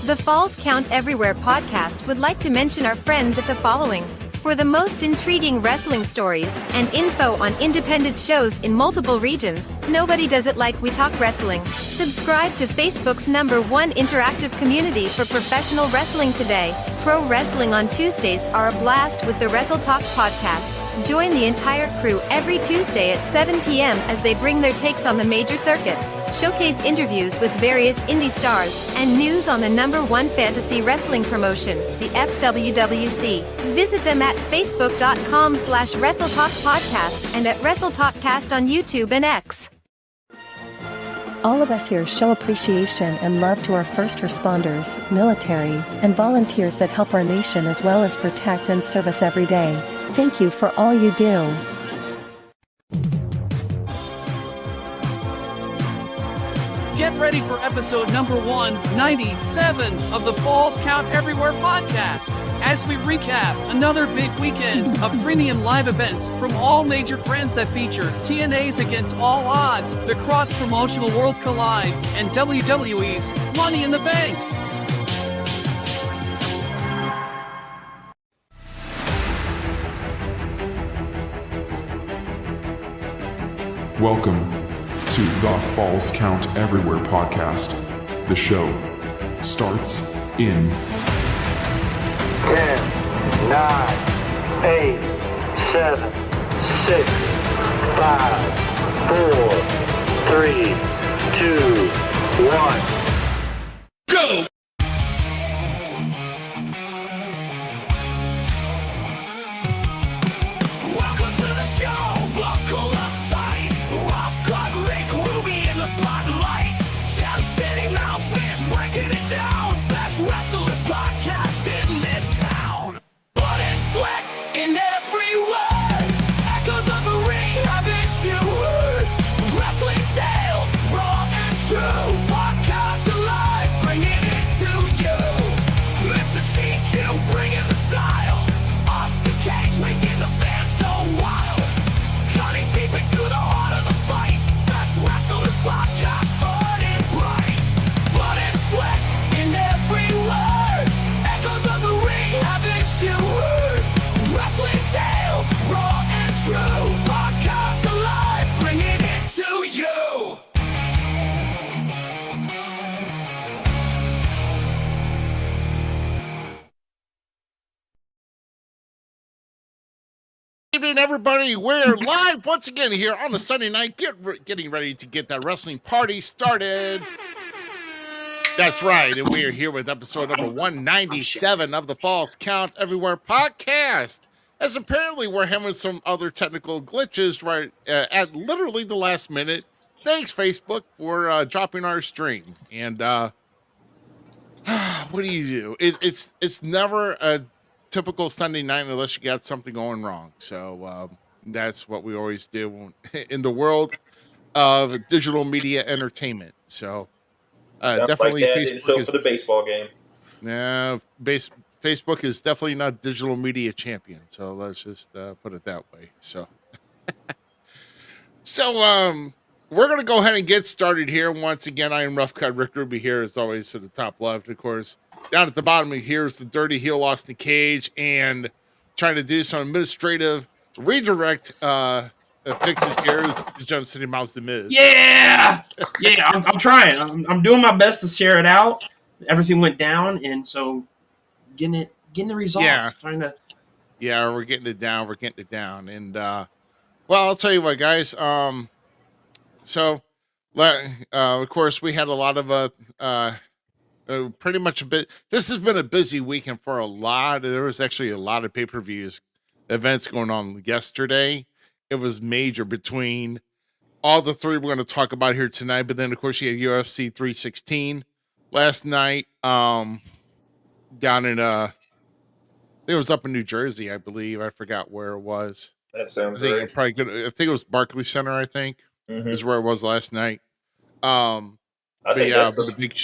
The Falls Count Everywhere podcast would like to mention our friends at the following. For the most intriguing wrestling stories and info on independent shows in multiple regions, nobody does it like We Talk Wrestling. Subscribe to Facebook's #1 interactive community for professional wrestling today. Pro wrestling on Tuesdays are a blast with the Wrestle Talk podcast. Join the entire crew every Tuesday at 7 p.m. as they bring their takes on the major circuits, showcase interviews with various indie stars, and news on the #1 fantasy wrestling promotion, the FWWC. Visit them at facebook.com/WrestleTalkPodcast and at WrestleTalkCast on YouTube and X. All of us here show appreciation and love to our first responders, military, and volunteers that help our nation as well as protect and serve us every day. Thank you for all you do. Get ready for episode number 197 of the Falls Count Everywhere podcast as we recap another big weekend of premium live events from all major brands that feature TNA's Against All Odds, the Cross-Promotional Worlds Collide, and WWE's Money in the Bank. Welcome to the Falls Count Everywhere podcast. The show starts in 10, 9, 8, 7, 6, 5, 4, 3, 2, 1. Go! Welcome to the show. Buckle up tight. Rough cut, Rick Ruby in the spotlight. Shell City Mouthfist breaking it down. Best wrestlers podcast in this town. Blood and sweat in every word. Echoes of the ring haven't you heard? Wrestling tales, raw and true. Podcast alive, bringing it to you. Mr. G2 bringing the style. Austin Cage making the fans go wild. Cutting deep into the heart of the fight. Best wrestlers podcast, fun and bright. Blood and sweat in every word. Echoes of the ring, haven't you heard? Wrestling tales, raw and true. Podcast alive, bringing it to you. Evening, everybody. We're live once again here on the Sunday night, getting ready to get that wrestling party started. That's right, and we are here with episode number 197 of the Falls Count Everywhere podcast. As apparently we're having some other technical glitches right at literally the last minute. Thanks, Facebook, for dropping our stream. And what do you do? It's never a typical Sunday night unless you got something going wrong. So that's what we always do in the world of digital media entertainment. So definitely like that didn't show Facebook for the baseball game. Facebook is definitely not digital media champion. So let's just put it that way. So we're gonna go ahead and get started here. Once again, I am Rough Cut Rick Ruby here, as always, to the top left, of course. Down at the bottom here is the dirty heel Austin Cage, and trying to do some administrative redirect fixes here is the Jump City Mouse the Miz. Yeah, I'm trying. I'm doing my best to share it out. Everything went down, and so getting the results. Yeah. Yeah, we're getting it down. And well, I'll tell you what, guys. Of course, we had a lot of pretty much a bit. This has been a busy weekend for a lot. There was actually a lot of pay-per-views events going on yesterday. It was major between all the three we're going to talk about here tonight. But then, of course, you had UFC 316 last night. Down in it was up in New Jersey, I believe. I forgot where it was. That sounds I right. think it was Barclays Center. I think is where it was last night. I think that's the big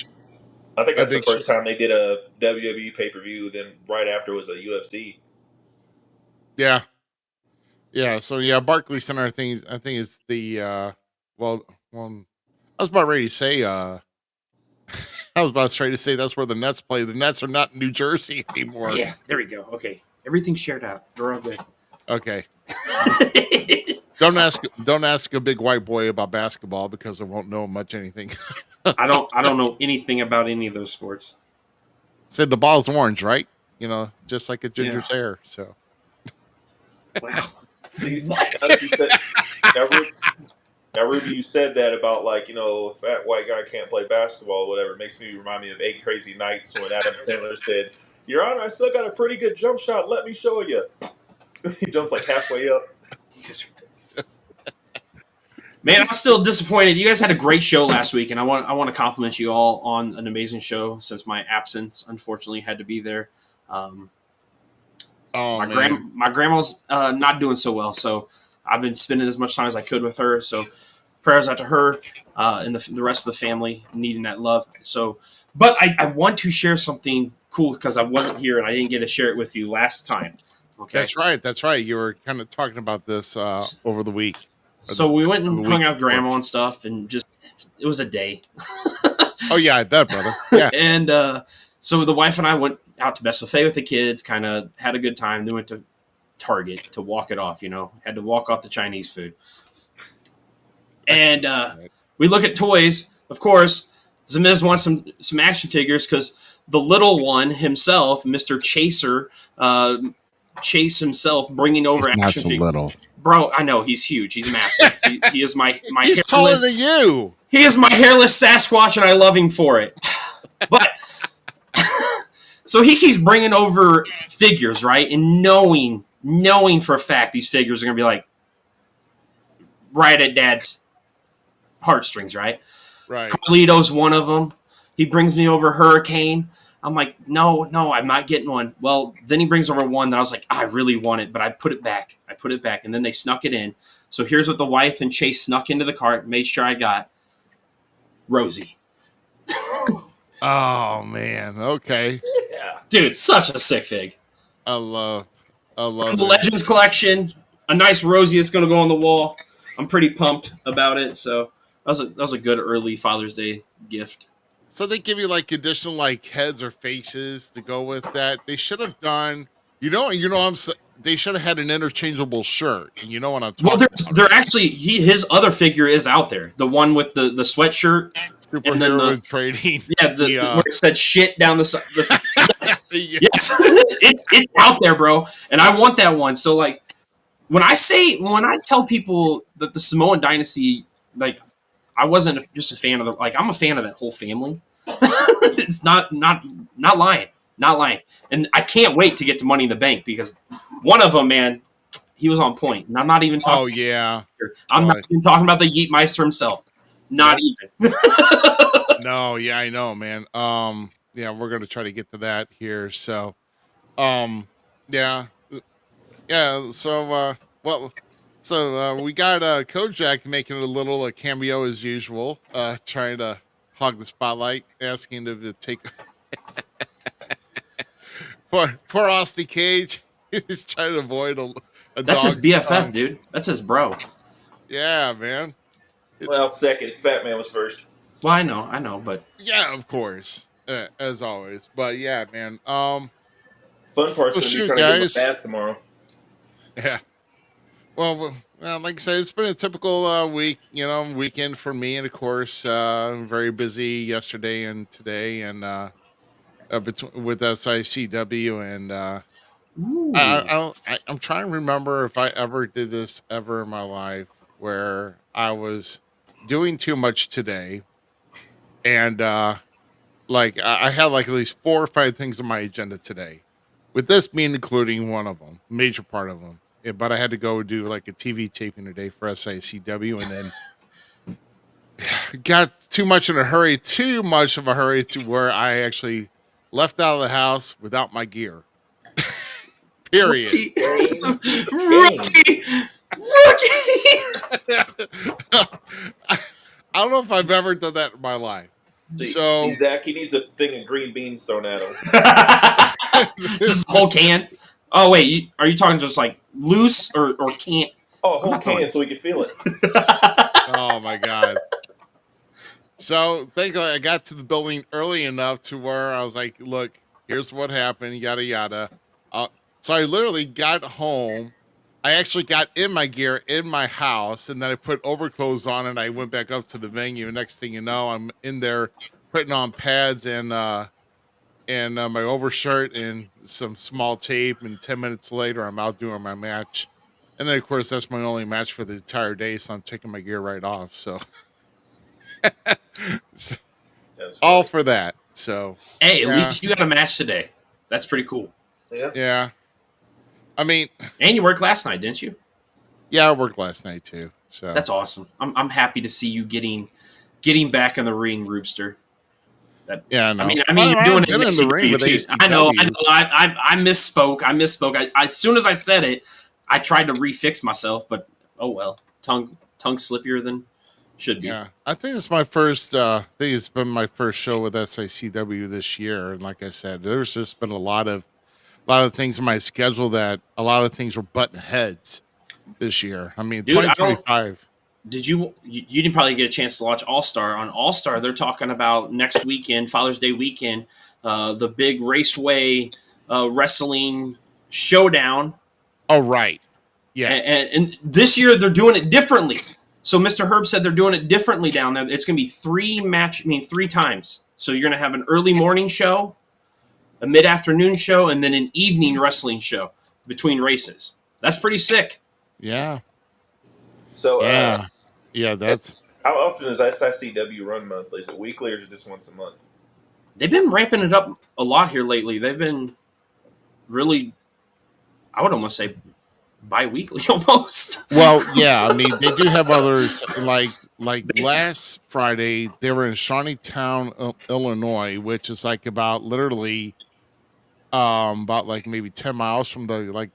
first time they did a WWE pay-per-view. Then right after was a UFC. Yeah. So Barclays Center. I think is the I was about ready to say I was about to say that's where the Nets play. The Nets are not in New Jersey anymore. Yeah, there we go. Okay, everything's shared out. We're all good. Okay. Don't ask a big white boy about basketball because I won't know much anything. I don't know anything about any of those sports. Said the ball's orange, right? You know, just like a ginger's hair. So. Wow. Now, Ruby, you said that about like, you know, a fat white guy can't play basketball or whatever. It makes me remind me of 8 Crazy Nights when Adam Sandler said, Your Honor, I still got a pretty good jump shot. Let me show you. He jumps like halfway up. Man, I'm still disappointed. You guys had a great show last week, and I want to compliment you all on an amazing show. Since my absence, unfortunately, had to be there. My grandma's not doing so well, so I've been spending as much time as I could with her. So prayers out to her and the rest of the family needing that love. So, but I want to share something cool because I wasn't here and I didn't get to share it with you last time. Okay, That's right. You were kind of talking about this over the week. So we went and hung out with grandma and stuff, and just it was a day. Oh yeah, I bet, brother. Yeah, and so the wife and I went out to Best Buffet with the kids, kind of had a good time. Then went to Target to walk it off. You know, had to walk off the Chinese food. And we look at toys. Of course, Zamiz wants some action figures because the little one himself, Mr. Chaser, Chase himself, bringing over action figures. Little. Bro, I know he's huge. He's massive. He is my. He's taller than you. He is my hairless Sasquatch, and I love him for it. But so he keeps bringing over figures, right? And knowing for a fact these figures are gonna be like right at Dad's heartstrings, right? Right. Carlito's one of them. He brings me over Hurricane. I'm like, no, I'm not getting one. Well, then he brings over one that I was like, I really want it, but I put it back. And then they snuck it in. So here's what the wife and Chase snuck into the cart, made sure I got Rosie. Oh, man. Okay. Yeah. Dude, such a sick fig. I love From the Legends collection, a nice Rosie that's going to go on the wall. I'm pretty pumped about it. So that was a good early Father's Day gift. So they give you like additional like heads or faces to go with that. They should have done, they should have had an interchangeable shirt. And you know what I'm talking about. Well, they're actually his other figure is out there. The one with the sweatshirt. Superhero and then trading. Yeah, where it said shit down the side. Yes, Yes. it's out there, bro. And I want that one. So like when I tell people that the Samoan dynasty, like I wasn't just a fan of I'm a fan of that whole family. It's not lying. And I can't wait to get to Money in the Bank because one of them, man, he was on point. And I'm not even talking. Oh yeah. I'm not even talking about the Yeetmeister himself. Not even. No, yeah, I know, man. Yeah, we're gonna try to get to that here. So, yeah. So, we got Kojak making a little cameo as usual, trying to hog the spotlight, asking him to take. Poor Austin Cage. He's trying to avoid a That's his dog's BFF, tongue. dude. That's his bro. Yeah, man. Well, second. Fat Man was first. Well, I know, but Yeah, of course, as always. But yeah, man. Fun part's going to be shoot, trying to get guys. my bath tomorrow. Yeah. Well, like I said, it's been a typical weekend for me, and of course, very busy yesterday and today, and with SICW, and I'm trying to remember if I ever did this ever in my life where I was doing too much today, and I had like at least 4 or 5 things on my agenda today, with this being including one of them, major part of them. Yeah, but I had to go do like a TV taping today for SICW, and then got too much of a hurry to where I actually left out of the house without my gear. Period. Rookie. I don't know if I've ever done that in my life. See, Zach, he needs a thing of green beans thrown at him. Just a whole can. Oh wait, are you talking just like loose or can't? Oh, a whole can so we can feel it. Oh my god. So thankfully, I got to the building early enough to where I was like, "Look, here's what happened, yada yada." So I literally got home. I actually got in my gear in my house, and then I put overclothes on, and I went back up to the venue. Next thing you know, I'm in there putting on pads and my overshirt and some small tape. And 10 minutes later, I'm out doing my match. And then, of course, that's my only match for the entire day, so I'm taking my gear right off. So, so That's all funny. for that. So, Hey, at yeah, least you got a match today. That's pretty cool. Yeah. yeah. I mean, And you worked last night, didn't you? yeah, I worked last night too. So That's awesome. I'm happy to see you getting back in the ring, Roopster. yeah, no. I mean, Well, you're doing I've it in been in the ring ACW with too. ACW. I know. I misspoke. As soon as I said it, I tried to refix myself, but oh well. Tongue slippier than should be. Yeah, I think it's my first. I think it's been my first show with SICW this year, and like I said, there's just been a lot of things in my schedule that a lot of things were button heads this year. I mean, Dude, I don't- 2025. Did you didn't probably get a chance to watch All Star. On All Star, they're talking about next weekend, Father's Day weekend, the big Raceway wrestling showdown. Oh right, yeah, And this year they're doing it differently. So Mr. Herb said they're doing it differently down there. It's going to be three times. So you're going to have an early morning show, a mid-afternoon show, and then an evening wrestling show between races. That's pretty sick. yeah, So, yeah. That's how often is SICW run monthly? Is it weekly or is it just once a month? They've been ramping it up a lot here lately. They've been really, I would almost say, bi-weekly almost. well, yeah. I mean, they do have others like last Friday they were in Shawneetown, Illinois, which is like about literally about like maybe 10 miles from the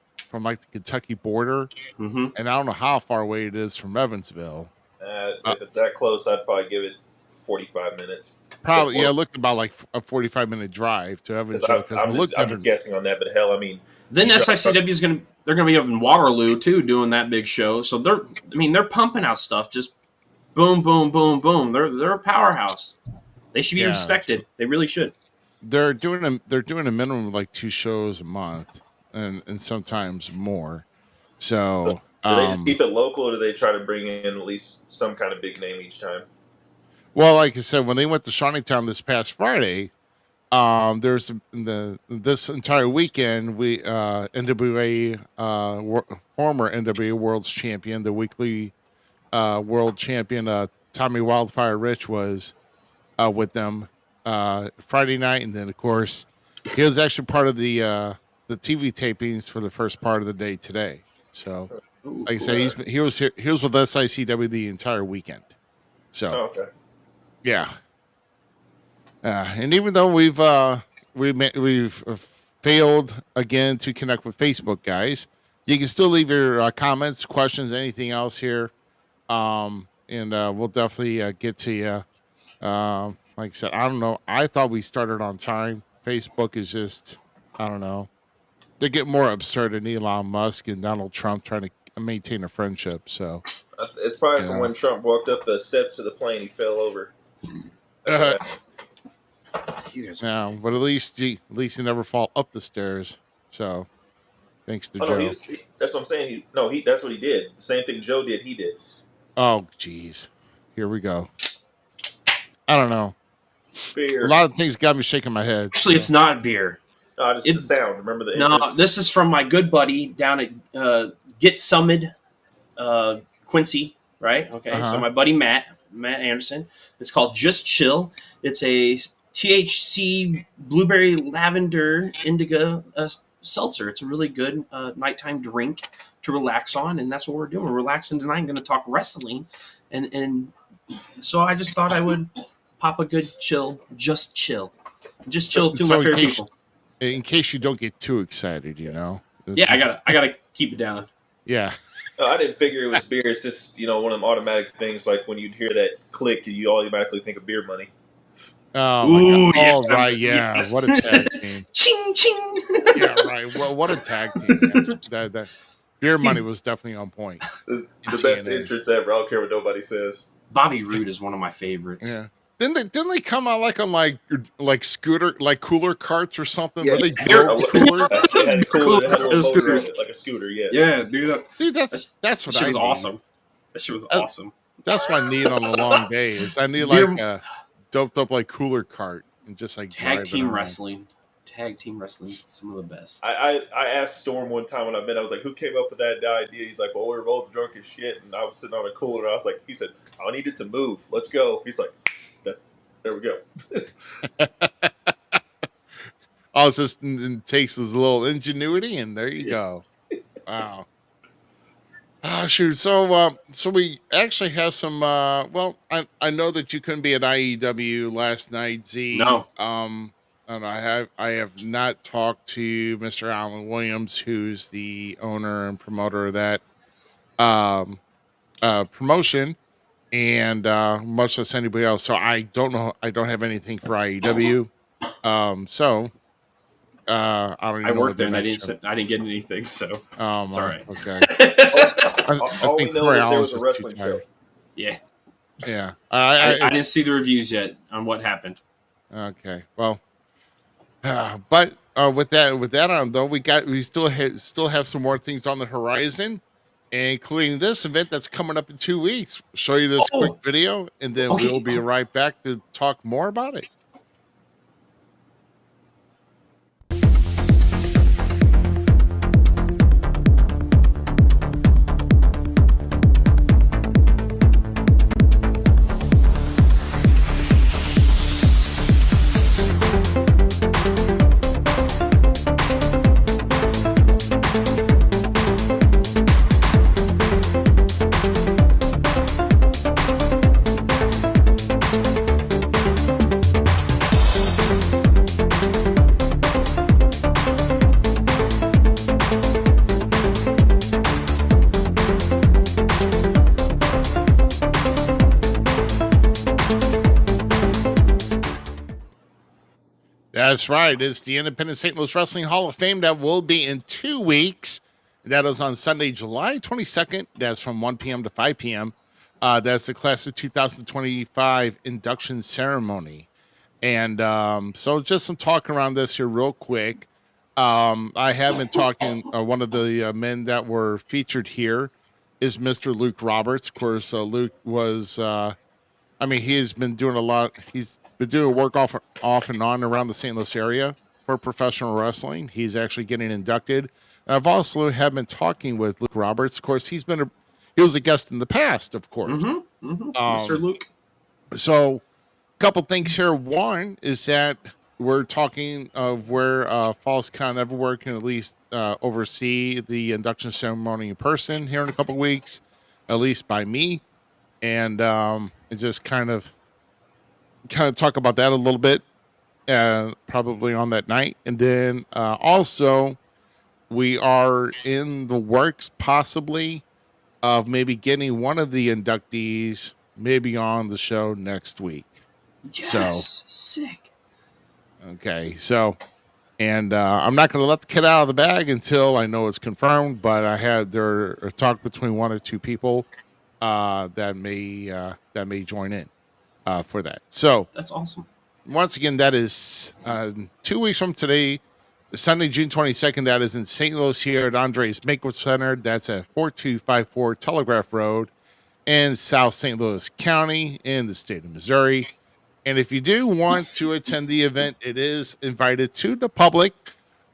Kentucky border, Mm-hmm. and I don't know how far away it is from Evansville. If it's that close, I'd probably give it 45 minutes. Probably, Before- yeah. It looked about like a 45-minute drive to Because Evansville. Because I'm just guessing on that, but hell, I mean, Then you drive- SICW is they're gonna be up in Waterloo too, doing that big show. So they're pumping out stuff, just boom, boom, boom, boom. They're a powerhouse. They should be Yeah. respected. They really should. they're doing a minimum of like 2 shows a month, and sometimes more. So do they just keep it local, or do they try to bring in at least some kind of big name each time? well, like I said, when they went to Shawneetown this past Friday, there's this entire weekend we NWA former NWA World's Champion, the weekly world champion Tommy Wildfire Rich was with them Friday night, and then of course he was actually part of the TV tapings for the first part of the day today. So, Ooh, like I said, he was with SICW the entire weekend. So. Oh, okay. Yeah, and even though we've failed again to connect with Facebook guys, you can still leave your comments, questions, anything else here, and we'll definitely get to you. Like I said, I don't know. I thought we started on time. Facebook is just, I don't know. They get more absurd than Elon Musk and Donald Trump trying to maintain a friendship. So It's probably from Yeah. when Trump walked up the steps of the plane, he fell over. you guys. yeah, but at least you never fall up the stairs. So thanks to Oh, no, Joe. that's what I'm saying. That's what he did. The same thing Joe did, he did. Oh, geez. Here we go. I don't know. Fear. A lot of things got me shaking my head. Actually, it's not beer. No, just the sound. Remember the No, entrance? this is from my good buddy down at Get Summit, Quincy. Right? Okay. So Uh-huh. my buddy Matt Anderson. It's called Just Chill. It's a THC blueberry lavender indigo seltzer. It's a really good nighttime drink to relax on, and that's what we're doing. We're relaxing tonight. I'm going to talk wrestling, and so I just thought I would pop a good chill, just chill to So my favorite people. in case you don't get too excited, you know. Yeah, I gotta keep it down. Yeah. No, I didn't figure it was beer. It's just, one of them automatic things, like when you'd hear that click, you automatically think of beer money. Oh, Ooh, my God. yeah. Oh, right. Yeah. Yes. What a tag team. Ching ching. Yeah, right. Well, what a tag team. Man. That beer money was definitely on point. The It's best TNA. entrance ever. I don't care what nobody says. Bobby Roode is one of my favorites. Yeah. Didn't they come out like on like scooter, like cooler carts or something? Yeah, Where they they're- drove the cooler? They had a cooler, they had a little Scooter. motor on it, like a scooter. Yeah. Yeah, dude. Dude, that's That what shit I was need. awesome. That shit was awesome. That's what I need on a long day. Is I need like a doped up like cooler cart and just like Tag drive it team around. wrestling. Tag team wrestling is some of the best. I asked Storm one time when I met. I was like, "Who came up with that idea?" He's like, "Well, we were both drunk as shit, and I was sitting on a cooler." And I was like, "He said, I need it to move. Let's go." He's like, "There we go." Oh, it's just it takes his little ingenuity, and there you go. Wow. Ah, shoot. So we actually have some. Well, I know that you couldn't be at IEW last night, Z. No. And I have not talked to Mr. Alan Williams, who's the owner and promoter of that promotion, and much less anybody else. So I don't know. I don't have anything for IEW. So I don't. Even I know worked what there and I mentioned. didn't get anything, so Oh, it's my- all right. Okay. All we think know Corey is there Allen's was a just wrestling too show. tired. Yeah. Yeah. I didn't see the reviews yet on what happened. Okay. Well, but with that on though, we still have some more things on the horizon, including this event that's coming up in 2 weeks. Show you this Oh. quick video, and then Okay. we'll be right back to talk more about it. That's right. It's the Independent St. Louis Wrestling Hall of Fame that will be in 2 weeks. That is on Sunday, July 22nd. That's from 1 p.m. to 5 p.m. That's the class of 2025 induction ceremony. And so just some talk around this here real quick. I have been talking, one of the men that were featured here is Mr. Luke Roberts. Of course, Luke was, he's been doing a lot. He's been doing work off and on around the St. Louis area for professional wrestling. He's actually getting inducted. And I've also have been talking with Luke Roberts. Of course, he was a guest in the past, of course. Mr. Luke. So, a couple things here. One is that we're talking of where Falls Count Everywhere can at least oversee the induction ceremony in person here in a couple weeks, at least by me, and just kind of talk about that a little bit, probably on that night, and then also we are in the works possibly of maybe getting one of the inductees maybe on the show next week. Yes. Sick. Okay, so, and I'm not going to let the cat out of the bag until I know it's confirmed, but there are talk between one or two people that may join in for that. So That's awesome. once again, that is 2 weeks from today, Sunday, June 22nd. That is in St. Louis here at Andre's Banquet Center. That's at 4254 Telegraph Road in South St. Louis County in the state of Missouri. And if you do want to attend the event, it is invited to the public.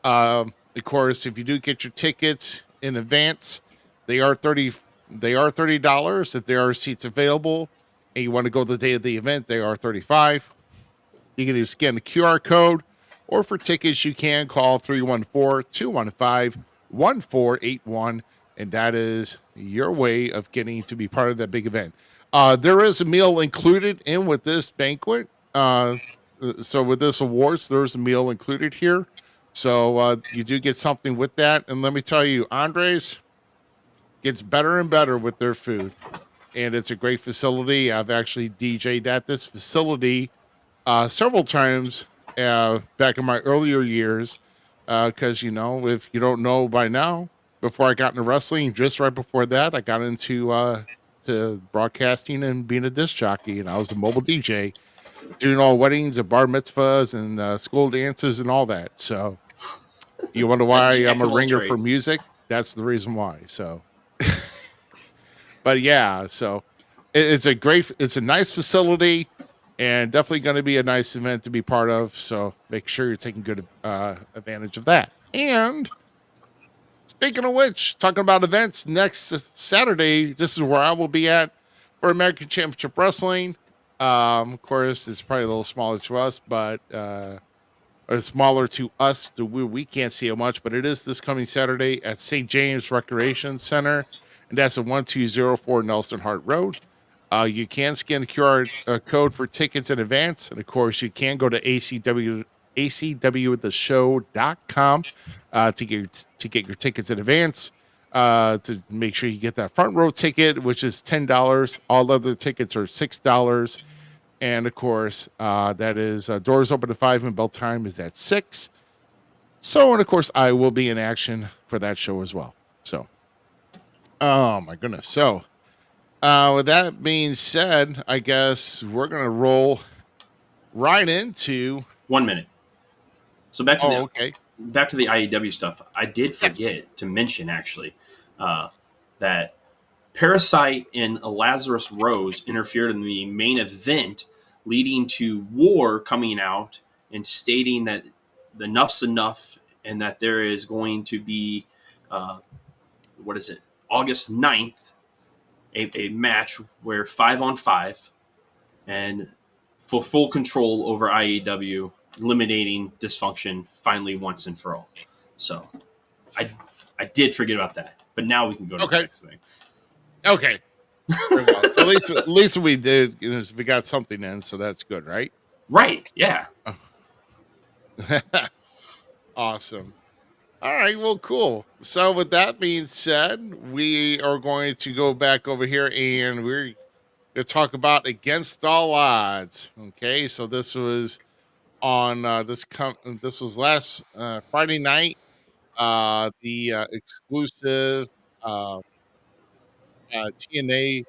Of course, if you do get your tickets in advance, they are $30. If there are seats available and you want to go the day of the event, they are $35. You can either scan the QR code, or for tickets, you can call 314-215-1481, and that is your way of getting to be part of that big event. There is a meal included in with this banquet. So with this awards, there's a meal included here. So you do get something with that. And let me tell you, Andres gets better and better with their food. And it's a great facility. I've actually DJ'd at this facility several times back in my earlier years. Because, if you don't know by now, before I got into wrestling, just right before that, I got into to broadcasting and being a disc jockey, and I was a mobile DJ. doing all weddings and bar mitzvahs and school dances and all that. So you wonder why jack I'm a of all ringer for trades. music? That's the reason why. So, but yeah, so it's it's a nice facility, and definitely going to be a nice event to be part of. So make sure you're taking good advantage of that. And speaking of which, talking about events, next Saturday, this is where I will be at for American Championship Wrestling. Of course, it's probably a little smaller to us, but or smaller to us. We can't see it much, but it is this coming Saturday at St. James Recreation Center, and that's at 1204 Nelson Hart Road. You can scan the QR code for tickets in advance, and of course, you can go to acwtheshow.com to get your tickets in advance. To make sure you get that front row ticket, which is $10. All other tickets are $6. And of course, that is doors open at 5 and bell time is at 6. So, and of course, I will be in action for that show as well. So, oh my goodness. So, with that being said, I guess we're going to roll right into 1 minute. So back to okay. Back to the IEW stuff. I did forget to mention actually that Parasite and Lazarus Rose interfered in the main event, leading to War coming out and stating that enough's enough and that there is going to be, August 9th, a match where 5-on-5 and for full control over IEW, eliminating dysfunction finally once and for all. So I did forget about that, but now we can go to the next thing. Okay. Well, at least we did. We got something in, so that's good, right? Right. Yeah. Awesome. All right. Well, cool. So with that being said, we are going to go back over here and we're going to talk about Against All Odds. Okay. So this was on this was last Friday night. The exclusive TNA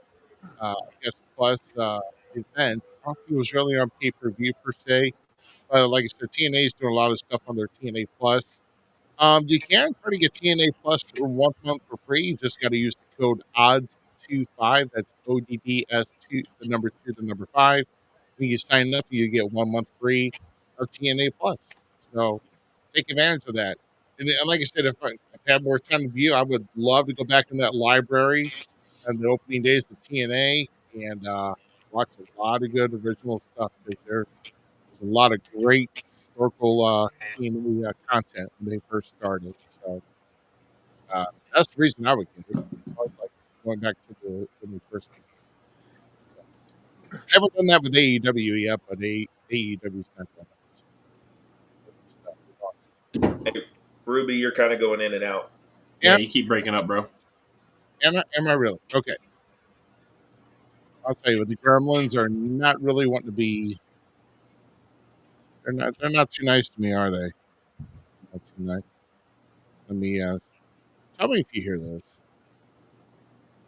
I guess plus event. I don't think it was really on pay per view per se. But like I said, TNA is doing a lot of stuff on their TNA Plus. You can try to get TNA Plus for 1 month for free. You just got to use the code ODDS25. That's ODDS2, the number 2, the number 5. When you sign up, you get 1 month free of TNA Plus. So take advantage of that. And like I said, if I had more time to view, I would love to go back in that library on the opening days of TNA and watch a lot of good original stuff because there's a lot of great historical TNA content when they first started. So that's the reason I would get it. I was like going back to when they first. So, I haven't done that with AEW yet, but AEW's not done that. Hey, Ruby, you're kind of going in and out. Yeah, you keep breaking up, bro. Am I really? Okay. I'll tell you, the Gremlins are not really wanting to be. They're not too nice to me, are they? Not too nice. Let me tell me if you hear this.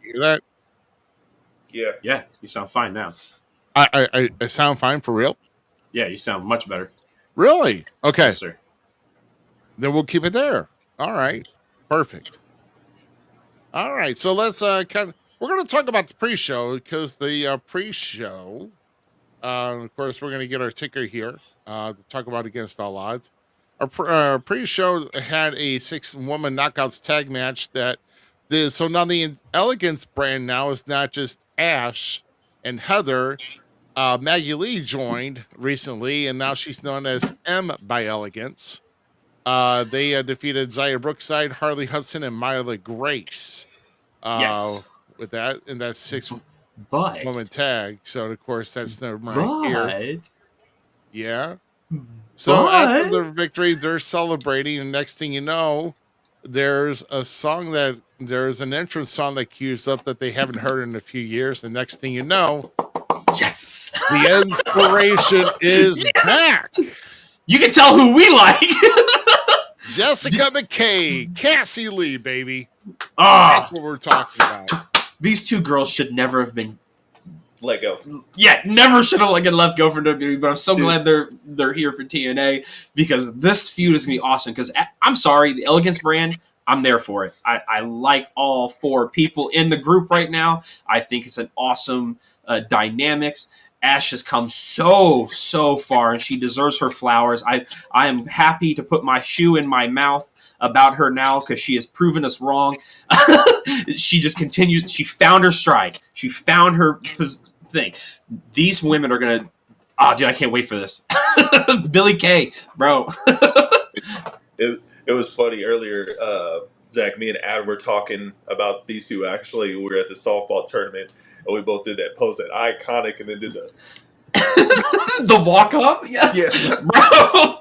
You hear that? Yeah. Yeah, you sound fine now. I sound fine for real? Yeah, you sound much better. Really? Okay. Yes, sir. Then we'll keep it there. All right. Perfect. All right. So let's we're going to talk about the pre-show because the pre-show, of course, we're going to get our ticker here to talk about Against All Odds. Our pre-show had a 6-woman knockouts tag match so now the Elegance brand now is not just Ash and Heather. Maggie Lee joined recently, and now she's known as M by Elegance. They defeated Zaya Brookside, Harley Hudson, and Myla Grace. Yes. With that, and that's 6-woman tag. So of course that's the right here. Yeah. So after the victory, they're celebrating, and next thing you know, there's an entrance song that cues up that they haven't heard in a few years. And next thing you know, yes, the inspiration is back. You can tell who we like. Jessica McKay, Cassie Lee, baby. Ah, that's what we're talking about. These two girls should never have been let go. Yeah, never should have left go for WWE, but I'm so glad they're here for TNA because this feud is gonna be awesome. Because I'm sorry, the Elegance brand, I'm there for it. I like all 4 people in the group right now. I think it's an awesome dynamics. Ash has come so far, and she deserves her flowers. I am happy to put my shoe in my mouth about her now because she has proven us wrong. She just continues. She found her stride. She found her thing. These women are gonna. Oh, dude, I can't wait for this. Billy Kay, bro. It was funny earlier. Zach, me and Ad were talking about these two. Actually, we were at the softball tournament, and we both did that pose, that iconic, and then did the the walk up. Yes, bro.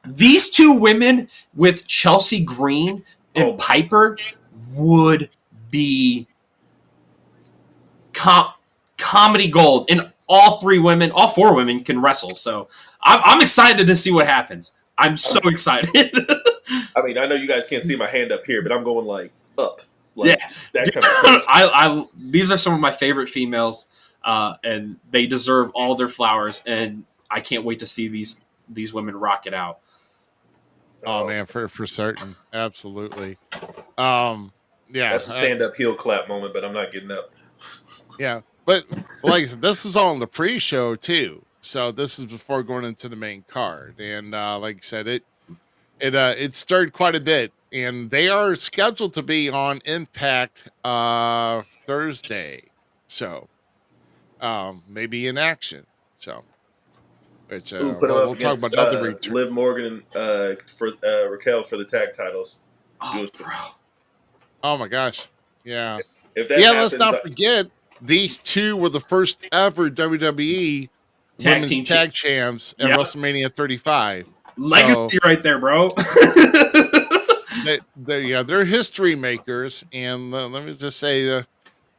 These 2 women with Chelsea Green and Piper would be comedy gold. And all 4 women can wrestle. So I'm excited to see what happens. I'm so excited. I mean, I know you guys can't see my hand up here, but I'm going like up. Yeah, that kind of thing. These are some of my favorite females, and they deserve all their flowers. And I can't wait to see these women rock it out. Oh man, for certain, absolutely. Yeah, that's a stand-up heel clap moment, but I'm not getting up. Yeah, but like I said, this is all in the pre-show too. So this is before going into the main card, and like I said, it started quite a bit, and they are scheduled to be on Impact Thursday, so maybe in action. So, which we'll talk about another return. Liv Morgan for Raquel for the tag titles. Oh, bro. Oh my gosh, yeah. If that happens, let's not forget these 2 were the first ever WWE Women's Tag Champs at WrestleMania 35. Legacy right there, bro. They're history makers, and let me just say,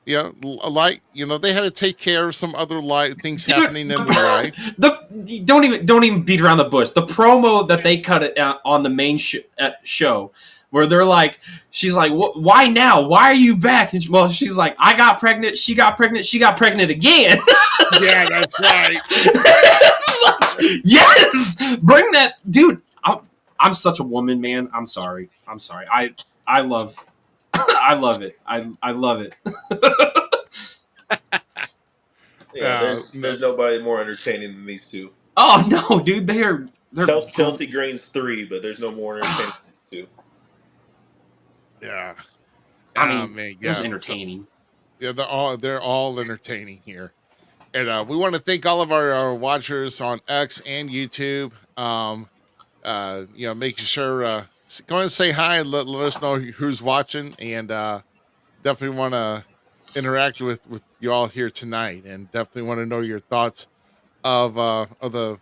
they had to take care of some other things happening in their life. Don't even beat around the bush. The promo that they cut on the main show, where they're like, she's like, why now? Why are you back? And she's like, I got pregnant. She got pregnant. She got pregnant again. Yeah, that's right. Yes, bring that, dude. I'm such a woman, man. I'm sorry. I love it. I love it. There's nobody more entertaining than these 2. Oh no, dude, they're Chelsea Green's 3, but there's no more entertaining than these 2. Yeah, I mean, it was entertaining. So, they're all entertaining here, and we want to thank all of our watchers on X and YouTube. Making sure go and say hi and let us know who's watching, and definitely want to interact with you all here tonight, and definitely want to know your thoughts of the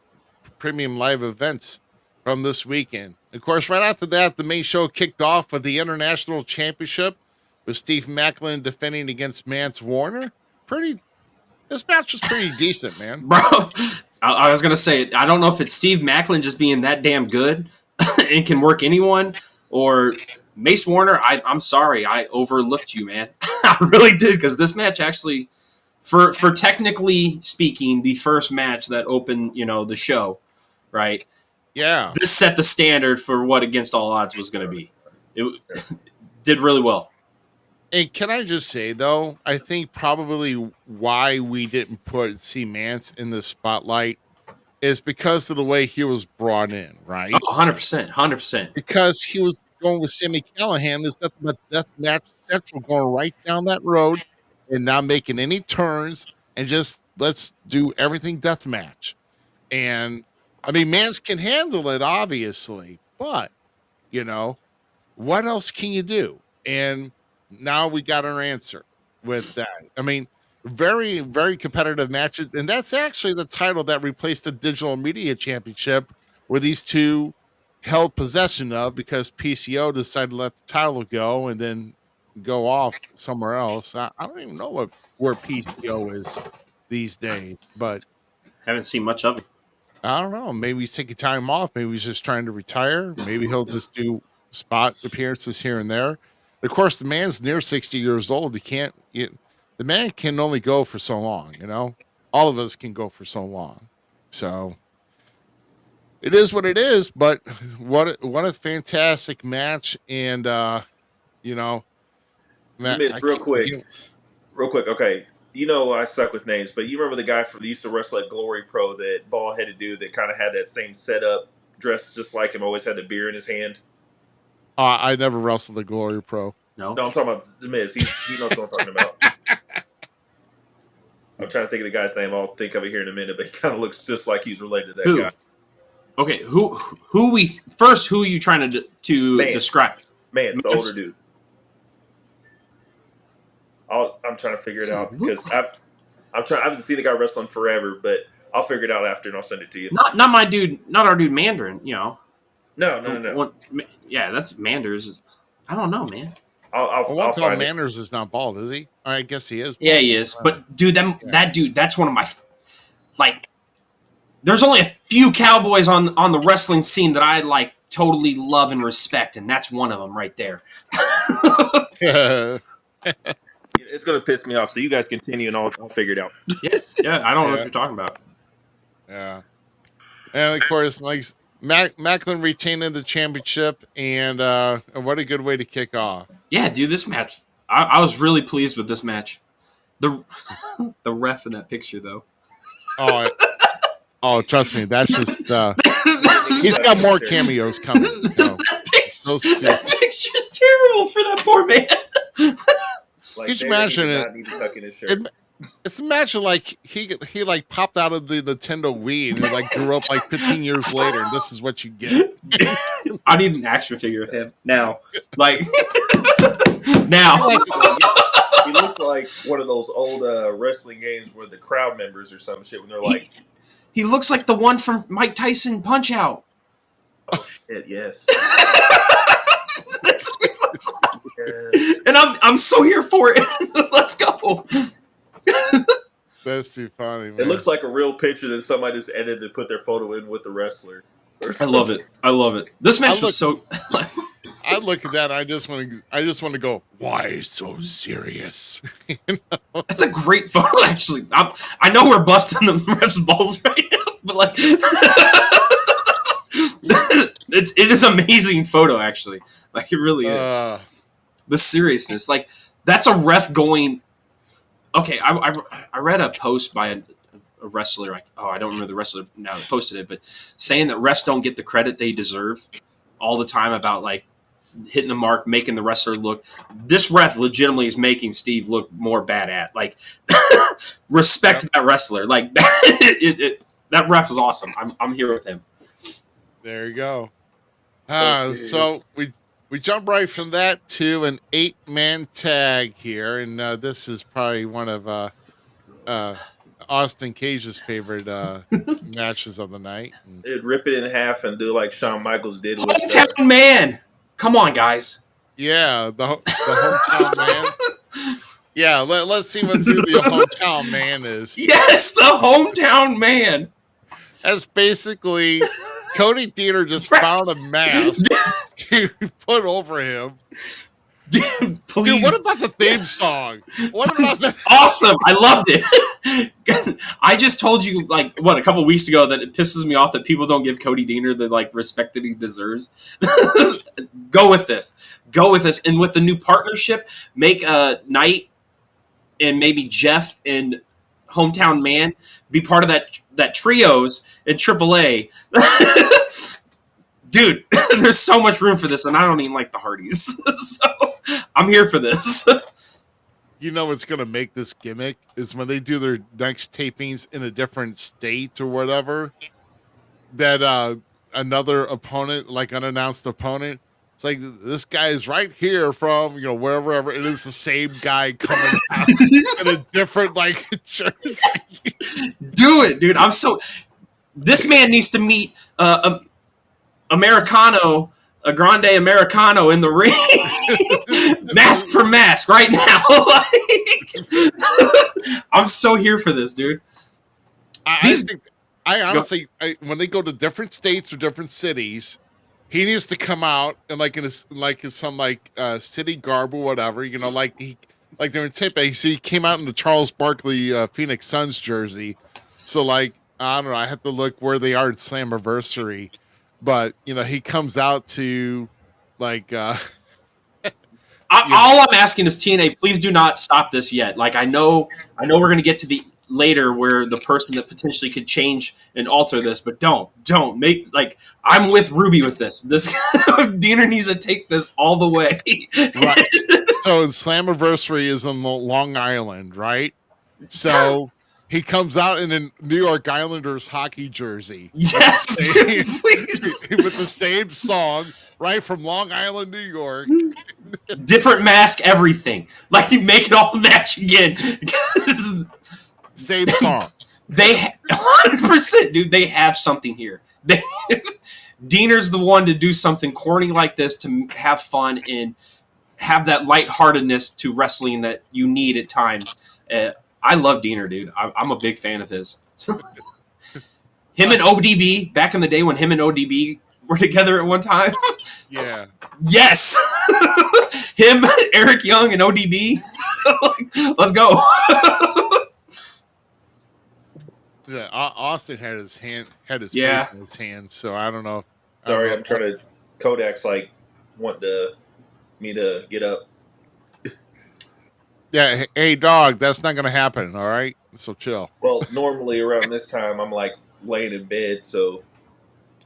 premium live events from this weekend. Of course, right after that, the main show kicked off with the International Championship with Steve Maclin defending against Mance Warner. This match was pretty decent, man. Bro, I was going to say, I don't know if it's Steve Maclin just being that damn good and can work anyone, or Mace Warner. I'm sorry. I overlooked you, man. I really did, because this match actually, for technically speaking, the first match that opened, the show, right? Yeah. This set the standard for what Against All Odds was going to be. It did really well. And can I just say, though, I think probably why we didn't see Mance in the spotlight is because of the way he was brought in, right? Oh, 100%. Because he was going with Sami Callihan. There's nothing but Deathmatch Central going right down that road and not making any turns, and just let's do everything deathmatch. And I mean, Mance can handle it, obviously, but what else can you do? And now we got our answer with that. I mean, very, very competitive matches, and that's actually the title that replaced the Digital Media Championship, where these 2 held possession of, because PCO decided to let the title go and then go off somewhere else. I don't even know where PCO is these days, but haven't seen much of it. I don't know. Maybe he's taking time off. Maybe he's just trying to retire. Maybe he'll just do spot appearances here and there. Of course, the man's near 60 years old. He can't. the man can only go for so long, all of us can go for so long. So it is what it is, but what a fantastic match. And, Miz, real quick. Okay. I suck with names, but you remember the guy from used to wrestle at Glory Pro, that bald-headed dude that kind of had that same setup, dressed just like him, always had the beer in his hand? I never wrestled the Glory Pro. No, I'm talking about The Miz. He knows what I'm talking about. I'm trying to think of the guy's name. I'll think of it here in a minute, but he kind of looks just like he's related to that guy. Okay, who are you trying to describe? Mance, the older dude. I'm trying to figure it out because I haven't seen the guy wrestling forever, but I'll figure it out after and I'll send it to you. Not my dude, not our dude Mandarin. No. Yeah, that's Manders. I don't know, man. I'll find Manners is not bald, is he? I guess he is. Yeah, he is. But dude, that dude, that's one of my there's only a few cowboys on the wrestling scene that I totally love and respect, and that's one of them right there. It's gonna piss me off, so you guys continue and I'll figure it out. Yeah, I don't know what you're talking about. Yeah, and of course, Macklin retaining the championship, and what a good way to kick off. Yeah, dude, this match, I was really pleased with this match. The ref in that picture, though. Oh, trust me, that's just he's got more cameos coming. That picture's terrible for that poor man. Could you imagine it? It's imagine he popped out of the Nintendo Wii and grew up 15 years later, and this is what you get. I need an action figure of him now. Now. He looks like one of those old wrestling games where the crowd members or some shit when they're He looks like the one from Mike Tyson Punch Out. Oh shit! Yes. That's what he looks like. Yes. And I'm so here for it. Let's go. That's too funny, man. It looks like a real picture that somebody just edited and put their photo in with the wrestler. I love it. This match was so. I look at that. I just want to go. Why so serious? That's a great photo, actually. I know we're busting the ref's balls right now, but it is an amazing photo, actually. It really is. The seriousness, that's a ref going. Okay, I read a post by a wrestler. I don't remember the wrestler now that posted it, but saying that refs don't get the credit they deserve all the time about hitting the mark, making the wrestler look. This ref legitimately is making Steve look more bad at. Respect that wrestler. That ref is awesome. I'm here with him. There you go. So we jump right from that to an 8-man tag here, and this is probably one of Austin Cage's favorite matches of the night. It'd rip it in half and do like Shawn Michaels did with Hometown Man. Come on, guys. Yeah, the hometown man. Yeah, let's see who the hometown man is. Yes, the hometown man. That's basically Cody Deaner just found a mask to put over him. Dude, please. Dude, what about the theme song? What about that? Awesome. I loved it. I just told you, a couple weeks ago that it pisses me off that people don't give Cody Deaner the, respect that he deserves. Go with this. And with the new partnership, make Knight and maybe Jeff and Hometown Man be part of that trios in AAA. Dude, there's so much room for this, and I don't even like the Hardys. So I'm here for this. You know what's going to make this gimmick is when they do their next tapings in a different state or whatever, that another opponent, unannounced opponent, it's this guy is right here from, wherever. It is the same guy coming out in a different, jersey. Do it, dude. This man needs to meet Americano, a Grande Americano in the ring, mask for mask right now. I'm so here for this, dude. I honestly, when they go to different states or different cities, he needs to come out and in some city garb or whatever, like they're in Tampa. So he came out in the Charles Barkley Phoenix Suns jersey. So like I don't know. I have to look where they are at Slammiversary, but he comes out to like. All I'm asking is TNA, please do not stop this yet. Like I know we're gonna get to the later where the person that potentially could change and alter this, but don't make like I'm with Ruby with this. This Diener needs to take this all the way. Right. So Slammiversary is on Long Island, right? So he comes out in a New York Islanders hockey jersey. Yes, dude, please. With the same song, right from Long Island, New York. Different mask, everything. Like you make it all match again. Same song. They 100%, dude. They have something here. Diener's the one to do something corny like this to have fun and have that lightheartedness to wrestling that you need at times. I love Diener, dude. I'm a big fan of his. Him and ODB back in the day when him and ODB were together at one time. Yeah. Yes. Him, Eric Young, and ODB. Let's go. Yeah, Austin had his face in his hand, so I don't know. Sorry, I'm trying to. Kodak's like wanting me to get up. Yeah, hey dog, that's not gonna happen. All right, so chill. Well, normally around this time I'm like laying in bed, so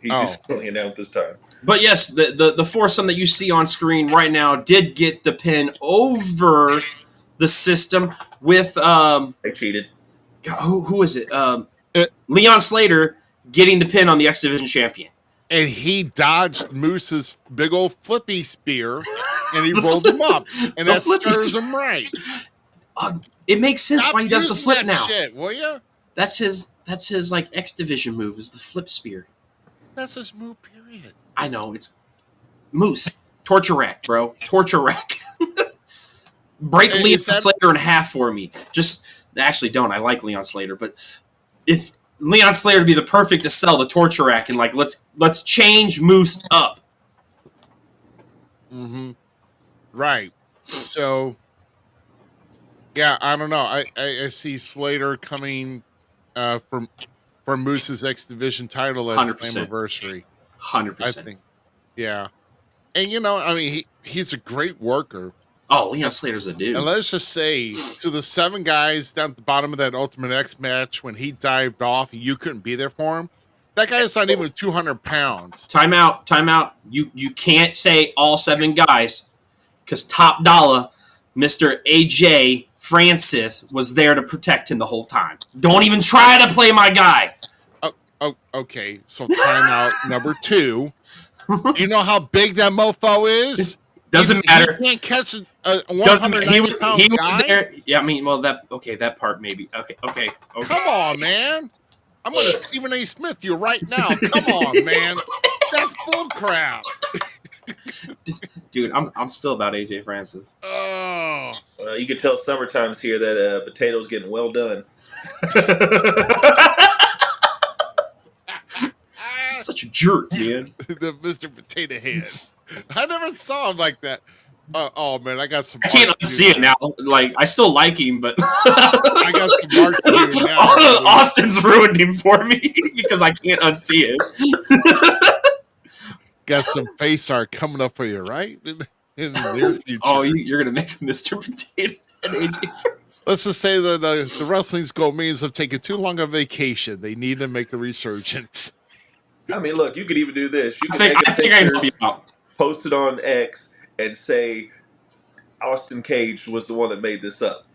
he's just laying out this time. But yes, the foursome that you see on screen right now did get the pin over the system with I cheated. Who is it? Leon Slater getting the pin on the X Division champion. And he dodged Moose's big old flippy spear, and he rolled him up, and that stirs him right. It makes sense Stop why he does the flip that now. Shit, will you? That's his like X Division move is the flip spear. That's his move. Period. I know it's Moose torture rack, bro. Torture rack. Break Leon Slater in half for me. Actually, don't. I like Leon Slater, but if Leon Slater would be the perfect to sell the torture rack and like let's change Moose up. Mm-hmm. Right. So, yeah, I don't know. I see Slater coming from Moose's X Division title at Slammiversary. 100%. I think. Yeah, and I mean, he's a great worker. Oh, Leon Slater's a dude. And let's just say, to the 7 guys down at the bottom of that Ultimate X match when he dived off and you couldn't be there for him, that guy's not even 200 pounds. Time out. You can't say all 7 guys because Top Dollar, Mr. AJ Francis, was there to protect him the whole time. Don't even try to play my guy. Oh, okay. So timeout number 2. You know how big that mofo is? Doesn't matter. You can't catch a 190 pound he was guy? there. Yeah, I mean, well, that part maybe. Okay. Come on, man. I'm going to Stephen A. Smith you right now. Come on, man. That's bull crap. Dude, I'm still about AJ Francis. Oh. You can tell summertime's here that Potato's getting well done. Such a jerk, man. The Mr. Potato Head. I never saw him like that. Oh man, I got some. I can't unsee it now. Like I still like him, but I got some mark to do now. Austin's ruined him for me because I can't unsee it. Got some face art coming up for you, right? In the near future. Oh, you're gonna make Mr. Potato and AJ Francis. Let's just say that the wrestling school means have taken too long a vacation. They need to make a resurgence. I mean, look, you could even do this. You could I think I know you out. Post it on X and say Austin Cage was the one that made this up.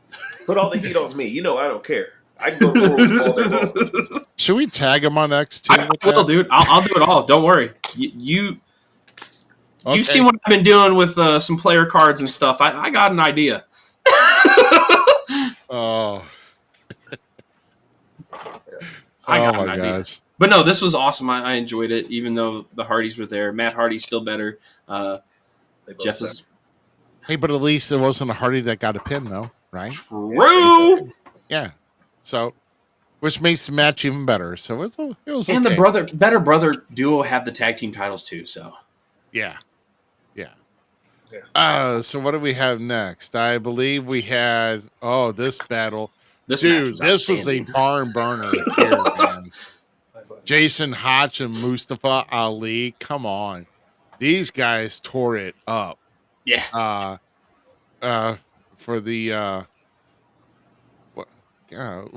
Put all the heat on me. I don't care. I can go forward all day long. Should we tag him on X too? I will, dude. I'll do it all. Don't worry. You've seen what I've been doing with some player cards and stuff. I got an idea. Oh. I got my an idea. gosh. But no, this was awesome. I enjoyed it, even though the Hardys were there. Matt Hardy's still better. Jeff is. Hey, but at least it wasn't a Hardy that got a pin, though, right? True. Yeah. So, which makes the match even better. So it was okay. And the better brother duo have the tag team titles too. So. Yeah. So what do we have next? I believe we had this battle. This match Dude, was this was a outstanding. barn burner here, man. Jason Hotch and Mustafa Ali. Come on. These guys tore it up. Yeah. For the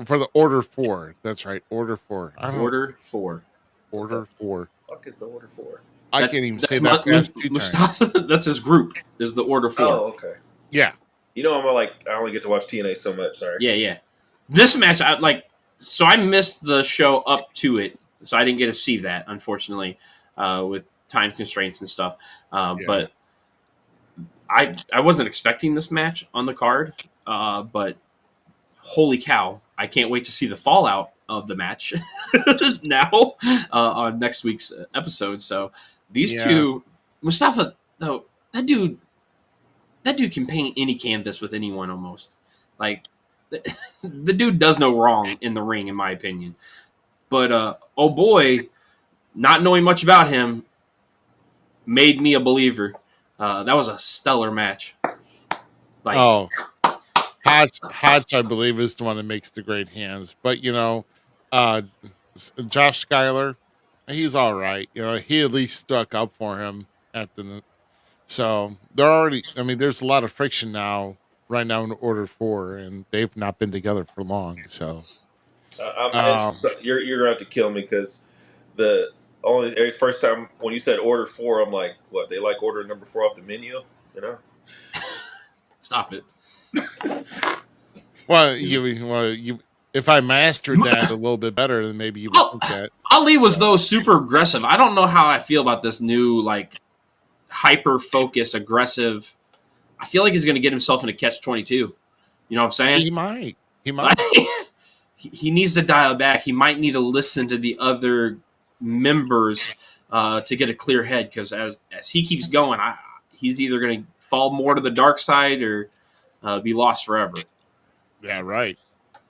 for the Order 4. That's right, Order 4. Order 4. Order 4. Fuck is the Order 4? I can't even say that past 2 times. Mustafa, that's his group. Is the Order 4. Oh, okay. Yeah. You know, I only get to watch TNA so much. Sorry. Yeah. This match, so I missed the show up to it, so I didn't get to see that, unfortunately, with time constraints and stuff. But I wasn't expecting this match on the card, but holy cow, I can't wait to see the fallout of the match now on next week's episode. So these two, Mustafa, though, that dude can paint any canvas with anyone almost. Like, the dude does no wrong in the ring, in my opinion. But, oh boy, not knowing much about him made me a believer. That was a stellar match. Hodge, I believe, is the one that makes the great hands. But, Josh Schuyler, he's all right. He at least stuck up for him so they're already, there's a lot of friction right now in Order 4, and they've not been together for long. So you're gonna have to kill me because the first time when you said Order 4, I'm like, what? They like order number 4 off the menu? Stop it. Well, if I mastered that a little bit better, then maybe you would think that. Ali was, though, super aggressive. I don't know how I feel about this new, hyper-focused, aggressive. I feel like he's going to get himself in a catch-22. You know what I'm saying? He might. He needs to dial back. He might need to listen to the other members to get a clear head, because as he keeps going, he's either going to fall more to the dark side or be lost forever. Yeah, right.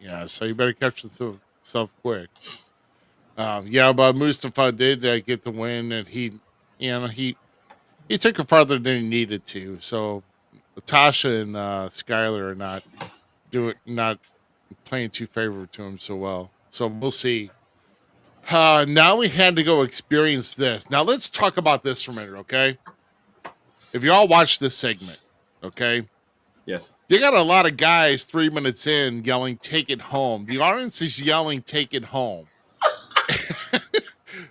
Yeah, so you better catch yourself quick. But Mustafa did get the win, and he took it farther than he needed to. So Tasha and Schuyler are not playing too favorable to him so well. So we'll see. Now we had to go experience this. Now let's talk about this for a minute, okay? If you all watch this segment, okay? Yes. They got a lot of guys 3 minutes in yelling, "Take it home." The audience is yelling, "Take it home."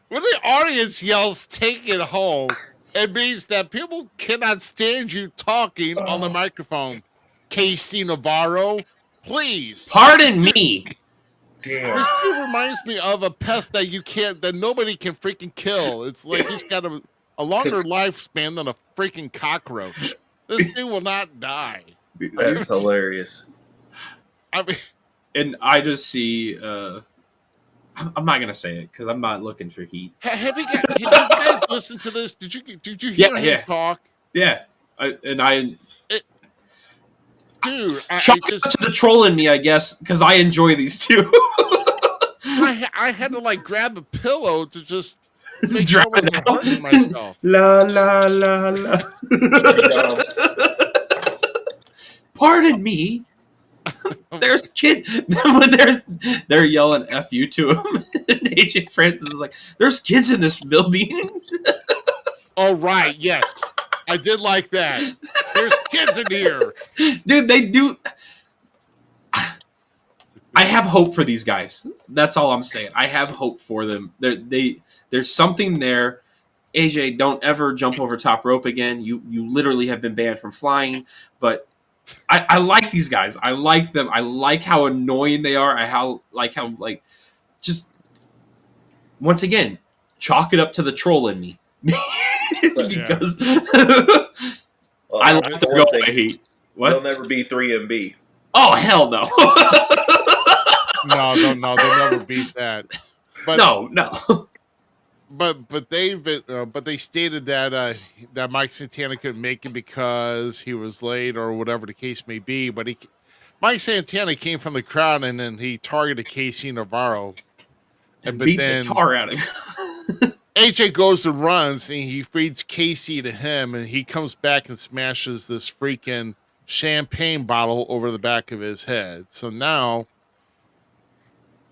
When the audience yells, "Take it home," it means that people cannot stand you talking on the microphone. Casey Navarro, please. Pardon me. Damn. This dude reminds me of a pest that nobody can freaking kill. It's like he's got a longer lifespan than a freaking cockroach. This dude will not die. That's hilarious. And I just see. I'm not gonna say it because I'm not looking for heat. Have you guys listened to this? Did you hear him talk? Yeah, dude, Shout out to the troll in me, I guess, because I enjoy these two. I had to grab a pillow to just make Drag sure I wasn't it out. hurting myself. La la la la. Pardon me. There's kid when they're yelling "F you" to him, and AJ Francis is like, "There's kids in this building." Oh right, yes, I did like that. There's kids in here, dude. They do. I have hope for these guys. That's all I'm saying. I have hope for them. There's something there. AJ, don't ever jump over top rope again. You literally have been banned from flying, but. I like these guys. I like them. I like how annoying they are. Just once again, chalk it up to the troll in me because I like to go by heat. What? They'll never be 3MB. Oh hell no! No, they'll never beat that. But no. But they stated that Mike Santana couldn't make it because he was late or whatever the case may be. But Mike Santana came from the crowd and then he targeted Casey Navarro and beat the tar out of him. AJ goes and runs, and he feeds Casey to him, and he comes back and smashes this freaking champagne bottle over the back of his head. So now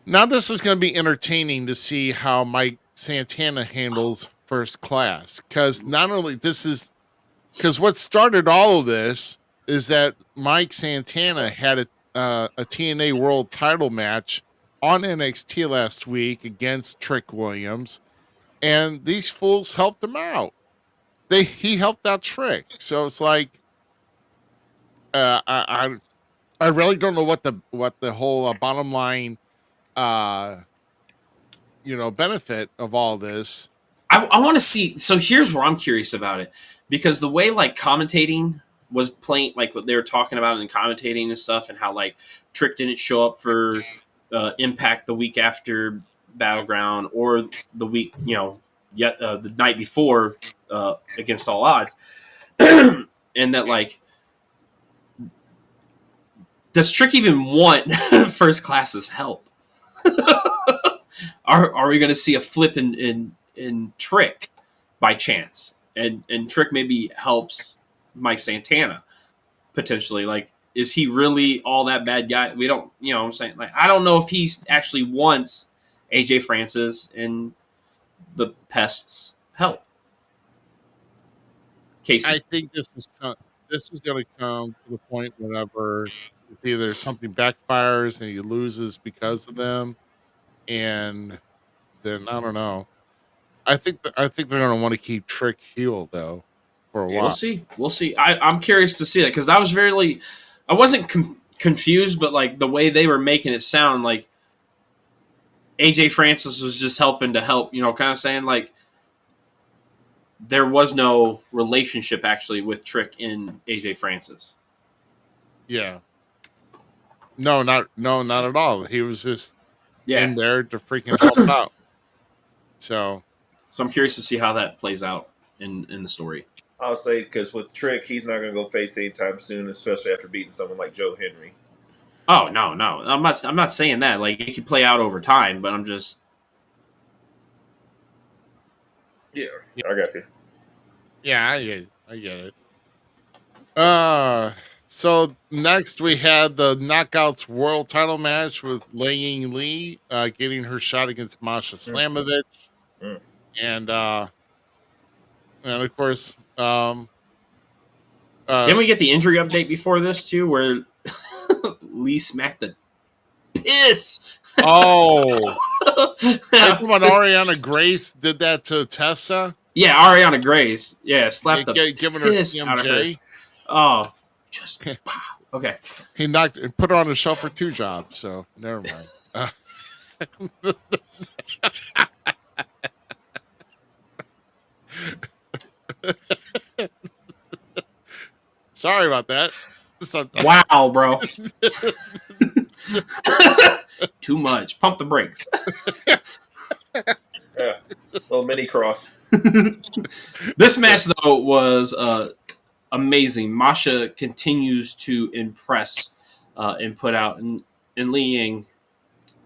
this is going to be entertaining to see how Mike Santana handles First Class, because not only because what started all of this is that Mike Santana had a TNA World Title match on NXT last week against Trick Williams, and these fools helped him out. He helped out Trick, so it's like I really don't know what the whole bottom line benefit of all this. I want to see. So here's where I'm curious about it, because the way like commentating was playing, like what they were talking about in commentating and stuff, and how like Trick didn't show up for Impact the week after Battleground, or the week, the night before Against All Odds, and that like, does Trick even want First Class's help? Are we going to see a flip in Trick by chance, and Trick maybe helps Mike Santana potentially? Like, is he really all that bad guy? We don't, what I'm saying, like, I don't know if he actually wants AJ Francis and the Pest's help. Casey, I think this is going to come to the point whenever it's either something backfires and he loses because of them, and then I don't know. I think they're going to want to keep Trick heel though for a while. We'll see. I'm curious to see that, because I was I wasn't confused, but like the way they were making it sound like AJ Francis was just helping to help, kind of saying like there was no relationship actually with Trick and AJ Francis. Yeah. No, not at all. He was just in there to freaking help out. So I'm curious to see how that plays out in the story. I'll say, because with Trick, he's not going to go face anytime soon, especially after beating someone like Joe Henry. Oh no, I'm not saying that. Like, it could play out over time, but I'm just. Yeah, I got you. Yeah, I get it. So next we had the Knockouts World Title match with Lei Ying Lee getting her shot against Masha Slamovich, and of course, didn't we get the injury update before this too, where Lee smacked the piss? Oh, like when Ariana Grace did that to Tessa. Yeah, Ariana Grace. Yeah, slapped the giving her piss out of her. Oh, just okay. He put her on the shelf for 2 jobs. So never mind. Sorry about that. Wow, bro. Too much. Pump the brakes. Yeah, little mini cross. This match though was amazing. Masha continues to impress and put out, and Lei Ying,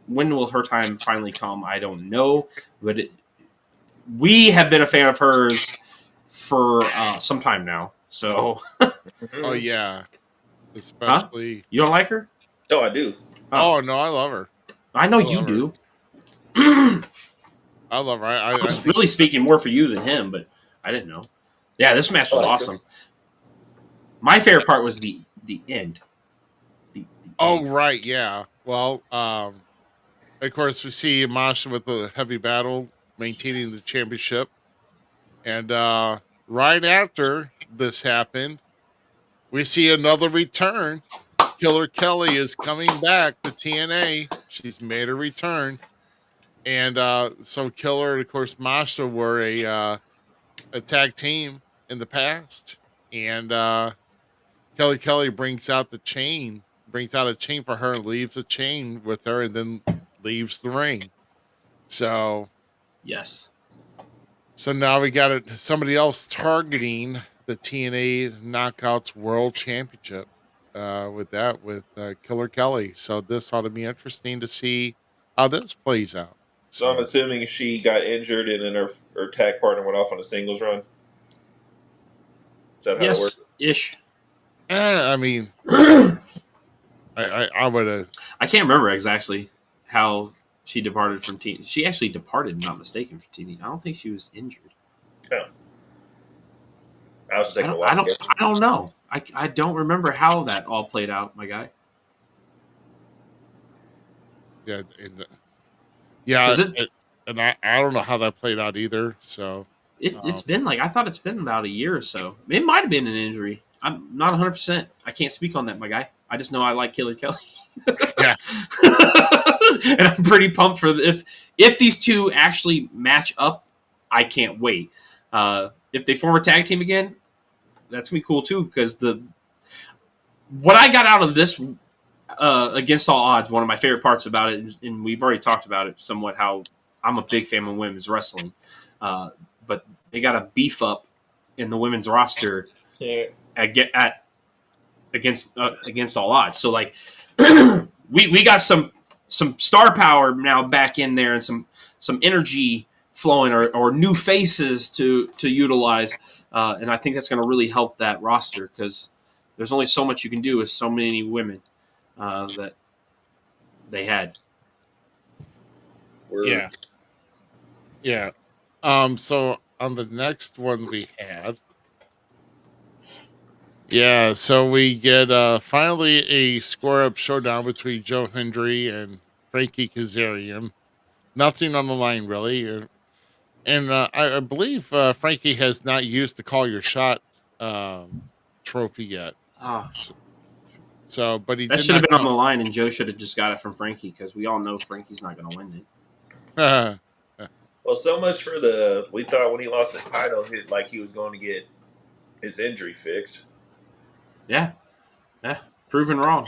when will her time finally come? I don't know, but we have been a fan of hers for some time now. So, oh yeah, especially you don't like her? Oh, I do. Oh no, I love her. I know you do. I love her. I was really speaking more for you than him, but I didn't know. Yeah, this match was awesome. My favorite part was the end. Oh right, yeah. Well, of course we see Masha with the heavy battle maintaining the championship, and right after this happened, we see another return. Killer Kelly is coming back to TNA. She's made a return. And so Killer and, of course, Masha were a tag team in the past. And Kelly brings out a chain for her and leaves a chain with her and then leaves the ring. So, yes. So now we got somebody else targeting the TNA Knockouts World Championship with Killer Kelly. So this ought to be interesting to see how this plays out. So I'm assuming she got injured and then her tag partner went off on a singles run. Is that how it works? Ish. I mean, I would have. I can't remember exactly how she departed from TNT. She actually departed, not mistaken, from TNT. I don't think she was injured. Oh. I was just taking a I wild guess. don't know. I don't remember how that all played out, my guy. Yeah, Is it- and I don't know how that played out either. So It's been like, I thought it's been about a year or so. It might have been an injury. I'm not 100%. I can't speak on that, my guy. I just know I like Killer Kelly. yeah, And I'm pretty pumped for if these two actually match up. I can't wait. If they form a tag team again, that's gonna be cool too. Because what I got out of this Against All Odds, one of my favorite parts about it, and we've already talked about it somewhat, how I'm a big fan of women's wrestling, but they got to beef up in the women's roster Yeah. against All Odds. So like we got some star power now back in there, and some energy flowing, or new faces to utilize, and I think that's going to really help that roster, because there's only so much you can do with so many women that they had. yeah. So on the next one we had, so we get finally a square-up showdown between Joe Hendry and Frankie Kazarian. Nothing on the line, really. And I believe Frankie has not used the Call Your Shot trophy yet. Oh, So, but he that did should have not been on the line, and Joe should have just got it from Frankie, because we all know Frankie's not going to win it. Well, so much for we thought when he lost the title, he was going to get his injury fixed. Yeah, proven wrong.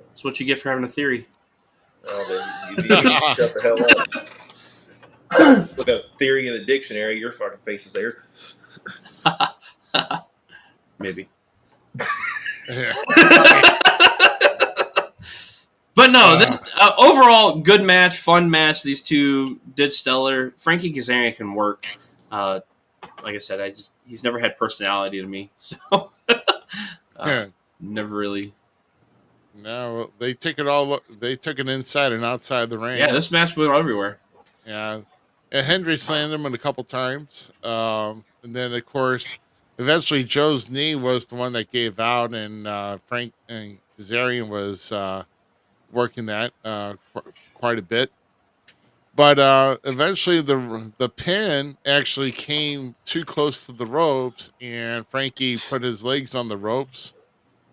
That's what you get for having a theory. Well, then you need to shut the hell up. Look up theory in the dictionary. Your fucking face is there. Maybe. But no, this overall good match, fun match. These two did stellar. Frankie Kazarian can work. Like I said, he's never had personality to me, so never really. No, they took it all. They took it inside and outside the ring. Yeah, this match went everywhere. Yeah, and Hendry slammed him a couple times, and then of course, eventually Joe's knee was the one that gave out, and Frank and Kazarian was working that for quite a bit. But eventually, the pin actually came too close to the ropes, and Frankie put his legs on the ropes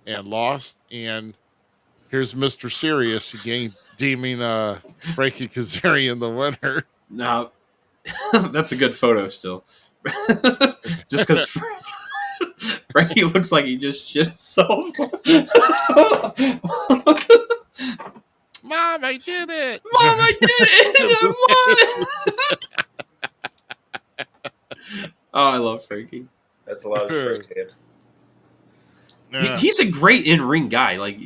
and lost. And here's Mr. Serious again, deeming Frankie Kazarian the winner. No, that's a good photo still. Just because Frankie looks like he just shit himself. Mom, I did it! Mom, I did it! I won! Oh, I love Frankie. That's a lot of strength, man. Yeah. He's a great in-ring guy. Like,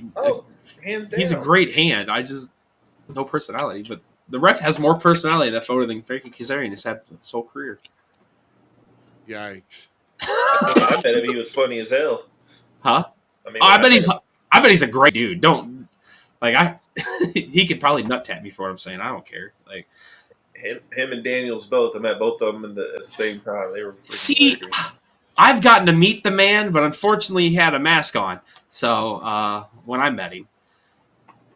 Hands down. he's a great hand. No personality, but the ref has more personality in that photo than Frankie Kazarian has had his whole career. Yikes! I bet him he was funny as hell. Huh? I I bet he's a great dude. He could probably nut tap me for what I'm saying. I don't care. Like, him and Daniels both. I met both of them at the same time. They were see, I've gotten to meet the man, but unfortunately, he had a mask on. So when I met him,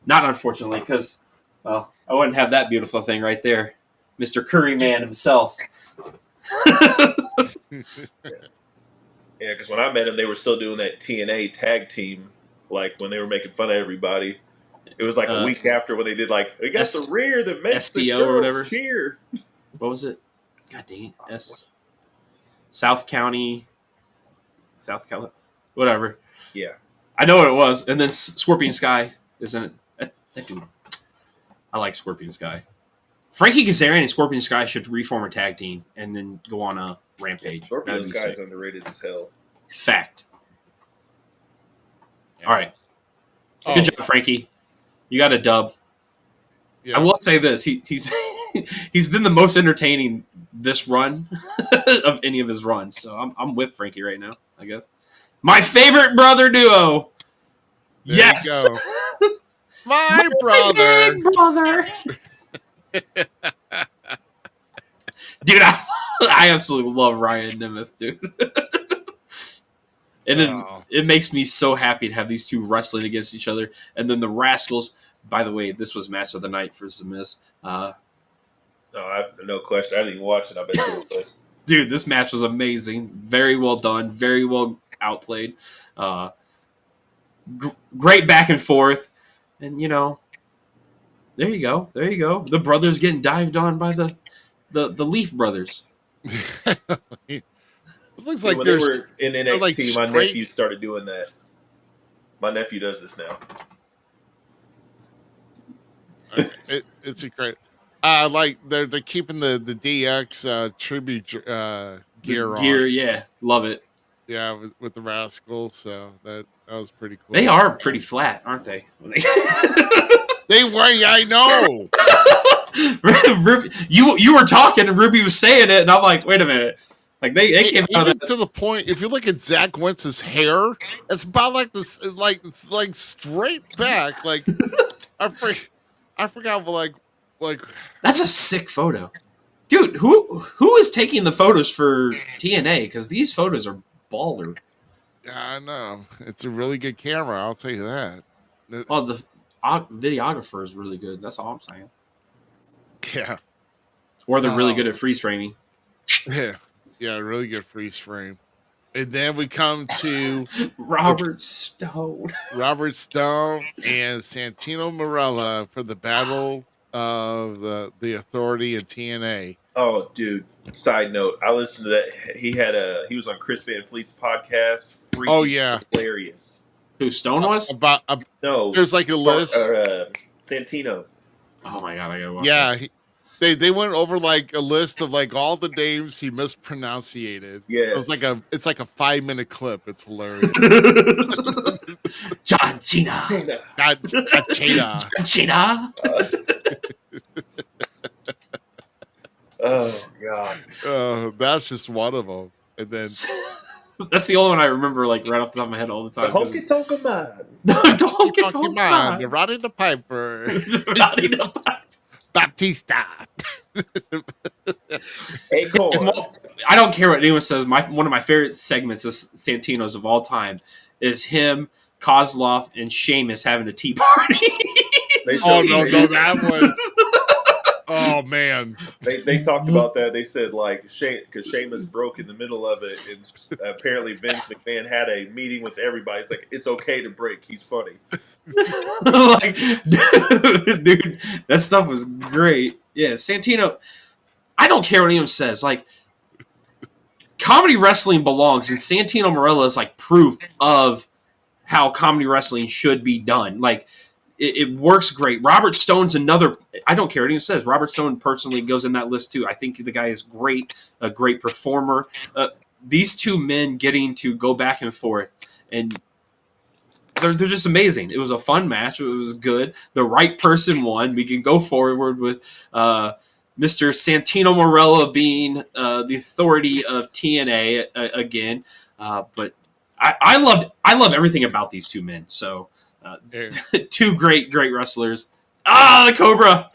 not unfortunately, because I wouldn't have that beautiful thing right there, Mr. Curry Man himself. Yeah, because when I met him, they were still doing that TNA tag team, like when they were making fun of everybody. It was like a week after when they did they got the rear that makes the SCO girls or whatever. cheer. What was it? God dang it. South County, whatever. Yeah. I know what it was. And then Scorpion Sky, isn't it? That dude. I like Scorpion Sky. Frankie Kazarian and Scorpion Sky should reform a tag team and then go on a rampage. Scorpion Sky is underrated as hell. Fact. All right. Good job, Frankie. You got a dub. Yeah. I will say this: he's he's been the most entertaining this run of any of his runs. So I'm with Frankie right now, I guess. My favorite brother duo. There yes. you go. My brother. big brother. Dude, I absolutely love Ryan Nemeth, dude. And it makes me so happy to have these two wrestling against each other. And then the Rascals, by the way, this was match of the night for Zamiz. No, no question. I didn't even watch it. I bet you it was. Dude, this match was amazing. Very well done. Very well outplayed. Great back and forth. And, you know, there you go. There you go. The brothers getting dived on by the Leaf brothers. It looks like when they were in NXT, like my straight- nephew started doing that. My nephew does this now. It's a great. Like they're keeping the DX tribute gear on. Yeah, love it. Yeah, with the Rascals. So that was pretty cool. They are pretty flat, aren't they? They were. Yeah, I know. you were talking and Ruby was saying it, and I'm like, wait a minute. Like they came out of that. To the point. If you look at Zach Wentz's hair, it's about like this, like it's like straight back. Like I forgot. Like that's a sick photo, dude. Who is taking the photos for TNA? Because these photos are baller. Yeah, I know. It's a really good camera. I'll tell you that. Oh, the videographer is really good. That's all I'm saying. Yeah. Or they're really good at freeze framing. Yeah, really good freeze frame. And then we come to Robert Stone and Santino Marella for the battle of the Authority and TNA. Oh, dude. Side note, I listened to that. He was on Chris Van Fleet's podcast. Oh, yeah. Hilarious. Who Stone was? No. There's like a list. Santino. Oh my god, I gotta watch. Yeah, they went over like a list of like all the names he mispronunciated. Yeah, it's like a 5-minute clip. It's hilarious. John Cena. John Cena. Oh god. That's just one of them. And then that's the only one I remember, like right off the top of my head all the time. The Honky Tonk Man. The Honky Tonk Man. The Roddy the Piper. Roddy the Piper. Baptista. Acorn. I don't care what anyone says. One of my favorite segments of Santino's of all time is him, Kozlov, and Sheamus having a tea party. No, that was. Oh man, they talked about that. They said like because Sheamus broke in the middle of it, and apparently Vince McMahon had a meeting with everybody. It's like it's okay to break. He's funny. Like, dude, that stuff was great. Yeah, Santino. I don't care what anyone says. Like, comedy wrestling belongs, and Santino Marella is like proof of how comedy wrestling should be done. Like. It works great. Robert Stone's another. I don't care what anyone says. Robert Stone personally goes in that list too. I think the guy is great, a great performer. These two men getting to go back and forth, and they're just amazing. It was a fun match. It was good. The right person won. We can go forward with Mr. Santino Marella being the authority of TNA again. But I love everything about these two men. So. Two great wrestlers. The Cobra.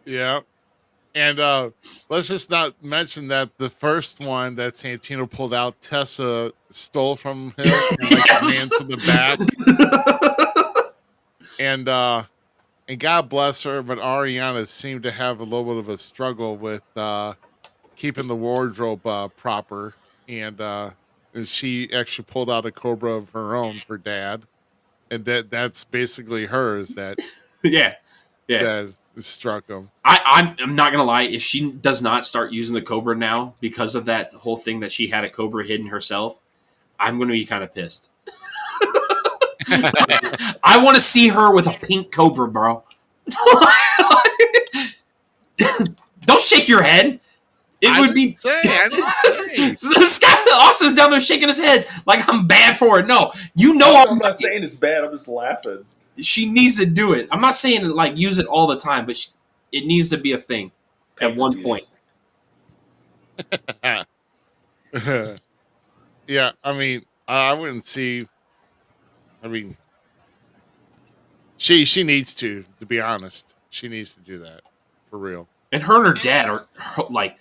Yeah, and let's just not mention that the first one that Santino pulled out, Tessa stole from him, and like ran to the back. And God bless her, but Ariana seemed to have a little bit of a struggle with keeping the wardrobe proper, and she actually pulled out a Cobra of her own for Dad. And that's basically hers that that struck him. I'm not gonna lie, if she does not start using the Cobra now because of that whole thing that she had a Cobra hidden herself, I'm gonna be kind of pissed. I want to see her with a pink Cobra, bro. Don't shake your head. It would be. Scott Austin's down there shaking his head like I'm bad for it. No, I'm not saying it's bad. I'm just laughing. She needs to do it. I'm not saying like use it all the time, but it needs to be a thing. at one point. Yeah, I mean, I wouldn't see. I mean, she needs to be honest. She needs to do that for real. And her and her dad are like,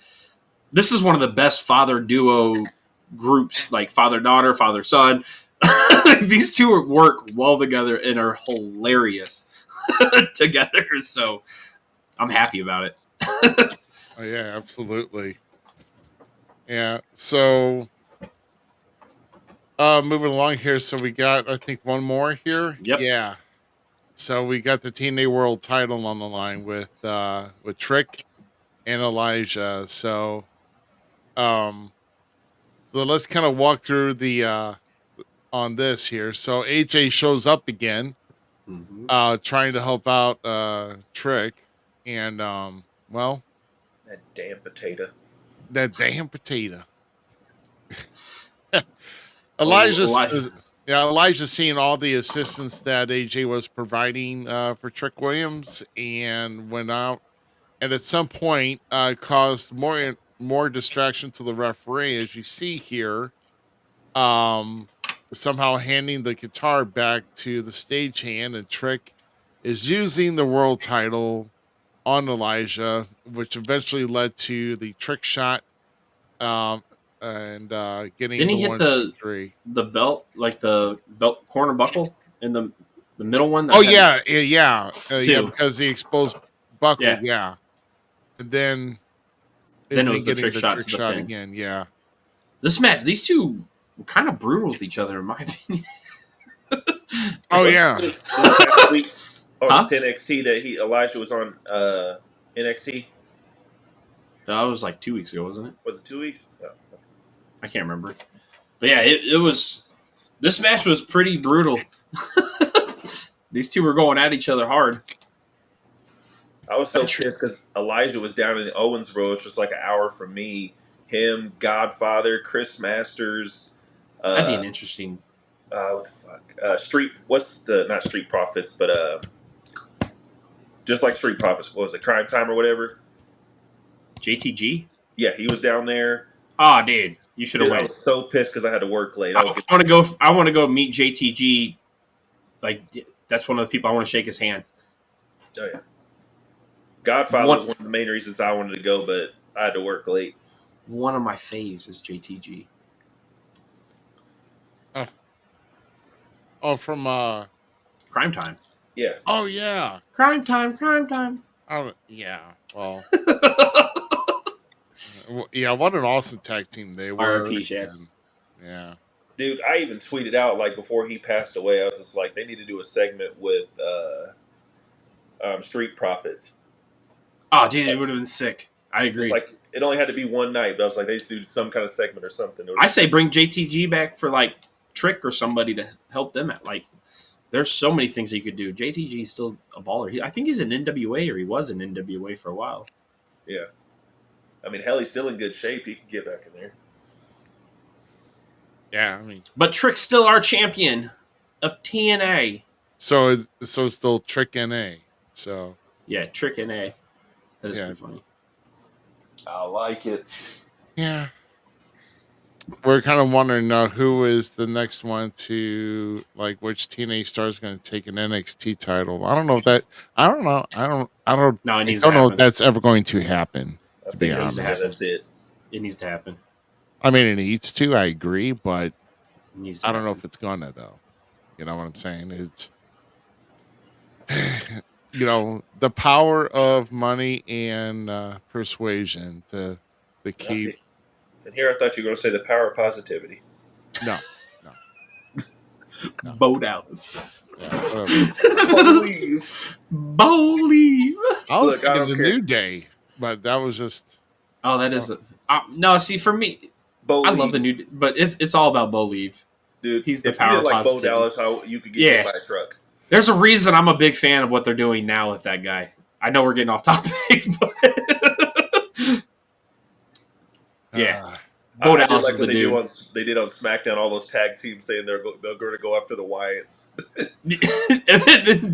this is one of the best father duo groups, like father daughter, father son. These two work well together and are hilarious together. So I'm happy about it. Oh yeah, absolutely. Yeah. So, moving along here. So we got, I think, one more here. Yep. Yeah. So we got the TNA World Title on the line with Trick and Elijah. So, so let's kind of walk through the on this here. So AJ shows up again, trying to help out Trick, and well, That damn potato. that damn potato. Elijah's seeing all the assistance that AJ was providing for Trick Williams, and went out, and at some point caused more distraction to the referee, as you see here. Somehow handing the guitar back to the stagehand, and Trick is using the world title on Elijah, which eventually led to the trick shot, and getting Didn't he hit 1, 2, 3. the belt, like the belt corner buckle in the middle one? Oh yeah, because the exposed buckle, Yeah. yeah. And then Then it was the getting trick shot to the shot pin. again, yeah. This match, these two were kind of brutal with each other, in my opinion. Oh yeah. This past week on Huh? NXT that Elijah was on NXT. That was like 2 weeks ago, wasn't it? Was it 2 weeks? No. I can't remember. But yeah, it was. This match was pretty brutal. These two were going at each other hard. I was so pissed because Elijah was down in Owensboro, which was like an hour from me. Him, Godfather, Chris Masters. That'd be an interesting. What the fuck? Not Street Profits, but just like Street Profits. What was it? Crime Time or whatever? JTG? Yeah, he was down there. Oh, dude, you should have Dude, I went. was so pissed because I had to work late. I want to go. I want to go meet JTG. Like, that's one of the people I want to shake his hand. Oh yeah. Godfather was one of the main reasons I wanted to go, but I had to work late. One of my faves is JTG. Oh, from Crime Time. Yeah. Oh yeah. Crime Time. Crime Time. Oh yeah. Well. Yeah, what an awesome tag team they were. RIP, Shaq. Yeah. Dude, I even tweeted out like before he passed away. I was just like, they need to do a segment with Street Profits. Oh, dude, it would have been sick. I agree. It's like it only had to be one night, but I was like, they just do some kind of segment or something. I say bring JTG back for like Trick or somebody to help them out. Like, there's so many things he could do. JTG is still a baller. I think he's an NWA, or he was an NWA for a while. Yeah. I mean, hell, he's still in good shape. He can get back in there. Yeah, I mean, but Trick's still our champion of TNA. So still Trick NA. So yeah, Trick NA. That is pretty funny. I like it. Yeah. We're kind of wondering who is the next one to, like, which TNA star is going to take an NXT title. I don't know if that. I don't know. I don't know if that's ever going to happen. To be honest, That's it. It needs to happen. I mean, it needs to. I agree, but I don't know if it's gonna though. You know what I'm saying? It's the power of money and persuasion to keep. And here I thought you were going to say the power of positivity. No. Bo Dallas. Believe. I was thinking the New Day, but that was just. Oh, that is no. See, for me, I love the New, but it's all about Believe. Dude, he's the if power you of did like Bo positivity. Dallas, how you could get hit by a truck. There's a reason I'm a big fan of what they're doing now with that guy. I know we're getting off topic, but yeah. Bo Dallas like is the they dude. they did on SmackDown, all those tag teams saying they're going to go after the Wyatts.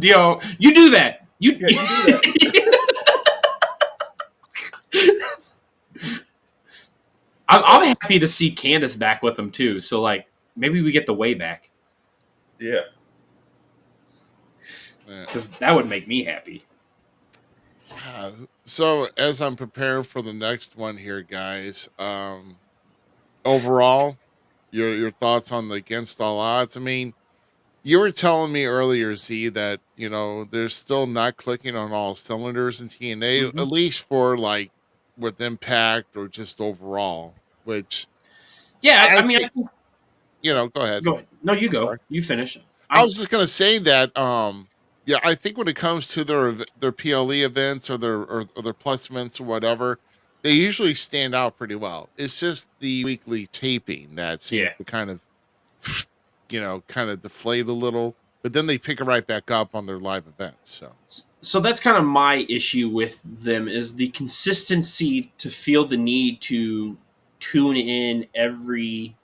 Dio, you do that. You do that. I'm happy to see Candace back with him too. So like maybe we get the way back Yeah. because that would make me happy. So as I'm preparing for the next one here, guys, overall, your thoughts on the Against All Odds? I mean, you were telling me earlier, Z, that they're still not clicking on all cylinders in TNA, Mhm. at least for like with Impact or just overall. Which Yeah, I I mean, think, go ahead. go ahead. No, you go. Sorry. You finish. I was just gonna say that, yeah, I think when it comes to their PLE events or their plus events or whatever, they usually stand out pretty well. It's just the weekly taping that seems to kind of, kind of deflate a little, but then they pick it right back up on their live events. So that's kind of my issue with them is the consistency to feel the need to tune in every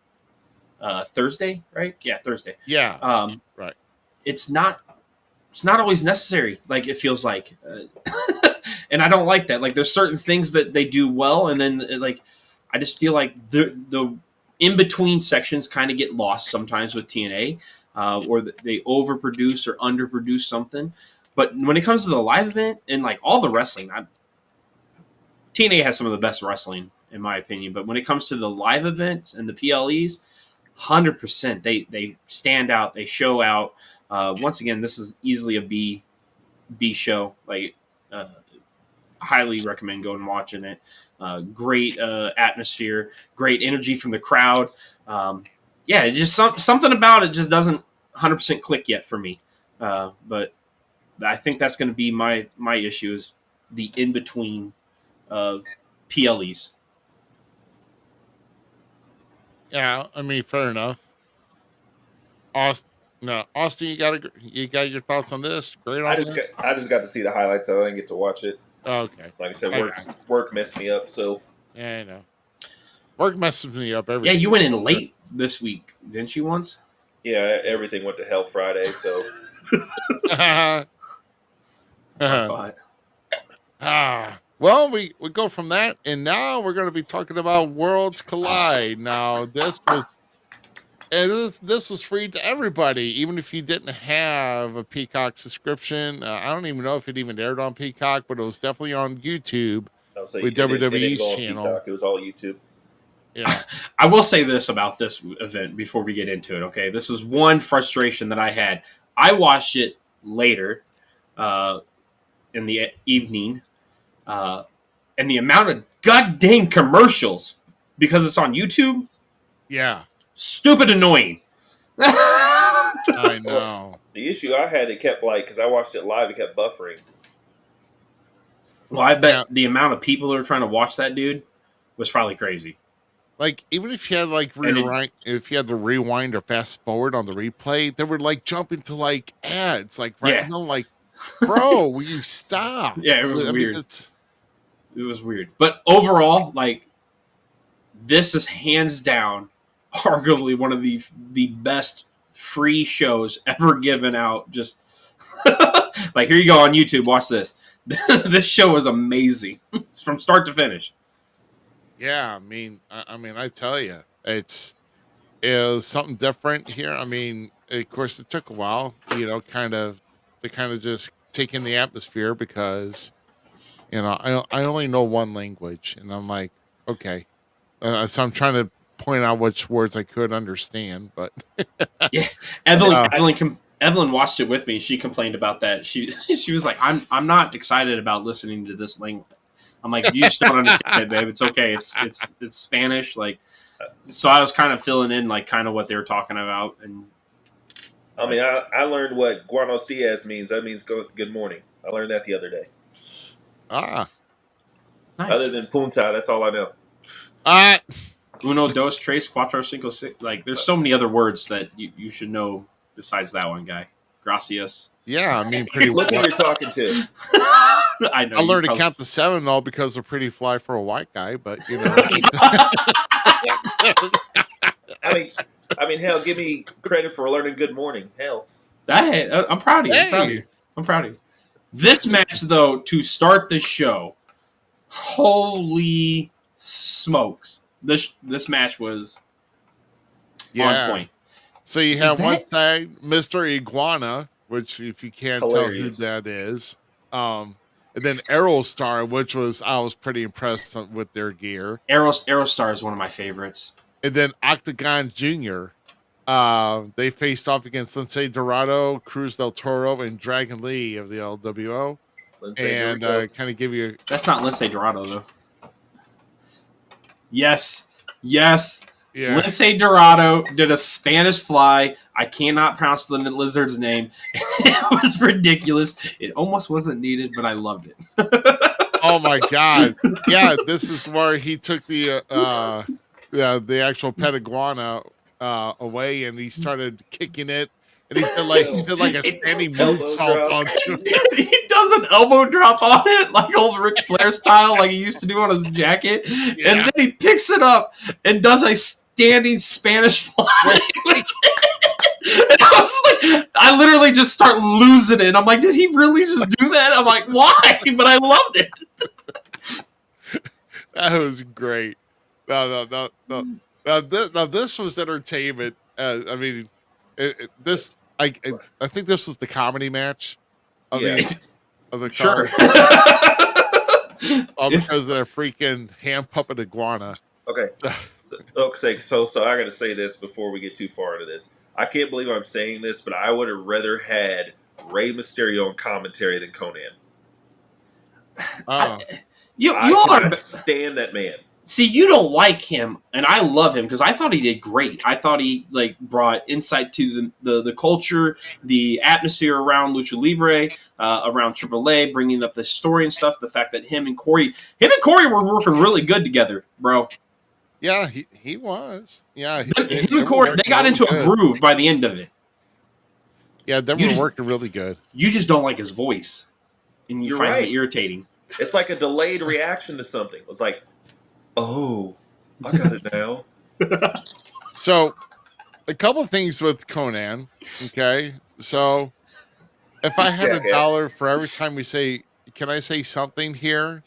Thursday, right? Yeah, Thursday. Yeah, right. It's not always necessary. Like it feels like, and I don't like that. Like there's certain things that they do well, and then like I just feel like the in between sections kind of get lost sometimes with TNA, or they overproduce or underproduce something. But when it comes to the live event and like all the wrestling, TNA has some of the best wrestling in my opinion. But when it comes to the live events and the PLEs, 100% they stand out. They show out. Once again, this is easily a B show. Like, highly recommend going and watching it. Great atmosphere, great energy from the crowd. Yeah, just something about it just doesn't 100% click yet for me. But I think that's going to be my issue is the in between of PLEs. Yeah, I mean, fair enough. Austin, you got your thoughts on this? Great. I just got to see the highlights. I didn't get to watch it. Okay. Like I said, work messed me up. So yeah, I know. Work messes me up every. Yeah, you went in late this week, didn't you? Once. Yeah, everything went to hell Friday. So. Well, we go from that, and now we're going to be talking about Worlds Collide. Now, this was free to everybody, even if you didn't have a Peacock subscription. I don't even know if it even aired on Peacock, but it was definitely on YouTube with WWE's channel. Peacock, it was all YouTube. Yeah. I will say this about this event before we get into it. Okay, this is one frustration that I had. I watched it later in the evening, and the amount of goddamn commercials because it's on YouTube. Yeah. Stupid annoying. I know. The issue I had, it kept because I watched it live, it kept buffering. Well, I bet the amount of people that are trying to watch that dude was probably crazy. Like, even if you had if you had the rewind or fast forward on the replay, they would jumping to ads, now, bro, will you stop? Yeah, it was weird. It was weird. But overall, this is hands down arguably one of the best free shows ever given out. Just here you go on YouTube, watch this. This show is amazing from start to finish. Yeah, I tell you, it was something different here. I mean, of course, it took a while, to kind of just take in the atmosphere because, I only know one language, and I'm like, okay, so I'm trying to point out which words I could understand, but yeah, Evelyn watched it with me. She complained about that. She was like, I'm not excited about listening to this language. I'm like, you just don't understand it, babe. It's okay. It's Spanish. So I was kind of filling in kind of what they were talking about. And I learned what Buenos Dias means. That means good morning. I learned that the other day. Nice. Other than punta, that's all I know. Uno, dos, tres, cuatro, cinco, six. There's so many other words that you should know besides that one, guy. Gracias. Yeah, pretty. Look who you're talking to. I know. I learned to count to 7 all because they're pretty fly for a white guy, but hell, give me credit for learning good morning. Hell, I'm proud of you. I'm proud of you. This match, though, to start the show, holy smokes! this match was Yeah. on point. So you have one that- side, Mr. Iguana, which if you can't Hilarious. tell who that is, and then Aerostar, which I was pretty impressed with their gear, Aerostar is one of my favorites. and then Octagon Junior. They faced off against Sensei Dorado, Cruz del Toro, and Dragon Lee of the LWO, and kind of give you. That's not Lince Dorado though. Yes. Yeah. Lince Dorado did a Spanish fly. I cannot pronounce the lizard's name. It was ridiculous. It almost wasn't needed, but I loved it. Oh my god! Yeah, this is where he took the actual pet iguana away, and he started kicking it, and he did like a standing moonsault onto it. He does an elbow drop on it, like old Ric Flair style, like he used to do on his jacket, and then he picks it up and does a standing Spanish fly. And I was like, I literally just start losing it. I'm like, did he really just do that? I'm like, why? But I loved it. That was great. No. Now this was entertainment. I mean, this I think this was the comedy match of the Sure. all because of their freaking hand puppet iguana. Okay. So I got to say this before we get too far into this. I can't believe I'm saying this, but I would have rather had Rey Mysterio on commentary than Conan. You I all are cannot stand that man. See, you don't like him, and I love him because I thought he did great. I thought he brought insight to the culture, the atmosphere around Lucha Libre, around AAA, bringing up the story and stuff. The fact that him and Corey were working really good together, bro. Yeah, he was. Yeah, Him and Corey, they got into a groove by the end of it. Yeah, they were working really good. You just don't like his voice, and you find him irritating. It's like a delayed reaction to something. It's like, oh, I got it now. So, a couple of things with Conan. Okay, so if I had $1 for every time we say, "Can I say something here?"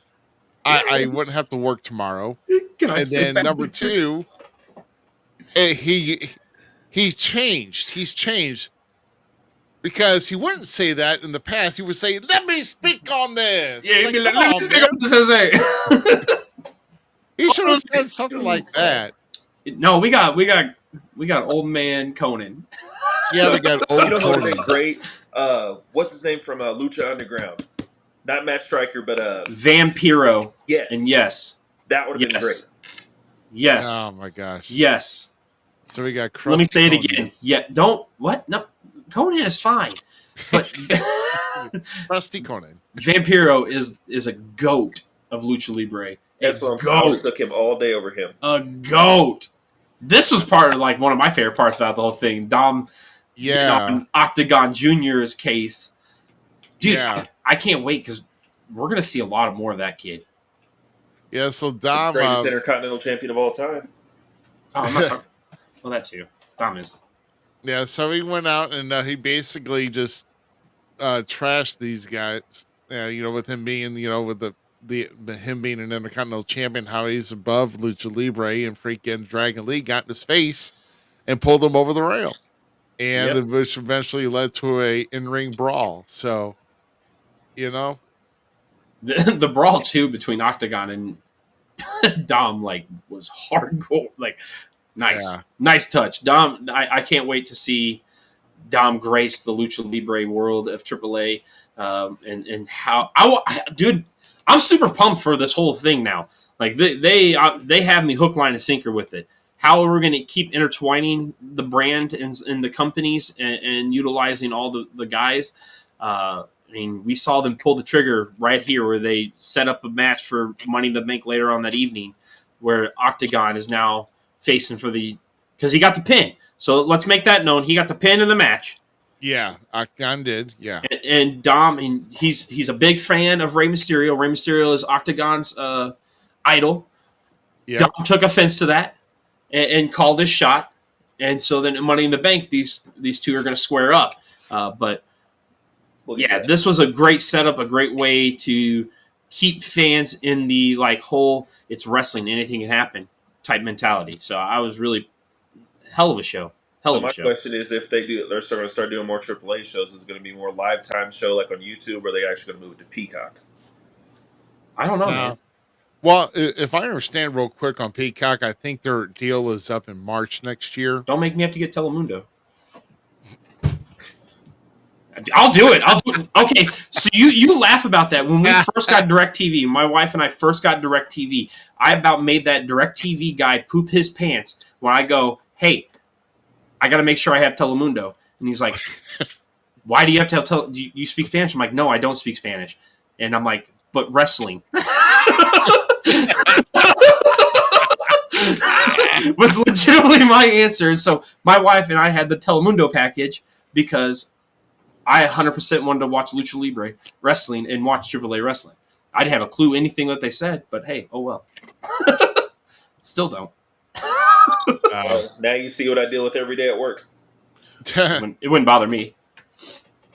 I wouldn't have to work tomorrow. And then number two, he changed. He's changed because he wouldn't say that in the past. He would say, "Let me speak on this." Yeah, Like, let me speak on this. He should have said something like that. No, we got old man Conan. Yeah, we got old You know what would Conan. be great? What's his name from Lucha Underground? Not Matt Striker, but Vampiro. yes, And yes. that would have been great. Yes. Oh my gosh. Yes. So we got. Let me say it Conan. again. Yeah. Don't. What? No. Conan is fine. But Rusty Conan. Vampiro is a goat of Lucha Libre. That's what I would took him all day over him. A goat. This was part of one of my favorite parts about the whole thing. Dom, on Octagon Junior's case, dude. Yeah. I can't wait because we're gonna see a lot more of that kid. Yeah. So Dom. Greatest Intercontinental Champion of all time. Oh, I'm not talking. Well, that too. Dom is. Yeah. So he went out and he basically just trashed these guys. With him being, with the him being an Intercontinental Champion, how he's above Lucha Libre, and freaking Dragon Lee got in his face and pulled him over the rail, and which eventually led to a in-ring brawl. So, the brawl too between Octagon and Dom was hardcore. Nice touch. Dom, I can't wait to see Dom grace the Lucha Libre world of AAA, and how dude. I'm super pumped for this whole thing now. They have me hook, line, and sinker with it. How are we going to keep intertwining the brand and the companies and utilizing all the guys? I mean, we saw them pull the trigger right here where they set up a match for Money in the Bank later on that evening, where Octagon is now facing because he got the pin. So let's make that known. He got the pin in the match. Yeah, Octagon did. Yeah, and Dom, and he's a big fan of Rey Mysterio. Rey Mysterio is Octagon's idol. Yeah. Dom took offense to that and called his shot. And so then at Money in the Bank, these two are going to square up. But this was a great setup, a great way to keep fans in the whole it's wrestling, anything can happen. type mentality. So I was really hell of a show. Hell So of a my show. question is, if they're going to start doing more AAA shows, is it going to be more Lifetime show like on YouTube, or are they actually going to move it to Peacock? I don't know, No. man. Well, if I understand real quick on Peacock, I think their deal is up in March next year. Don't make me have to get Telemundo. I'll do it. Okay, so you laugh about that. When we first got DirecTV, my wife and I first got DirecTV, I about made that DirecTV guy poop his pants when I go, hey, I got to make sure I have Telemundo. And he's like, why do you have to have do you speak Spanish? I'm like, no, I don't speak Spanish. And I'm like, but wrestling. Was legitimately my answer. So my wife and I had the Telemundo package because I 100% wanted to watch Lucha Libre wrestling and watch AAA wrestling. I didn't have a clue anything that they said, but hey, oh well. Still don't. Now you see what I deal with every day at work. It wouldn't bother me.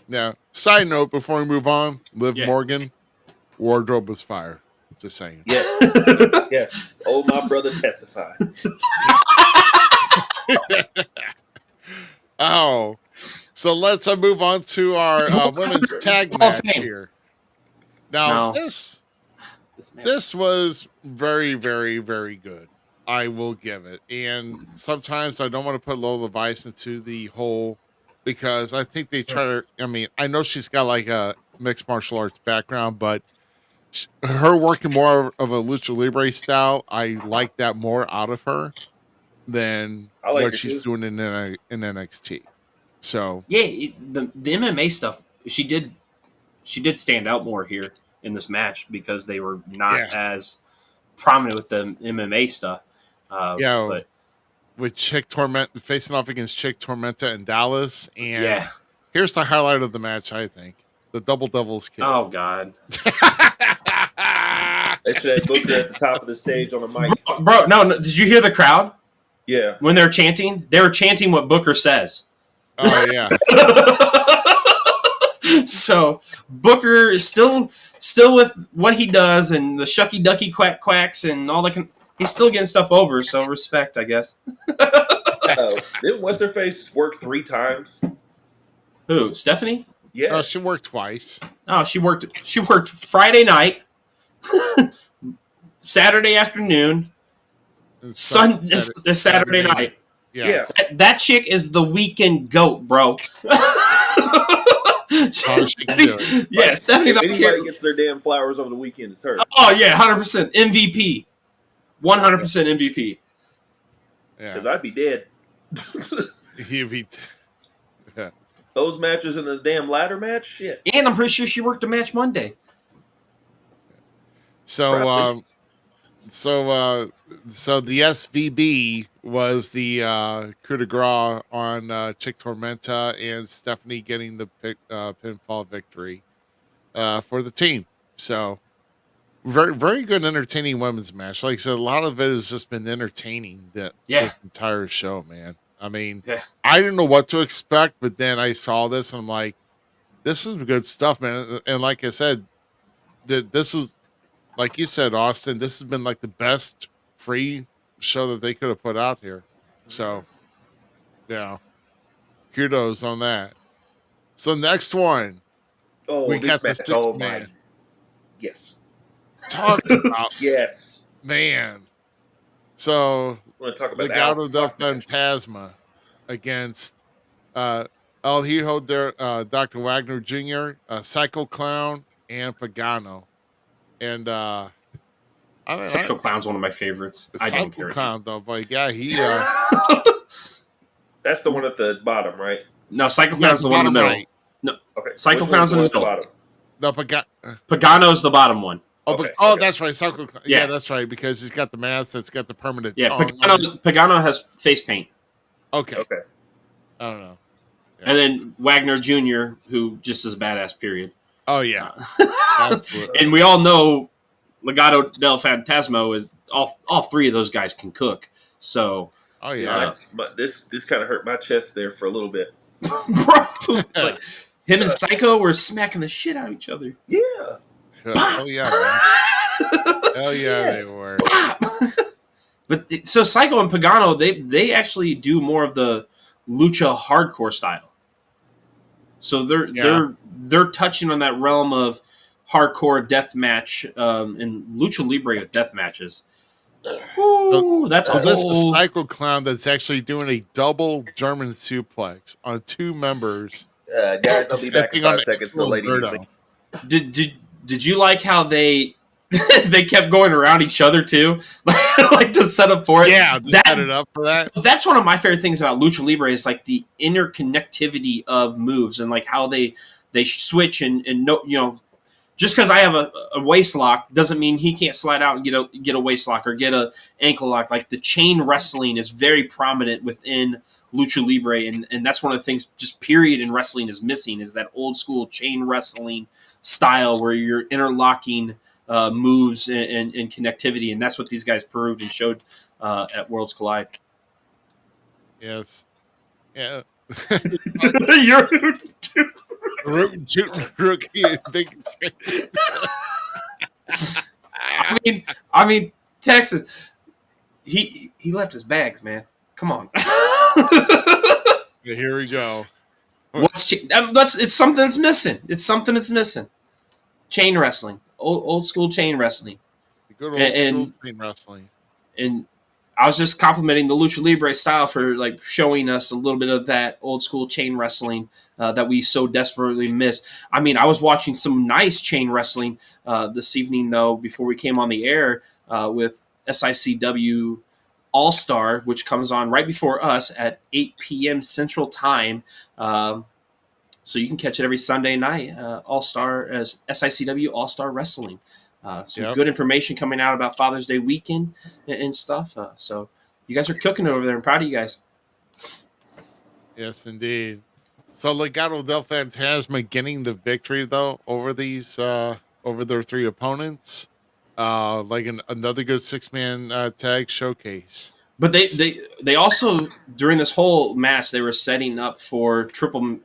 Now, side note before we move on, Liv Yeah. Morgan, wardrobe was fire. Just saying. Yes. Yes. Oh, my brother testified. Oh, so let's move on to our women's tag Hall of match Fame. here. Now, No. this was very, very, very good. I will give it. And sometimes I don't want to put Lola Vice into the hole because I think they try to. I mean, I know she's got like a mixed martial arts background, but her working more of a lucha libre style, I like that more out of her than I like what her she's too. doing in NXT. So Yeah, the MMA stuff, she did stand out more here in this match because they were not as prominent with the MMA stuff. But with Chick Torment facing off against Chick Tormenta and Dallas, and yeah. here's the highlight of the match. I think the Double Devil's Kiss. Oh God, They should have booked her at the top of the stage on a mic. bro, no, did you hear the crowd Yeah. when they were chanting? They were chanting what Booker says. Oh yeah. So Booker is still with what he does and the shucky ducky quack quacks and all that. He's still getting stuff over. So respect, I guess. Didn't What's her face work 3 times? Who? Stephanie? Yeah. Oh, she worked twice. Oh, she worked Friday night, Saturday afternoon, And Saturday night. Yeah. That chick is the weekend goat, bro. Yeah, Stephanie. If anybody gets their damn flowers over the weekend, it's her. Oh yeah, 100% MVP, 100% MVP. Yeah. Because I'd be dead. Yeah. Those matches in the damn ladder match, shit. And I'm pretty sure she worked a match Monday. So, Probably. so the SVB was the coup de grace on Chick Tormenta and Stephanie getting the pinfall victory for the team. So, very, very good, entertaining women's match. Like I said, a lot of it has just been entertaining this entire show, man. I mean, I didn't know what to expect, but then I saw this and I'm like, this is good stuff, man. And like I said, this is, like you said, Austin, this has been like the best free show that they could have put out here. So, yeah, kudos on that. So next one, Oh, we this got the match. 6 Oh, man. my. Yes. Talk about Yes. man. So We're going to talk about Legado del Al match. Fantasma against El Hijo de Dr. Wagner Jr., Psycho Clown, and Pagano. And I don't Psycho know. Clown's one of my favorites. I don't Psycho care. Clown, though, but yeah, he. That's the one at the bottom, right? No, Psycho Clown's the one in the middle. Right. No, Okay. Psycho Which Clown's in one's the one middle. at No, Pagano's the bottom one. Okay, oh, okay. that's right. Psycho Clown. Yeah. Yeah. That's right, because he's got the mask that's got the permanent Yeah, tongue. Pagano has face paint. Okay. Okay. I don't know. And then Wagner Jr., who just is a badass, period. Oh, yeah. Absolutely. And we all know Legado del Fantasma is all 3 of those guys can cook. So, Oh, yeah. This kind of hurt my chest there for a little bit. bro, like, him and Psycho were smacking the shit out of each other. Yeah. Oh, yeah. Man. Hell yeah, they were. So Psycho and Pagano, they actually do more of the lucha hardcore style. So they're touching on that realm of hardcore death match and lucha libre death matches. Ooh, that's a this is whole. Psycho Clown that's actually doing a double German suplex on 2 members. Guys, I'll be back in 5 seconds. The lady needs me. Did you like how they they kept going around each other too, like to set up for it? Yeah, to set it up for that. That's one of my favorite things about lucha libre is like the interconnectivity of moves and like how they switch and no, you know, just because I have a waist lock doesn't mean he can't slide out and get a waist lock or get a ankle lock. Like the chain wrestling is very prominent within lucha libre, and that's one of the things just period in wrestling is missing is that old school chain wrestling style where you're interlocking moves and connectivity, and that's what these guys proved and showed at Worlds Collide. Yes. Yeah. You're rookie big. I mean, Texas. He left his bags, man. Come on. Here we go. It's something that's missing. It's something that's missing. Chain wrestling, old school chain wrestling. Good old school chain wrestling. And I was just complimenting the Lucha Libre style for like showing us a little bit of that old school chain wrestling that we so desperately miss. I mean, I was watching some nice chain wrestling this evening, though, before we came on the air with SICW All-Star, which comes on right before us at 8 p.m. Central Time. So you can catch it every Sunday night, All-Star as SICW All-Star Wrestling. Some good information coming out about Father's Day weekend and stuff. So you guys are cooking it over there. I'm proud of you guys. Yes, indeed. So Legado del Fantasma getting the victory though over these over their 3 opponents. Like another good 6-man tag showcase. But they also during this whole match they were setting up for Triple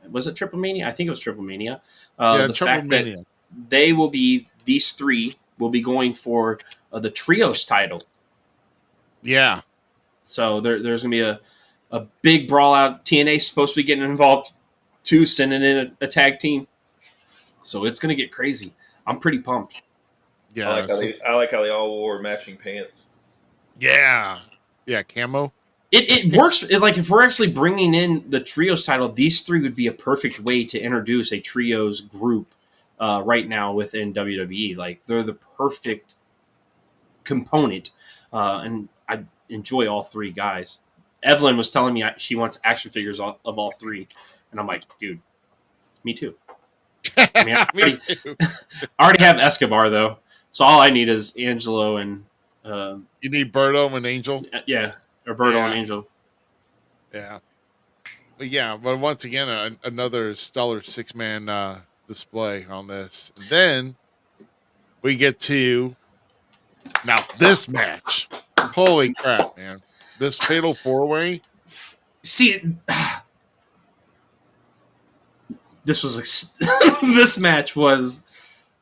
Mania? I think it was Triple Mania. The Triple fact Mania. that they will be these 3 will be going for the trios title. Yeah. So there's gonna be a big brawl out. TNA's supposed to be getting involved too, sending in a tag team. So it's gonna get crazy. I'm pretty pumped. Yeah. I like how they all wore matching pants. Yeah. Yeah, camo. It works. Like if we're actually bringing in the trios title, these 3 would be a perfect way to introduce a trios group right now within WWE. Like they're the perfect component, and I enjoy all 3 guys. Evelyn was telling me she wants action figures of all 3, and I'm like, dude, me too. I mean, I already have Escobar though, so all I need is Angelo and. You need Berto and Angel? Yeah, Roberto and Angel. Yeah. But once again, another stellar 6-man display on this. And then we get to now this match. Holy crap, man. This fatal 4-way. See, this was this match was.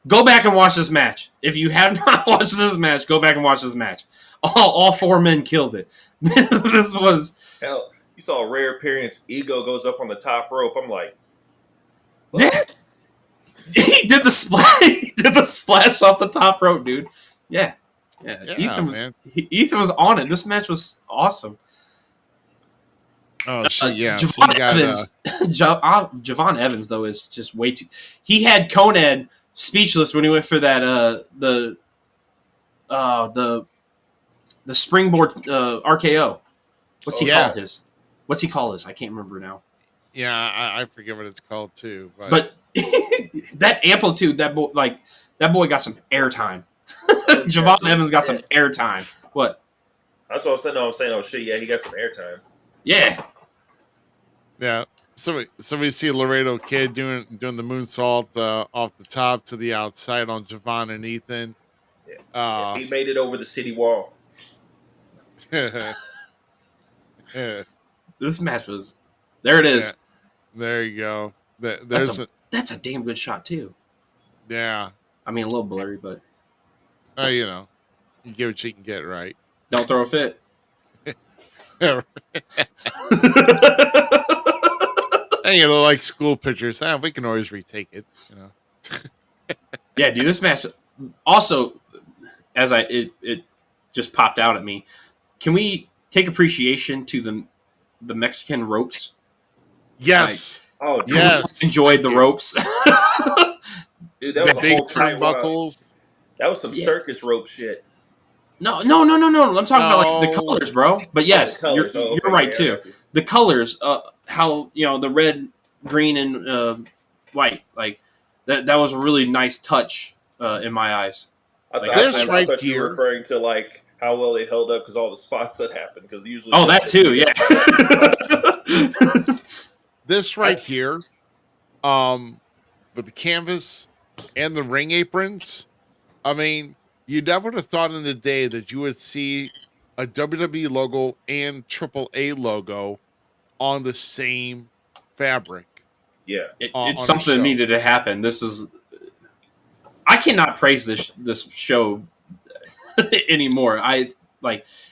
Go back and watch this match. If you have not watched this match, go back and watch this match. All 4 men killed it. This was hell. You saw a rare appearance. Ego goes up on the top rope. I'm like, yeah. He did the splash. He did the splash off the top rope, dude. Yeah. Ethan was on it. This match was awesome. Oh shit! Yeah, Javon Evans though is just way too. He had Konad speechless when he went for that the springboard RKO. What's he called his? What's he called his? I can't remember now. Yeah, I forget what it's called too. But that amplitude, that boy got some airtime. Javon Evans got some airtime. What? That's what I'm saying. No, I'm saying, oh shit, yeah, he got some airtime. Yeah. Yeah. So we see Laredo Kid doing the moonsault off the top to the outside on Javon and Ethan. Yeah. He made it over the city wall. This match was. There it is. Yeah. There you go. That's a damn good shot too. Yeah. I mean, a little blurry, but. You get what you can get, right? Don't throw a fit. And like school pictures. We can always retake it. Yeah, dude, this match. Also, as it just popped out at me. Can we take appreciation to the Mexican ropes? Yes. Oh, dude. Yes. Enjoyed the ropes. Dude, that was a big whole time turnbuckles. That was some circus rope shit. No. I'm talking about like the colors, bro. But yes, colors. you're right too. The colors, how the red, green, and white, like that was a really nice touch in my eyes. I Like, thought you were referring to like how well they held up because all the spots that happened because usually. Oh, that too, yeah. This right here, with the canvas and the ring aprons. I mean, you never would have thought in the day that you would see a WWE logo and AAA logo on the same fabric. Yeah, it's something that needed to happen. I cannot praise this show anymore.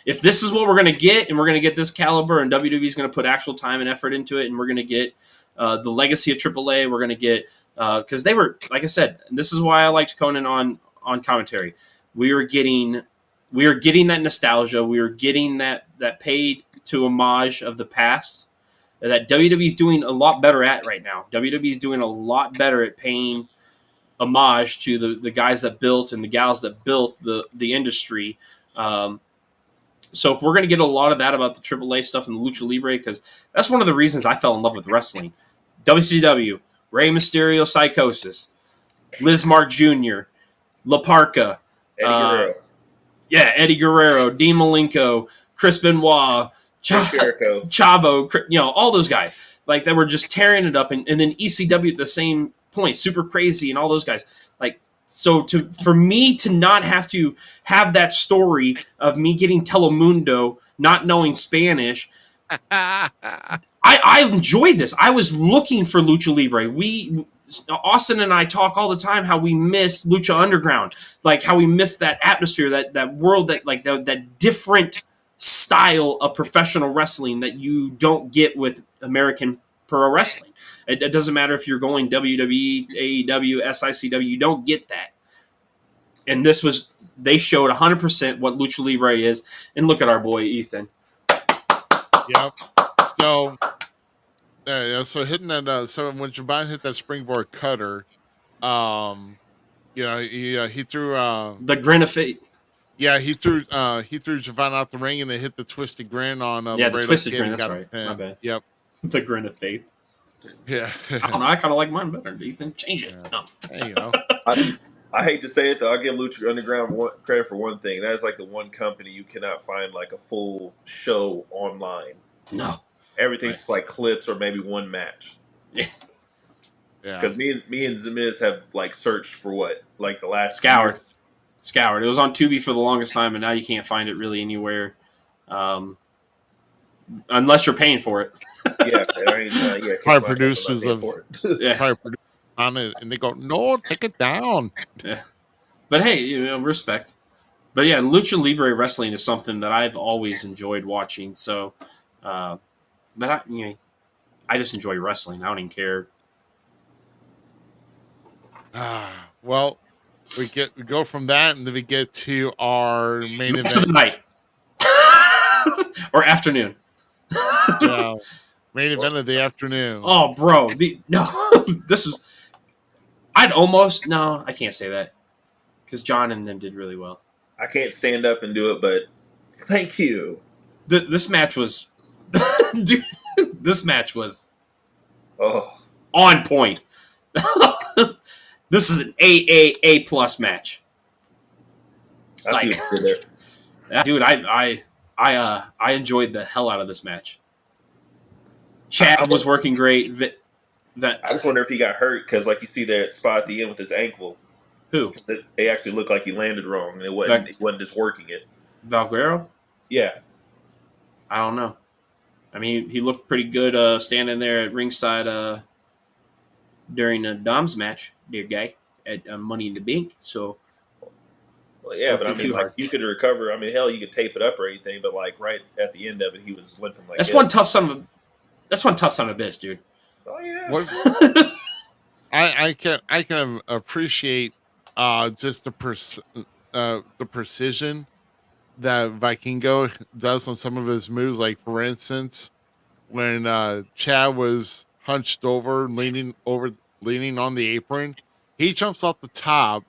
If this is what we're gonna get, and we're gonna get this caliber, and WWE's gonna put actual time and effort into it, and we're gonna get the legacy of AAA. We're gonna get because they were, like I said, this is why I liked Conan on commentary. We were getting that nostalgia. We were getting that paid to homage of the past that WWE's doing a lot better at right now. WWE's doing a lot better at paying homage to the guys that built and the gals that built the industry. So if we're going to get a lot of that about the AAA stuff and the Lucha Libre, because that's one of the reasons I fell in love with wrestling. WCW, Rey Mysterio, Psychosis, Liz Mark Jr., La Parka, Eddie Guerrero. Eddie Guerrero, Dean Malenko, Chris Benoit, Chavo, all those guys. Like, they were just tearing it up. And then ECW at the same point, Super Crazy and all those guys. Like, so for me to not have to have that story of me getting Telemundo, not knowing Spanish, I enjoyed this. I was looking for Lucha Libre. Austin and I talk all the time how we miss Lucha Underground, like how we miss that atmosphere, that world, that different style of professional wrestling that you don't get with American pro wrestling. It doesn't matter if you're going WWE, AEW, SICW, you don't get that. And they showed 100% what Lucha Libre is. And look at our boy, Ethan. Yep. So hitting that, so when Javon hit that springboard cutter, he threw the grin of faith. Yeah, he threw Javon out the ring, and they hit the twisted grin on. The twisted grin. That's right. My bad. Yep. The grin of faith. Yeah. I don't know. I kind of like mine better, Ethan. Change it. Yeah. No. I hate to say it though. I give Lucha Underground credit for one thing. That is like the one company you cannot find like a full show online. No. Everything's like clips or maybe one match. Yeah. Because me and Zemiz have like searched for the last Scoured. year. Scoured. It was on Tubi for the longest time, and now you can't find it really anywhere, unless you're paying for it. Probably producers on it, and they go, "No, take it down." Yeah. But hey, respect. But yeah, Lucha Libre wrestling is something that I've always enjoyed watching. So, but I just enjoy wrestling. I don't even care. Well, we go from that, and then we get to our main Match event of the night or afternoon. Yeah, main event of the afternoon. Oh, bro, this was. I can't say that because John and them did really well. I can't stand up and do it, but thank you. This match was, dude, this match was on point. This is an A plus match. Dude, I enjoyed the hell out of this match. Chad was working great. I just wonder if he got hurt because, like, you see that spot at the end with his ankle. Who? They actually looked like he landed wrong, and it wasn't just working it. Valguero? Yeah. I don't know. I mean, he looked pretty good standing there at ringside during Dom's match, dear guy, at Money in the Bank. So Well, yeah, Or but I if mean, too like hard. you could recover. I mean, hell, you could tape it up or anything, but like right at the end of it, he was limping like That's hell. one tough son of a. That's one tough son of a bitch, dude. Oh yeah. What I can appreciate just the precision that Vikingo does on some of his moves. Like for instance, when Chad was hunched over, leaning on the apron, he jumps off the top.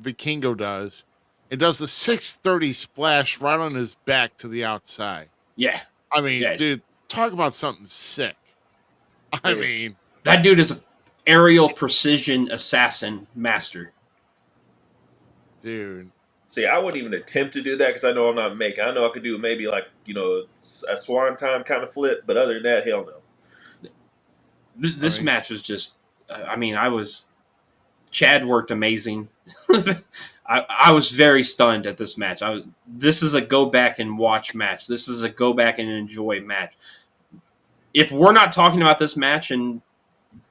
Vikingo does. It does the 630 splash right on his back to the outside. Yeah, I mean, Yeah. dude, talk about something sick. I Yeah. mean, that dude is an aerial precision assassin master. dude. See, I wouldn't even attempt to do that because I know I'm not making. I know I could do maybe like a swan time kind of flip, but other than that, hell no. This Right. match was just. I mean, Chad worked amazing. I was very stunned at this match. This is a go back and watch match. This is a go back and enjoy match. If we're not talking about this match in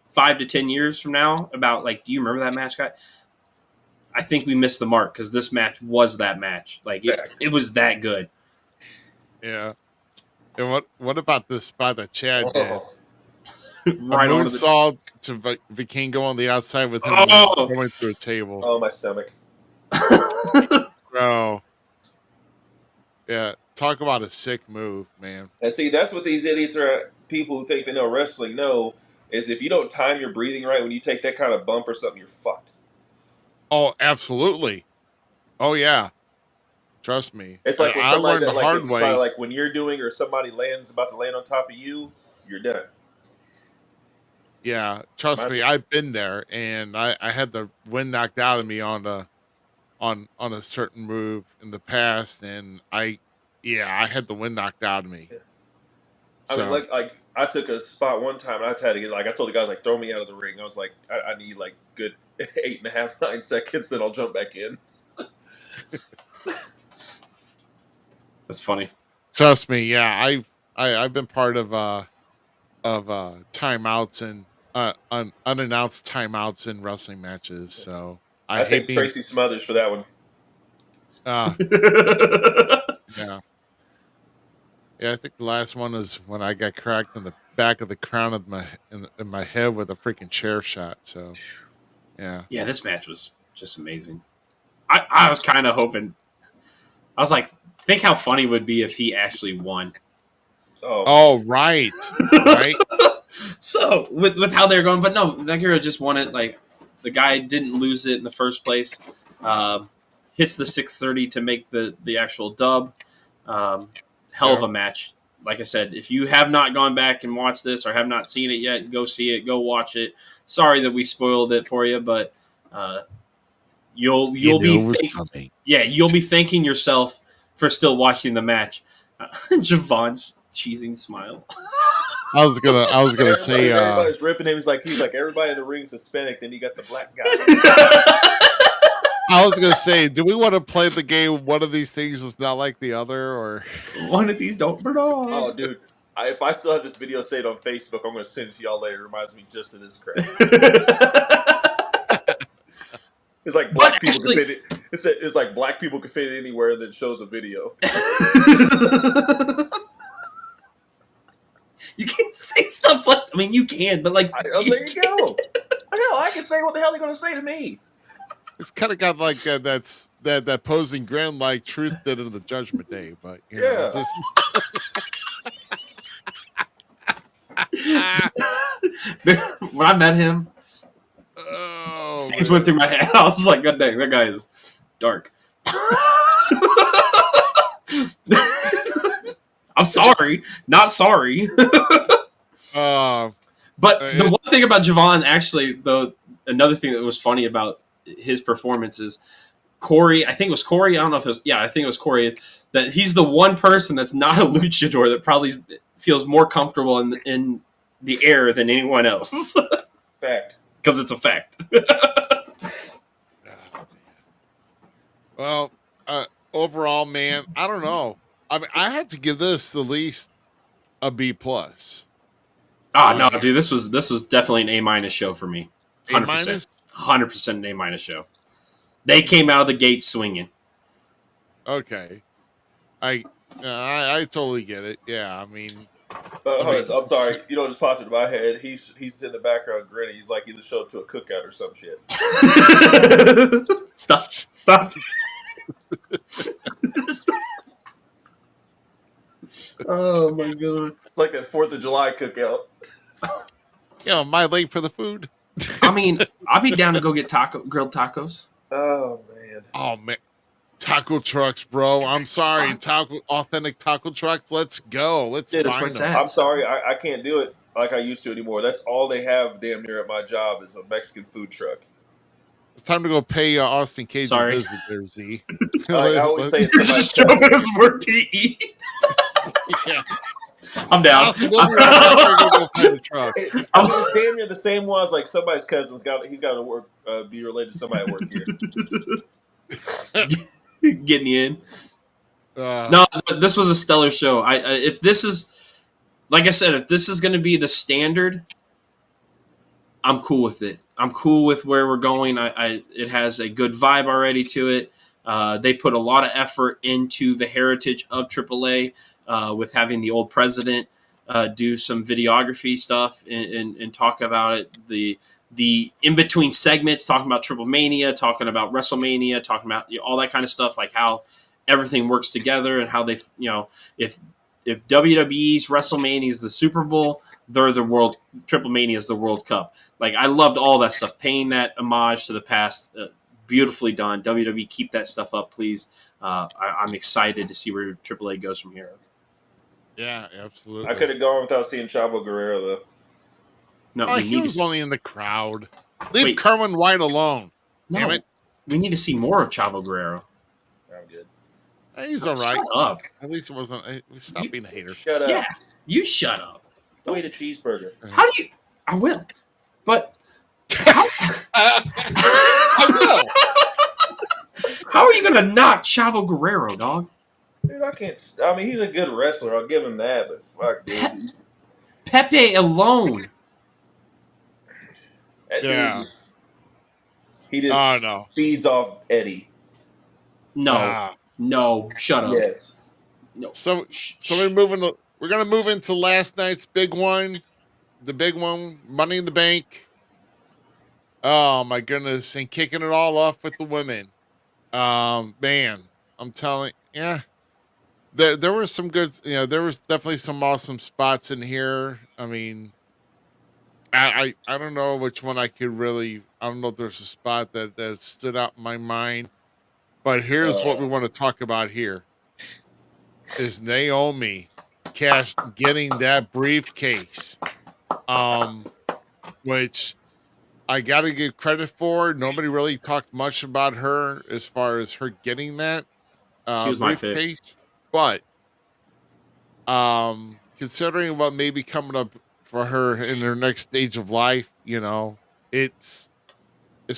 5 to 10 years from now, about like, do you remember that match, guy? I think we missed the mark because this match was that match. Like it was that good. Yeah. And what about this spot that Chad did? Oh, Right A on the. moonsault to Vikingo on the outside with him Oh! going through a table. oh, my stomach. Bro. Yeah. Talk about a sick move, man. And see, that's what these idiots are. People who think they know wrestling know is if you don't time your breathing right when you take that kind of bump or something, you're fucked. Oh, absolutely. Oh, yeah. Trust me. It's like when I somebody learned that, the like, hard if, way. like when you're doing or somebody about to land on top of you, you're done. Yeah, trust me, I've been there, and I had the wind knocked out of me on a certain move in the past, and I had the wind knocked out of me. I mean, like I took a spot one time and I had to get I told the guys throw me out of the ring. I was like, I need like good 8.5, 9 seconds, then I'll jump back in. That's funny. Trust me, yeah, I've been part of timeouts and unannounced timeouts in wrestling matches. So I hate thank being Tracy Smothers for that one. yeah. Yeah, I think the last one is when I got cracked in the back of the crown of in my head with a freaking chair shot. So, yeah. Yeah, this match was just amazing. I was kind of hoping. I was like, think how funny it would be if he actually won. Oh, right, right. So with how they're going, but no, Nagura just won it. Like the guy didn't lose it in the first place. Hits the 630 to make the actual dub. Hell of a match. Like I said, if you have not gone back and watched this or have not seen it yet, go see it. Go watch it. Sorry that we spoiled it for you, but you'll be thanking yourself for still watching the match. Javon's cheesing smile. I was gonna say. Everybody's ripping him. He's like everybody in the ring's Hispanic. Then you got the black guy. I was gonna say, do we want to play the game? One of these things is not like the other, or one of these don't burn off. Oh, dude. If I still have this video saved on Facebook, I'm going to send it to y'all later. It reminds me just of this crap. It's like black people can fit it. It's like black people can fit it anywhere, and then shows a video. You can't say stuff like. I mean, you can, but like. There you go. Hell, I can say what the hell are you going to say to me? it's kind of got like that posing grin like Truth did in the Judgment Day, but you know, when I met him, things went through my head. I was like, God dang, that guy is dark. I'm sorry, not sorry. But the one thing about Javon, actually, though, another thing that was funny about his performance is Corey. I think it was Corey. I don't know if it was. Yeah, I think it was Corey. That he's the one person that's not a luchador that probably feels more comfortable in the air than anyone else. Fact. Because it's a fact. Well, overall, man, I don't know. I mean, I had to give this at least a B+. Oh no, dude, this was definitely an A- show for me. 100%. A-? 100% an A- show. They came out of the gate swinging. Okay. I totally get it. Yeah, I mean, Hold on, I'm sorry. You know, just popped into my head. He's in the background grinning. He's like either show up to a cookout or some shit. Stop. Stop. Oh my god. It's like that 4th of July cookout. am I late for the food? I mean, I'll be down to go get grilled tacos. Oh man. Oh man, taco trucks, bro. I'm sorry, authentic taco trucks. Let's go. Let's Dude, That's find where it's them. at. I'm sorry, I can't do it like I used to anymore. That's all they have damn near at my job is a Mexican food truck. It's time to go pay Austin Cage a Sorry. visit there, Z. I always say This is it's showing us work to eat. Yeah. I'm down. Austin, we'll be right back. We're gonna go find a truck. I mean, it's damn near the same ones. Like somebody's cousin's he's got to work, be related to somebody at work here. Getting you in. Uh, No, this was a stellar show. If this is, like I said, if this is going to be the standard, I'm cool with it. I'm cool with where we're going. It has a good vibe already to it. They put a lot of effort into the heritage of AAA with having the old president do some videography stuff and talk about it. The in between segments, talking about Triple Mania, talking about WrestleMania, talking about all that kind of stuff, like how everything works together and how they, if WWE's WrestleMania is the Super Bowl, they're the world. Triple Mania is the World Cup. Like, I loved all that stuff, paying that homage to the past. Beautifully done. WWE, keep that stuff up, please. I'm excited to see where AAA goes from here. yeah, absolutely. I could have gone without seeing Chavo Guerrero though. No, Oh, we he need was to. only in the crowd. Leave Wait. Kerwin White alone. Damn No, it. we need to see more of Chavo Guerrero. I'm good. He's all right. Shut up. At least it wasn't. Stop being a hater. Shut up. Yeah, you shut up. Go eat a cheeseburger. How do you? I will, but I will. how are you gonna knock Chavo Guerrero, dog? Dude, I can't. I mean, he's a good wrestler. I'll give him that. But fuck, dude. Pepe alone. That Yeah. dude, he just Oh no. feeds off Eddie. No, Ah. no, shut up. Yes. No. So we're gonna move into last night's big one, the big one, Money in the Bank. Oh my goodness, and kicking it all off with the women. Man, I'm telling, yeah, there were some good, there was definitely some awesome spots in here. I mean, I don't know which one I could really. I don't know if there's a spot that stood out in my mind, but here's what we want to talk about here. Is Naomi getting that briefcase, which I got to give credit for. Nobody really talked much about her as far as her getting that She was my pick. briefcase, but considering what may be coming up for her in her next stage of life, it's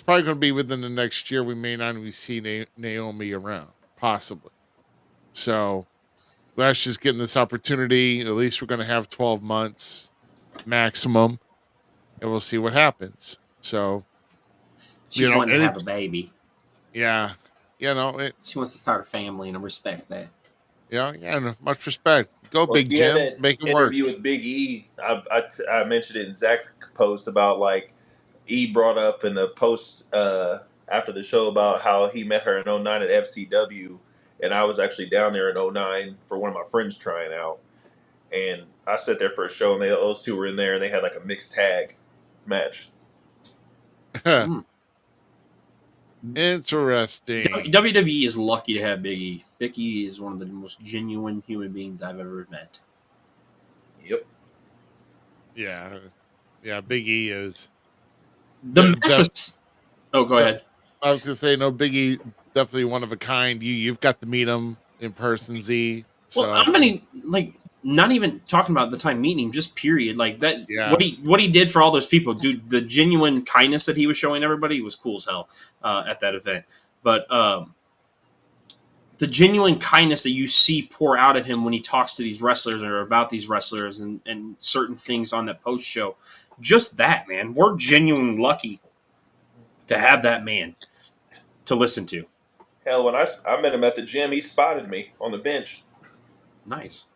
probably going to be within the next year. We may not even see Naomi around, possibly. So. Glad she's getting this opportunity. At least we're going to have 12 months maximum, and we'll see what happens. So, She's wanting to have a baby. Yeah, She wants to start a family, and I respect that. and much respect. Go, Big she had Jim. that Make it work. interview with Big E. I mentioned it in Zach's post about like E brought up in the post after the show about how he met her in 09 at FCW. And I was actually down there in 09 for one of my friends trying out. And I sat there for a show, and those two were in there, and they had like a mixed tag match. Interesting. WWE is lucky to have Big E. Big E is one of the most genuine human beings I've ever met. Yep. Yeah, Big E is. The match was. Oh, go ahead. I was gonna say, no, Big E, definitely one of a kind. You've got to meet him in person, Z. So. Well, not even talking about the time meeting him, just period. Like that, Yeah. what he did for all those people, dude. The genuine kindness that he was showing everybody was cool as hell at that event. But the genuine kindness that you see pour out of him when he talks to these wrestlers or about these wrestlers and certain things on that post show, just that, man. We're genuinely lucky to have that man to listen to. Hell, when I met him at the gym, he spotted me on the bench. Nice.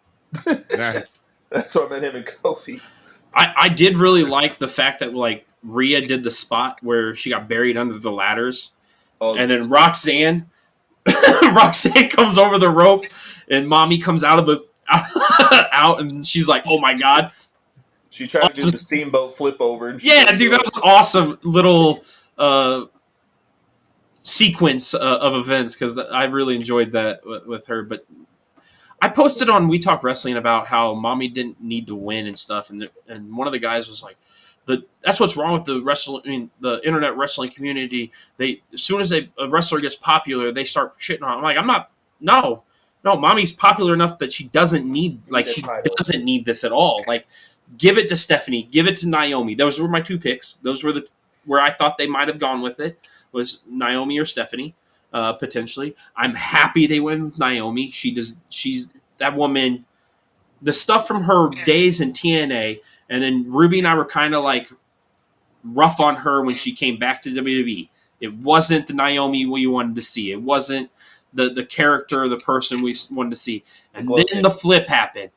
Nice. That's where I met him and Kofi. I did really like the fact that like Rhea did the spot where she got buried under the ladders, Oh, and then Roxanne comes over the rope, and Mommy comes out of the out, and she's like, "Oh my god!" she tried to do awesome. the steamboat flip over. And Yeah, dude, that was an awesome little sequence of events because I really enjoyed that with her. But I posted on We Talk Wrestling about how Mommy didn't need to win and stuff, and one of the guys was like, "That's what's wrong with the internet wrestling community. They as soon as a wrestler gets popular, they start shitting on." I'm like, no. Mommy's popular enough that she doesn't need doesn't need this at all. Like, give it to Stephanie, give it to Naomi. Those were my two picks. Those were where I thought they might have gone with it was Naomi or Stephanie. Potentially. I'm happy they went with Naomi. She's that woman. The stuff from her days in TNA, and then Ruby and I were kind of like rough on her when she came back to WWE. It wasn't the Naomi we wanted to see. It wasn't the character, the person we wanted to see. And then the flip happened,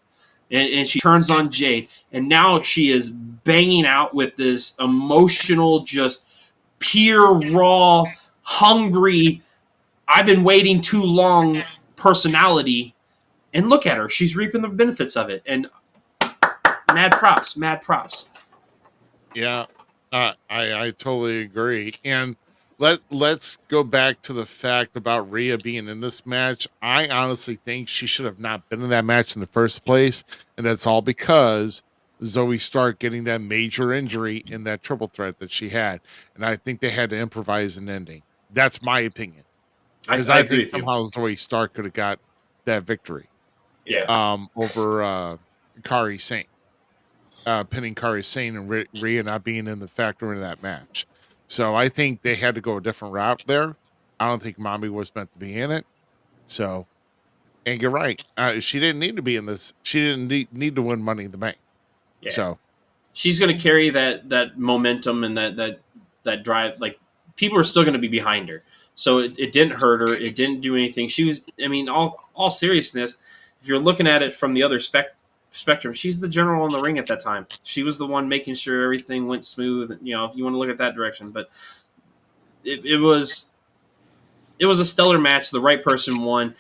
and she turns on Jade, and now she is banging out with this emotional, just pure, raw, hungry, I've been waiting too long personality, and look at her. She's reaping the benefits of it. And mad props. Yeah, I totally agree. And let's go back to the fact about Rhea being in this match. I honestly think she should have not been in that match in the first place, and that's all because Zoe Stark getting that major injury in that triple threat that she had, and I think they had to improvise an ending. That's my opinion. Because I think somehow Zoe Stark could have got that victory. Yeah. Over Kairi Sane. Pinning Kairi Sane and Rhea not being in the factor in that match. So I think they had to go a different route there. I don't think Mommy was meant to be in it. So, and you're right. She didn't need to be in this. She didn't need to win Money in the Bank. Yeah. So she's going to carry that momentum and that drive. Like, people are still going to be behind her. So it didn't hurt her. It didn't do anything. She was, I mean, all seriousness, if you're looking at it from the other spectrum, she's the general in the ring at that time. She was the one making sure everything went smooth, you know, if you want to look at that direction. But it was a stellar match. The right person won.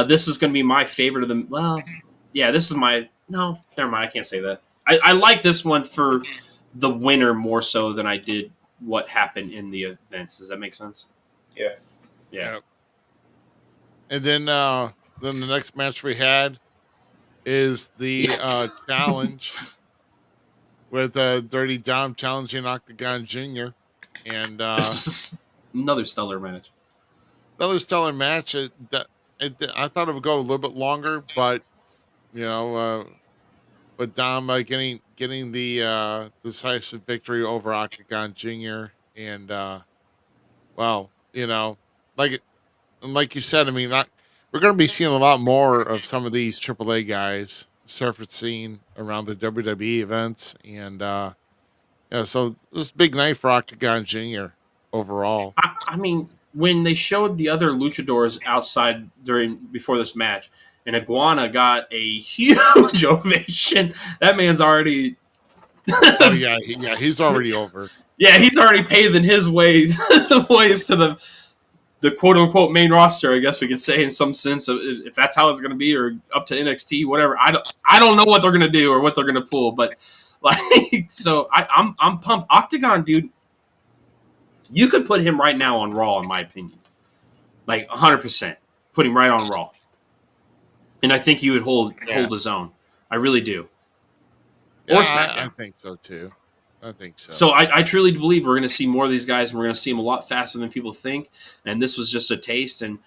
This is going to be my favorite of them. Well, yeah, this is my, no, never mind. I can't say that. I like this one for the winner more so than I did what happened in the events. Does that make sense? Yeah. Yeah. And then the next match we had is the challenge with Dirty Dom challenging Octagon Jr. And this is another stellar match. Another stellar match. I thought it would go a little bit longer, but you know, with Dom getting the decisive victory over Octagon Jr. And well, you know, like you said, I mean, we're going to be seeing a lot more of some of these AAA guys surfacing around the WWE events, and yeah, so this is a big night for Octagon Jr. overall. I mean, when they showed the other luchadors outside before this match, and Iguana got a huge ovation, that man's already. Oh, yeah, he's already over. Yeah, he's already paving his ways to the quote unquote main roster, I guess we could say, in some sense, of if that's how it's going to be, or up to NXT, whatever. I don't know what they're going to do or what they're going to pull, but like, so I'm pumped. Octagon, dude, you could put him right now on Raw, in my opinion, like 100%. Put him right on Raw, and I think he would hold his own. I really do. Yeah, I think so too. I think so. So I truly believe we're going to see more of these guys, and we're going to see them a lot faster than people think. And this was just a taste. And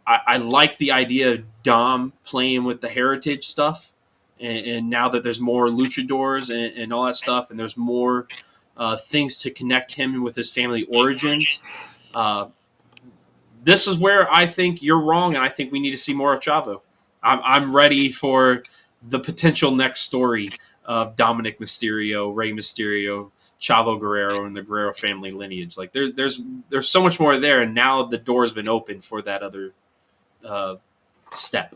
I like the idea of Dom playing with the heritage stuff. And now that there's more luchadors and all that stuff, and there's more things to connect him with his family origins, this is where I think you're wrong, and I think we need to see more of Chavo. I'm ready for the potential next story of Dominic Mysterio, Rey Mysterio, Chavo Guerrero and the Guerrero family lineage. Like there's so much more there, and now the door's been opened for that other step.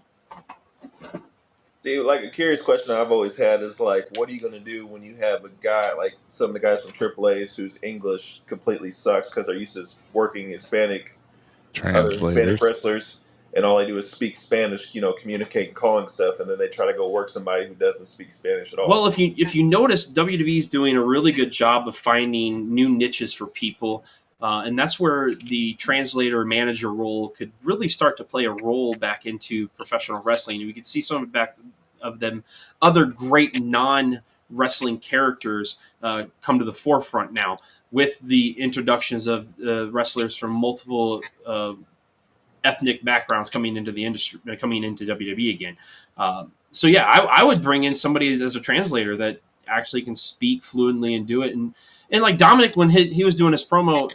See, like a curious question I've always had is like, what are you going to do when you have a guy like some of the guys from AAA's whose English completely sucks because they're used to working other Hispanic Translators. wrestlers, and all they do is speak Spanish, communicate and calling stuff, and then they try to go work somebody who doesn't speak Spanish at all. Well, if you notice, WWE's doing a really good job of finding new niches for people, and that's where the translator manager role could really start to play a role back into professional wrestling. And we could see some of them other great non-wrestling characters come to the forefront now with the introductions of wrestlers from multiple ethnic backgrounds coming into the industry, coming into WWE again. So yeah, I would bring in somebody as a translator that actually can speak fluently and do it. And like Dominic, when he was doing his promo,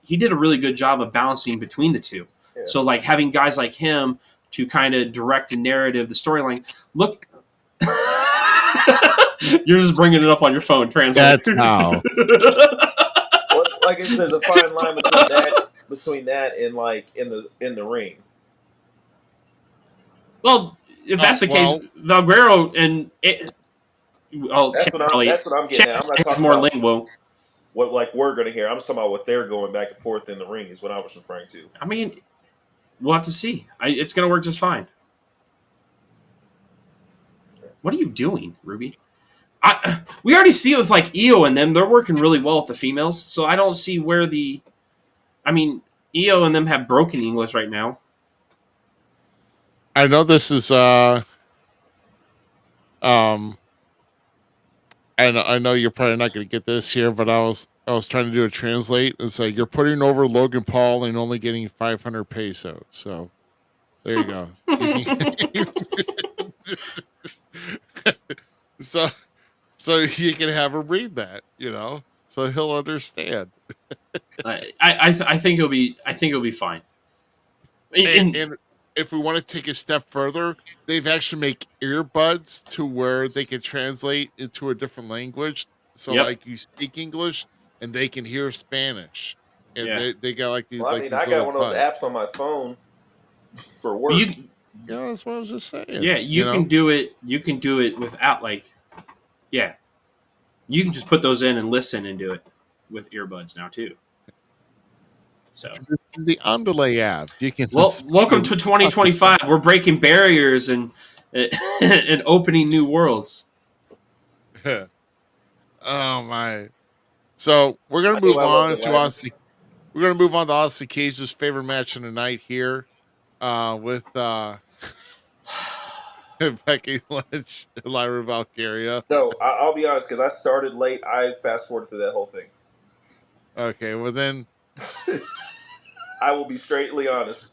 he did a really good job of balancing between the two. Yeah. So like having guys like him to kind of direct a narrative, the storyline. Look, you're just bringing it up on your phone, translator. That's how. Well, like I said, there's a fine line between that and like in the ring. Well, if that's the case, Valguero and that's what I'm getting at. I'm not talking more about lingual. what like we're going to hear. I'm just talking about what they're going back and forth in the ring is what I was referring to. I mean, we'll have to see. It's going to work just fine. What are you doing, Ruby? We already see it with like Io and them. They're working really well with the females, so I don't see where the. I mean, Io and them have broken English right now. I know this is I know you're probably not going to get this here, but I was trying to do a translate and say you're putting over Logan Paul and only getting 500 pesos. So there you go. so you can have him read that, so he'll understand. I think it'll be fine. And if we want to take a step further, they've actually make earbuds to where they can translate into a different language. So like you speak English and they can hear Spanish. And they got like these. Well, I got one of those apps on my phone for work. That's what I was just saying. Yeah, you can do it. You can do it without you can just put those in and listen and do it with earbuds now too. So the Underlay app, you can. Well, welcome to 2025. We're breaking barriers and and opening new worlds. Oh my! So we're gonna move on to Austin. We're gonna move on to Austin Cage's favorite match of the night here, with Becky Lynch and Lyra Valkyria. No, I'll be honest because I started late. I fast forwarded through that whole thing. Okay, well then. I will be straightly honest.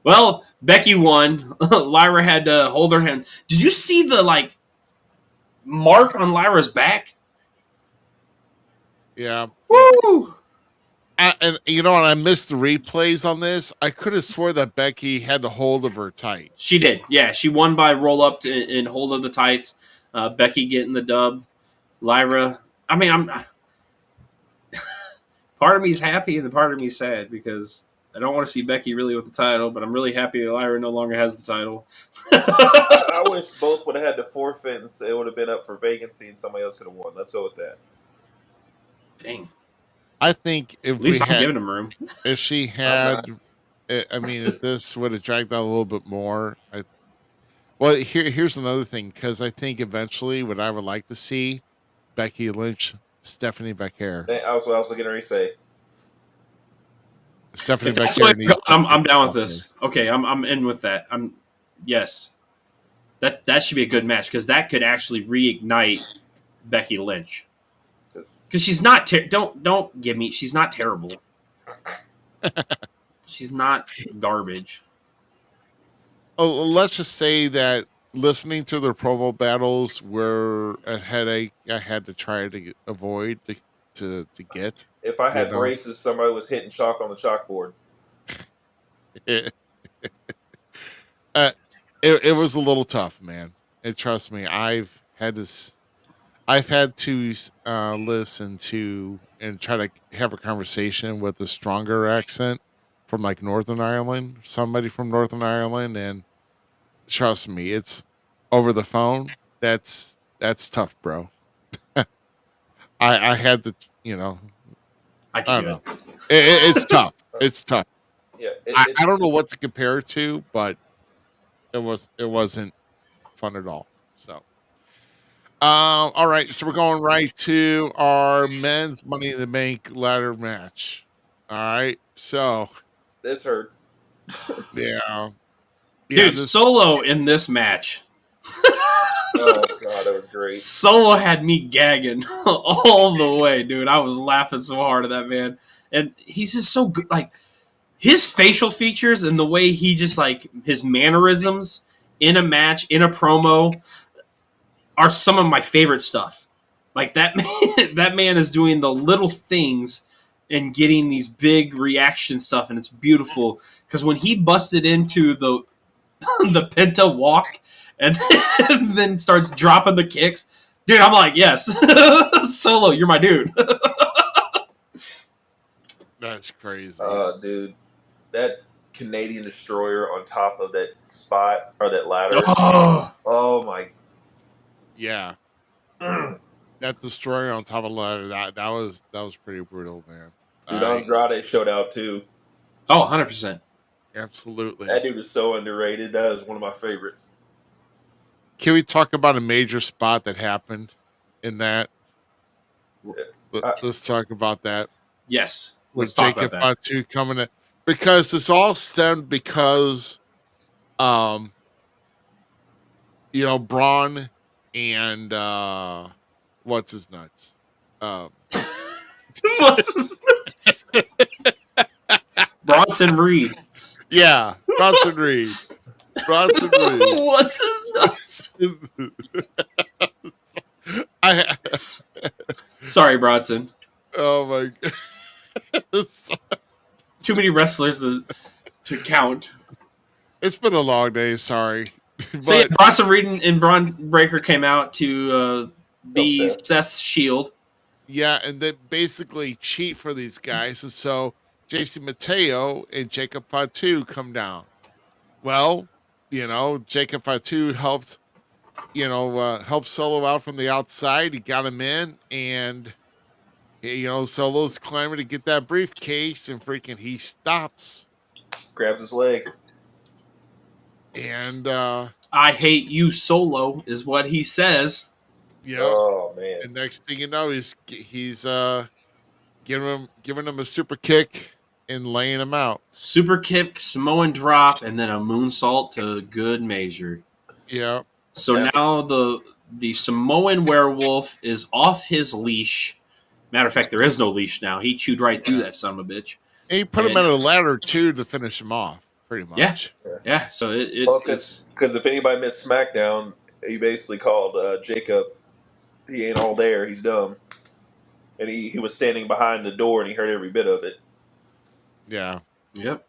Well, Becky won. Lyra had to hold her hand. Did you see the mark on Lyra's back? Yeah. Woo! And you know what? I missed the replays on this. I could have swore that Becky had the hold of her tights. She did. Yeah, she won by roll up and hold of the tights. Becky getting the dub. Lyra. I mean, I'm. Part of me is happy and the part of me is sad because I don't want to see Becky really with the title, but I'm really happy that Lyra no longer has the title. I wish both would have had to forfeit and it would have been up for vacancy and somebody else could have won. Let's go with that. Dang. I think if at least I'm giving him room. If she had, if this would have dragged out a little bit more. Here's another thing, because I think eventually what I would like to see, Becky Lynch, Stephanie Becker. I was getting ready to say. Stephanie Becker. I'm down with this. Okay, I'm in with that. Yes. That should be a good match because that could actually reignite Becky Lynch. Because she's not don't give me she's not terrible. She's not garbage. Oh, let's just say that listening to their promo battles were a headache I had to try to avoid to get. If I had braces, somebody was hitting chalk on the chalkboard. It was a little tough, man. And trust me, I I've had to listen to and try to have a conversation with a stronger accent from like Northern Ireland, somebody from Northern Ireland, and trust me, it's over the phone. That's tough, bro. I had to, I I can don't do know. it. It's tough. It's tough. Yeah, I don't know what to compare it to, but it wasn't fun at all. So, all right, so we're going right to our men's Money in the Bank ladder match. All right, so this hurt. yeah, Dude, this Solo in this match. Oh god, that was great. Solo had me gagging all the way, dude. I was laughing so hard at that man. And he's just so good. Like, his facial features and the way he just, like, his mannerisms in a match, in a promo, are some of my favorite stuff. Like, that man, that man is doing the little things and getting these big reaction stuff, and it's beautiful. Because when he busted into the Penta walk and then starts dropping the kicks, dude, I'm like, yes, Solo, you're my dude. that's crazy. Dude, that Canadian destroyer on top of that spot or that ladder. Oh, Oh my. Yeah, that destroyer on top of the ladder. That was pretty brutal, man. Dude, Andrade showed out too. oh, 100%. Absolutely. That dude is so underrated. That is one of my favorites. Can we talk about a major spot that happened in that? Let's talk about that. Yes, let's With talk Jacob about that. Fatu coming in, because this all stemmed because, Braun and what's his nuts, Bronson Reed. yeah, Bronson Reed. What's his nuts? I Sorry, Bronson. oh my god, Too many wrestlers to count. it's been a long day. Sorry, So yeah, but Bronson Reed and Braun Breaker came out to be Okay. Seth's shield. yeah, and they basically cheat for these guys, and so Jason Mateo and Jacob Fatu come down. Well, Jacob Fatu helped Solo out from the outside. He got him in, and Solo's climbing to get that briefcase, and freaking he stops, Grabs his leg. and I hate you, Solo, is what he says. Oh man. and next thing you know, he's giving him a super kick and laying him out. Super kick, Samoan drop, and then a moonsault to good measure. Yeah, So Yeah. now the Samoan werewolf is off his leash. Matter of fact, there is no leash now. He chewed right through that son of a bitch. and he put him And- on a ladder too to finish him off, pretty much. Yeah. Yeah, so Well, it's because if anybody missed SmackDown, he basically called Jacob. He ain't all there. He's dumb. And he was standing behind the door and he heard every bit of it. Yeah. yep.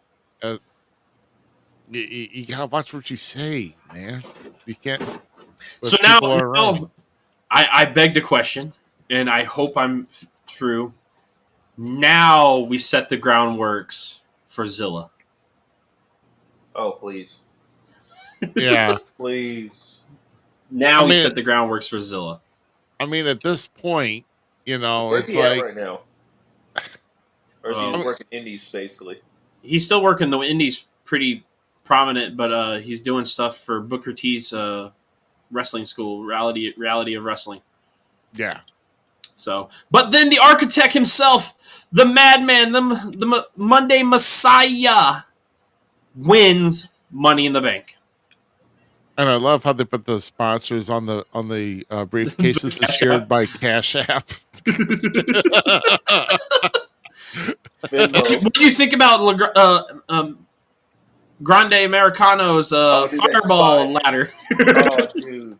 You gotta watch what you say, man. You can't. So now I begged a question, and I hope I'm true. Now we set the groundworks for Zilla. Oh, please. yeah. Please. Now I we mean- set the groundworks for Zilla. I mean, at this point, Where's it's he at like right now? Or is he Um, just working indies, basically? He's still working the indies pretty prominent, but he's doing stuff for Booker T's wrestling school, reality of wrestling. yeah, So, but then the architect himself, the madman, the Monday Messiah, wins Money in the Bank. and I love how they put the sponsors on the briefcases Cash shared App. by Cash App. Venmo. What do you think about Grande Americano's Oh, dude, that's fireball fine. ladder? Oh, dude.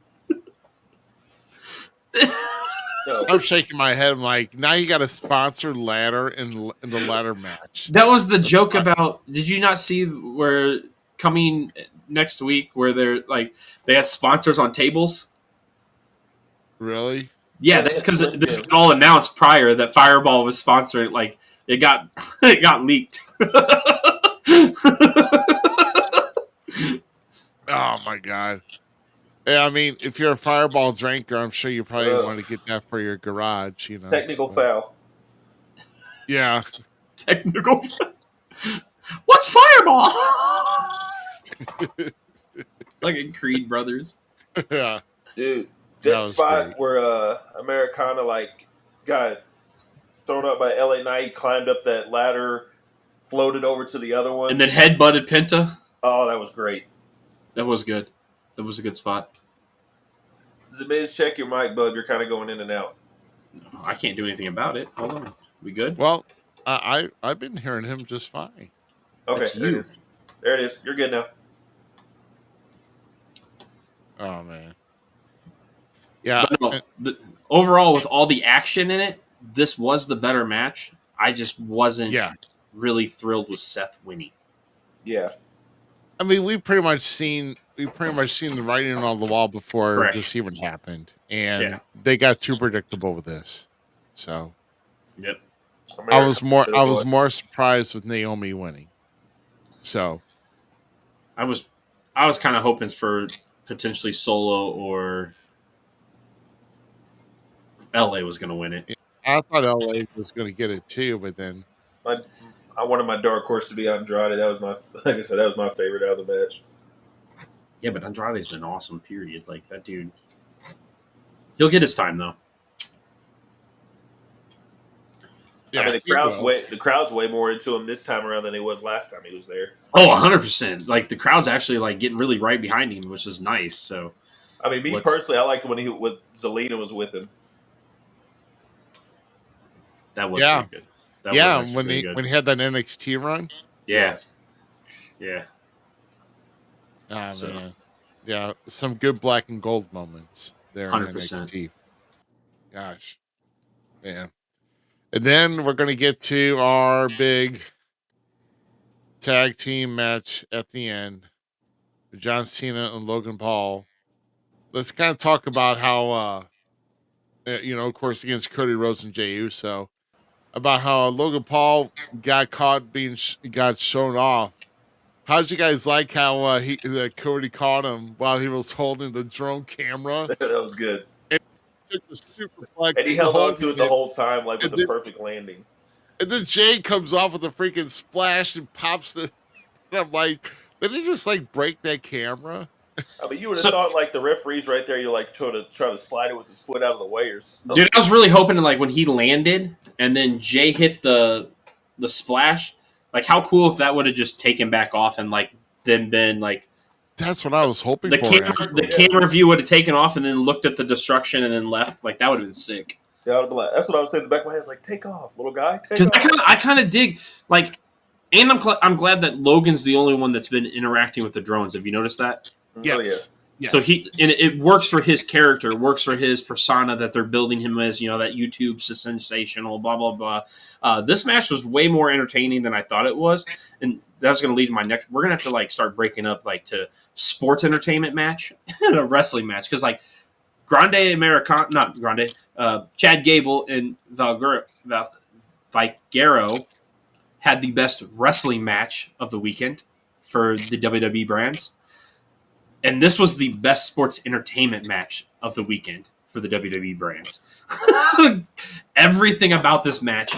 No. I'm shaking my head. I'm like, now you got a sponsor ladder in the ladder match. That was the joke about. Did you not see where coming next week where they had sponsors on tables? Really? Yeah, that's because this got all announced prior that Fireball was sponsoring. Like it got it got leaked. Oh my god. Yeah, I mean, if you're a Fireball drinker, I'm sure you probably want to get that for your garage, you know. Technical foul. Yeah. Technical. What's Fireball? Like in Creed Brothers. Yeah. Dude, That that was spot great. where Americana like got thrown up by LA Knight, climbed up that ladder, floated over to the other one. And then headbutted Penta. Oh, that was great. That was good. That was a good spot. Zamiz, check your mic, bub. You're kind of going in and out. I can't do anything about it. Hold on. We good? Well, I've been hearing him just fine. Okay, That's there it you. is. There it is. You're good now. Oh man. Yeah. But no, overall, with all the action in it, this was the better match. I just wasn't really thrilled with Seth winning. Yeah. I mean, we've pretty much seen the writing on the wall before Correct. this even happened, and Yeah. they got too predictable with this. So Yep. I was more surprised with Naomi winning. So I was kind of hoping for potentially Solo or LA was going to win it. I thought LA was going to get it too, but then I wanted my dark horse to be Andrade. That was like I said, that was my favorite out of the match. Yeah, but Andrade's been awesome, period. Like, that dude. He'll get his time, though. yeah, I mean, the crowd's way more into him this time around than it was last time he was there. Oh, 100%. Like, the crowd's actually, like, getting really right behind him, which is nice, so. I mean, me personally, I liked when Zelina was with him. That was pretty good. That was when he had that NXT run. Yeah. Yeah. Oh, So. man. Yeah, some good black and gold moments there 100%. in NXT. Gosh. Yeah. And then we're going to get to our big tag team match at the end. John Cena and Logan Paul. Let's kind of talk about how, of course, against Cody Rhodes and Jey Uso, about how Logan Paul got caught got shown off. How did you guys like how Cody caught him while he was holding the drone camera? That was good. And he took the superplex And he held on to it the whole time, like with the perfect landing. And then Jay comes off with a freaking splash and pops the. And I'm like, did he just like break that camera? I mean, you would have thought like the referee's right there. You're like try to slide it with his foot out of the way or something. Dude, I was really hoping to, like, when he landed and then Jay hit the splash, like, how cool if that would have just taken back off and, like, then been, like... That's what I was hoping for. The camera view would have taken off and then looked at the destruction and then left. Like, that would have been sick. Yeah, that's what I was saying in the back of my head. Like, take off, little guy. Because I kind of dig, like... And I'm glad that Logan's the only one that's been interacting with the drones. Have you noticed that? Yes. Oh, yeah. Yes. So it works for his character, it works for his persona that they're building him as, that YouTube sensational, blah, blah, blah. This match was way more entertaining than I thought it was. And that's going to lead to my next, we're going to have to like start breaking up like to sports entertainment match and a wrestling match. Cause like Chad Gable and Vigero had the best wrestling match of the weekend for the WWE brands. And this was the best sports entertainment match of the weekend for the WWE brands. Everything about this match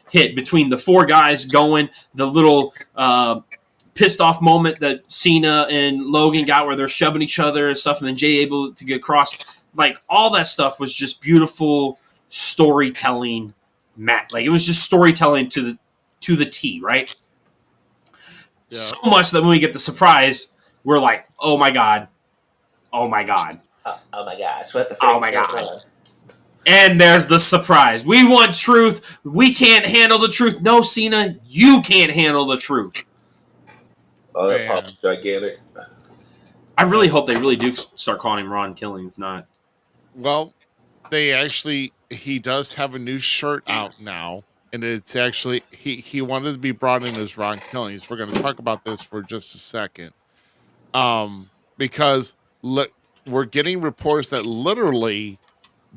hit between the four guys going, the little pissed off moment that Cena and Logan got where they're shoving each other and stuff, and then Jay able to get across. Like, all that stuff was just beautiful storytelling match. Like, it was just storytelling to the T, right? Yeah. So much that when we get the surprise, we're like, oh my god. Oh my god. Oh my gosh. What the fuck? Oh my god. And there's the surprise. We want truth. We can't handle the truth. No, Cena, you can't handle the truth. Oh, that pop's gigantic. I really hope they really do start calling him Ron Killings, not. Well, he does have a new shirt out now. And it's actually, he wanted to be brought in as Ron Killings. We're going to talk about this for just a second. Because we're getting reports that literally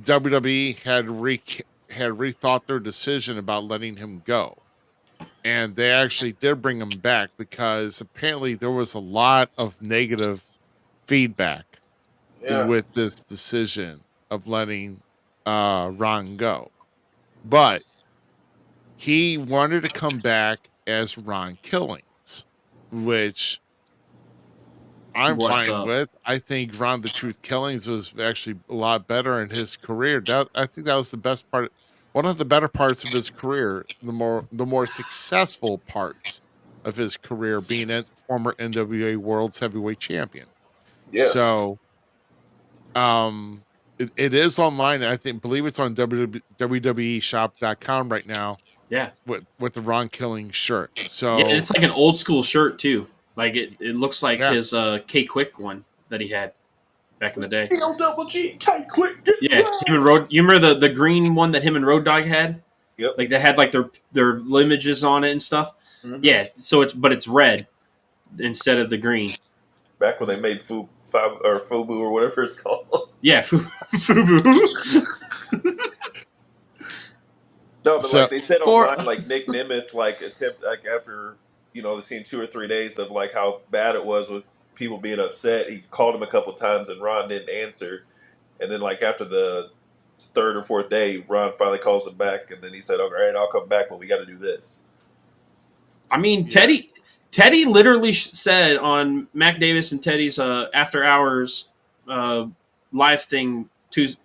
WWE had rethought their decision about letting him go, and they actually did bring him back because apparently there was a lot of negative feedback Yeah. with this decision of letting Ron go. But he wanted to come back as Ron Killings, which I'm What's fine up? with. I think Ron the Truth Killings was actually a lot better in his career. I think that was the best part, one of the better parts of his career, the more successful parts of his career, being a former NWA World's Heavyweight Champion. Yeah. So it is online. I believe it's on WWEshop.com right now Yeah. with the Ron Killing shirt. So Yeah, and it's like an old school shirt too. Like it looks like Yeah. his K Quick one that he had back in the day. LWG, K Quick, get Yeah, right. him and Road. You remember the green one that him and Road Dogg had? Yep. Like they had like their images on it and stuff. Mhm. Yeah, so it's red instead of the green. Back when they made Fubu or whatever it's called. Yeah, Fubu. No, but So- like they said For- online, like Nick Nemeth, like after the seen 2 or 3 days of like how bad it was with people being upset. He called him a couple times and Ron didn't answer, and then like after the 3rd or 4th day, Ron finally calls him back, and then he said, "All right, I'll come back, but we got to do this." I mean, Teddy literally said on Mac Davis and Teddy's after hours live thing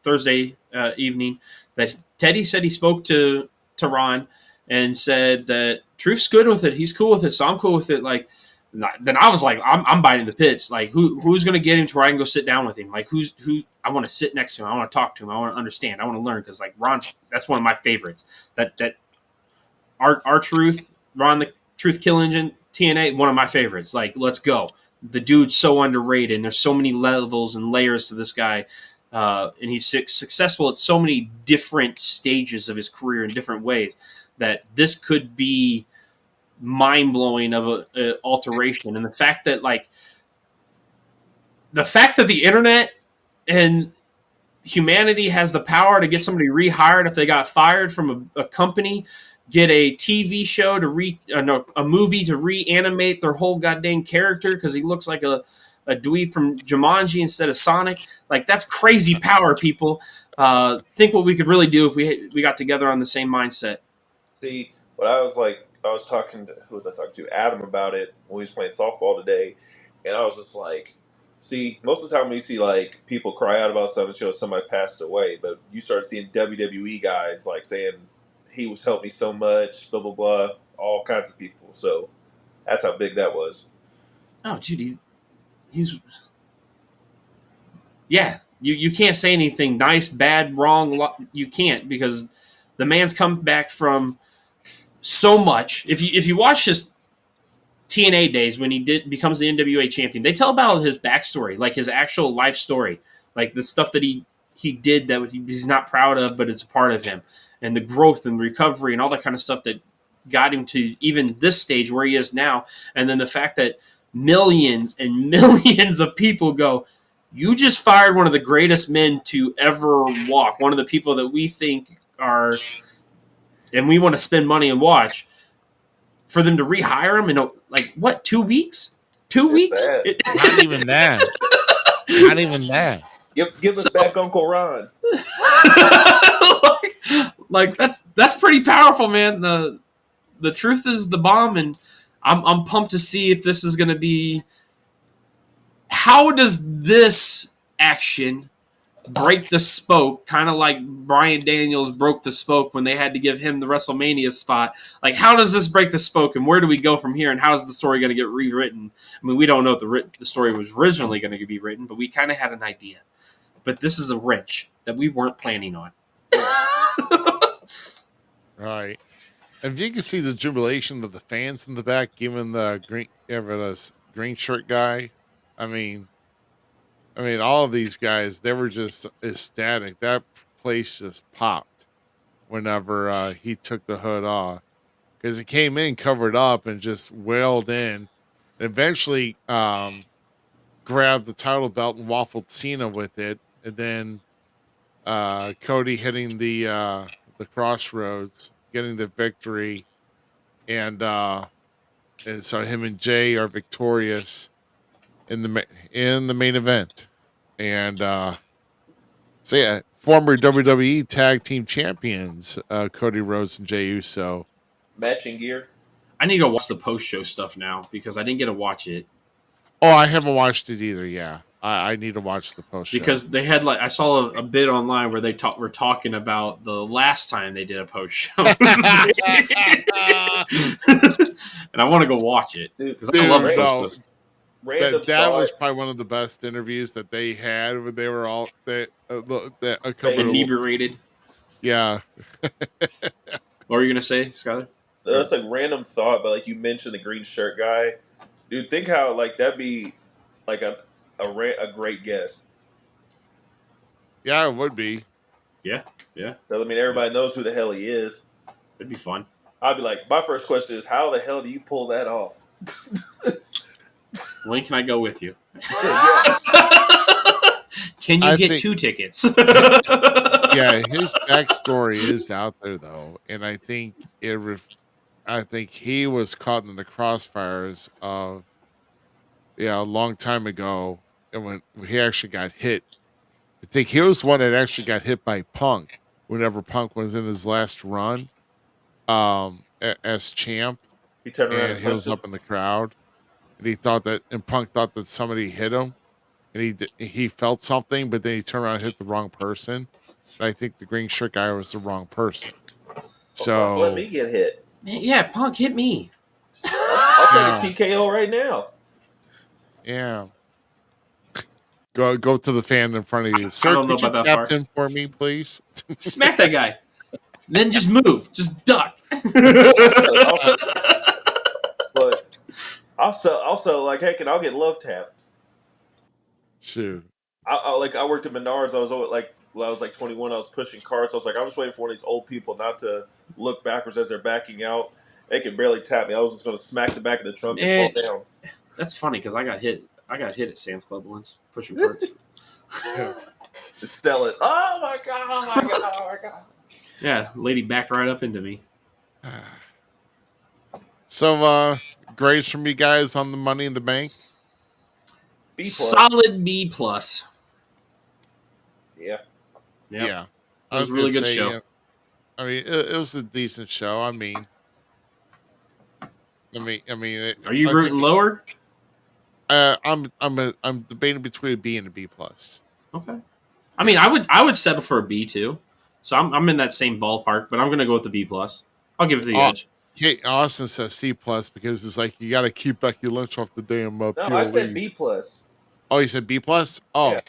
Thursday evening that Teddy said he spoke to Ron and said that Truth's good with it. He's cool with it, so I'm cool with it. Like, then I was like, I'm biting the pits. Like, who's going to get him to where I can go sit down with him? Like, who? I want to sit next to him. I want to talk to him. I want to understand. I want to learn because like that's one of my favorites. That our Truth, Ron the Truth Kill Engine, TNA, one of my favorites. Like, let's go. The dude's so underrated, and there's so many levels and layers to this guy. And he's successful at so many different stages of his career in different ways that this could be mind-blowing of a alteration. And the fact that the internet and humanity has the power to get somebody rehired if they got fired from a company, get a TV show to a movie to reanimate their whole goddamn character because he looks like a dweeb from Jumanji instead of Sonic. Like, that's crazy power, people. Think what we could really do if we got together on the same mindset. See, what I was talking to, who was I talking to? Adam about it when we was playing softball today, and I was just like, see, most of the time when you see like people cry out about stuff and show somebody passed away, but you start seeing WWE guys like saying he was helped me so much, blah blah blah, all kinds of people. So that's how big that was. Oh, dude, he's yeah. You can't say anything nice, bad, wrong. You can't because the man's come back from so much. If you watch his TNA days when he becomes the NWA champion, they tell about his backstory, like his actual life story, like the stuff that he did that he's not proud of, but it's a part of him, and the growth and recovery and all that kind of stuff that got him to even this stage where he is now. And then the fact that millions and millions of people go, you just fired one of the greatest men to ever walk, one of the people that we think are, and we want to spend money and watch, for them to rehire him in like what, 2 weeks? 2 weeks? bad. not even that. Not even that. Give us back Uncle Ron. like that's pretty powerful, man. The truth is the bomb, and I'm pumped to see if this is going to be. How does this action break the spoke, kind of like Bryan Daniels broke the spoke when they had to give him the WrestleMania spot? Like, how does this break the spoke, and where do we go from here, and how is the story going to get rewritten? I mean, we don't know if the story was originally going to be written, but we kind of had an idea. But this is a wrench that we weren't planning on. Right. If you can see the jubilation of the fans in the back, giving the green shirt guy, I mean, all of these guys, they were just ecstatic. That place just popped whenever he took the hood off because he came in covered up and just wailed in. And eventually, grabbed the title belt and waffled Cena with it, and then Cody hitting the crossroads, getting the victory, and so him and Jay are victorious in the main event, and so yeah, former WWE Tag Team Champions Cody Rhodes and Jey Uso. Matching gear. I need to go watch the post show stuff now because I didn't get to watch it. Oh, I haven't watched it either. Yeah, I need to watch the post show Because they had I saw a bit online where they were talking about the last time they did a post show, and I want to go watch it because I love the post show. That was probably one of the best interviews that they had when they were all a couple inebriated. Yeah. What were you gonna say, Skyler? That's like random thought, but like you mentioned the green shirt guy, dude. Think how like that'd be like a great guest. Yeah, it would be. Yeah. I mean, everybody knows who the hell he is. It'd be fun. I'd be like, my first question is, how the hell do you pull that off? When can I go with you? Yeah. Can you get 2 tickets? Yeah, his backstory is out there though, and I think I think he was caught in the crossfires of a long time ago, and when he actually got hit, I think he was one that actually got hit by Punk whenever Punk was in his last run as champ. He turned around and he was up in the crowd, and Punk thought that somebody hit him, and he felt something, but then he turned around and hit the wrong person. And I think the green shirt guy was the wrong person. So let me get hit. Yeah, Punk hit me. I'll take a TKO right now. Yeah. Go to the fan in front of you. Sir, don't know could you about that tap in for me, please? Smack that guy. Then just move. Just duck. But also like, heck, and I'll get love tapped. Shoot. I worked at Menards. I was when I was like 21, I was pushing carts. I was like, I was waiting for one of these old people not to look backwards as they're backing out. They could barely tap me. I was just going to smack the back of the trunk and fall down. That's funny because I got hit at Sam's Club once pushing carts. Sell it. Oh my god! Oh my god! Oh my god! Yeah, lady backed right up into me. So, grades from you guys on the Money in the Bank? B+. Solid B plus. Yeah. Yeah. It was a really good show. I mean, it was a decent show. I mean, are you rooting lower? I'm debating between a B and a B plus. Okay. I mean, I would settle for a B too. So I'm in that same ballpark, but I'm gonna go with the B plus. I'll give it the edge. Kate Austin says C plus because it's like you got to keep Becky Lynch off the damn. No, I said B plus. Oh, you said B plus? Oh, yeah.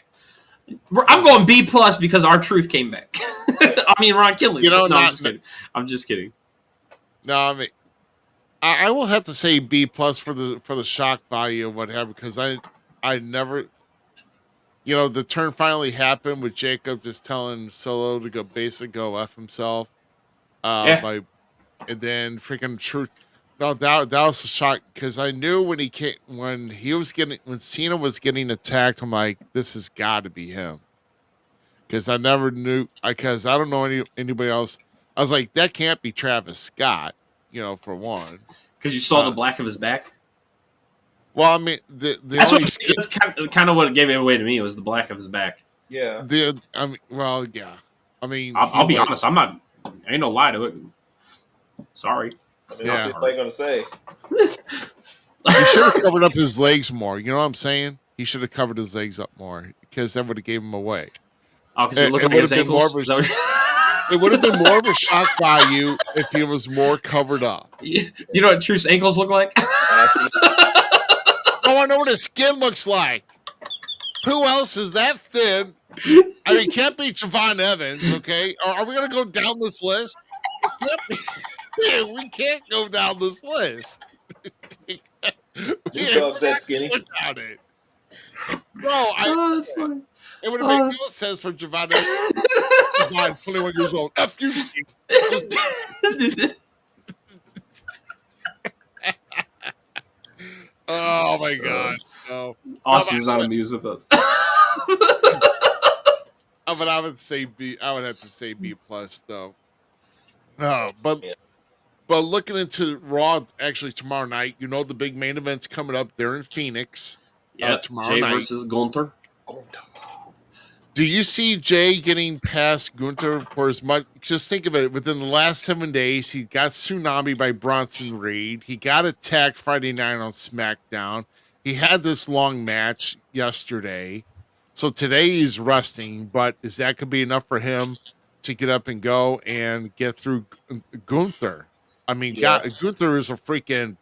I'm going B plus because R-Truth came back. I mean, Ron Kinley. I'm just kidding. I'm just kidding. No, I mean, I will have to say B plus for the shock value of what happened because I never, the turn finally happened with Jacob just telling Solo to go F himself. And then freaking Truth. No, that was a shock because I knew when Cena was getting attacked, I'm like, this has got to be him. Because I never knew, because I don't know anybody else. I was like, that can't be Travis Scott, for one. Because you saw the black of his back. Well, I mean, that's kind of what gave it away to me. Was the black of his back. Yeah. Yeah. I'll be honest. Ain't no lie to it. Sorry. I mean, that's what I'm going to say. He should have covered up his legs more. You know what I'm saying? He should have covered his legs up more because that would have gave him away. Oh, because it looked like his ankles? It would have been more of a shock value if he was more covered up. You know what Truth's ankles look like? Oh, I know what his skin looks like. Who else is that thin? I mean, can't be Javon Evans, okay? Are we going to go down this list? We can't go down this list. That skinny. Bro, that's funny. It would have made no sense for Javon Evans. Javon, 21 years old. F you. Oh my god. No. Austin's not amused with us. But I would say B. I would have to say B plus though. But Yeah. looking into Raw actually tomorrow night, the big main event's coming up there in Phoenix. Yep. Tomorrow Jay night. versus Gunther. Do you see Jay getting past Gunther for as much? Just think of it. Within the last 7 days, he got tsunami by Bronson Reed. He got attacked Friday night on SmackDown. He had this long match yesterday. So today he's resting, but is that could be enough for him to get up and go and get through Gunther? I mean, Yeah. Gunther is a freaking.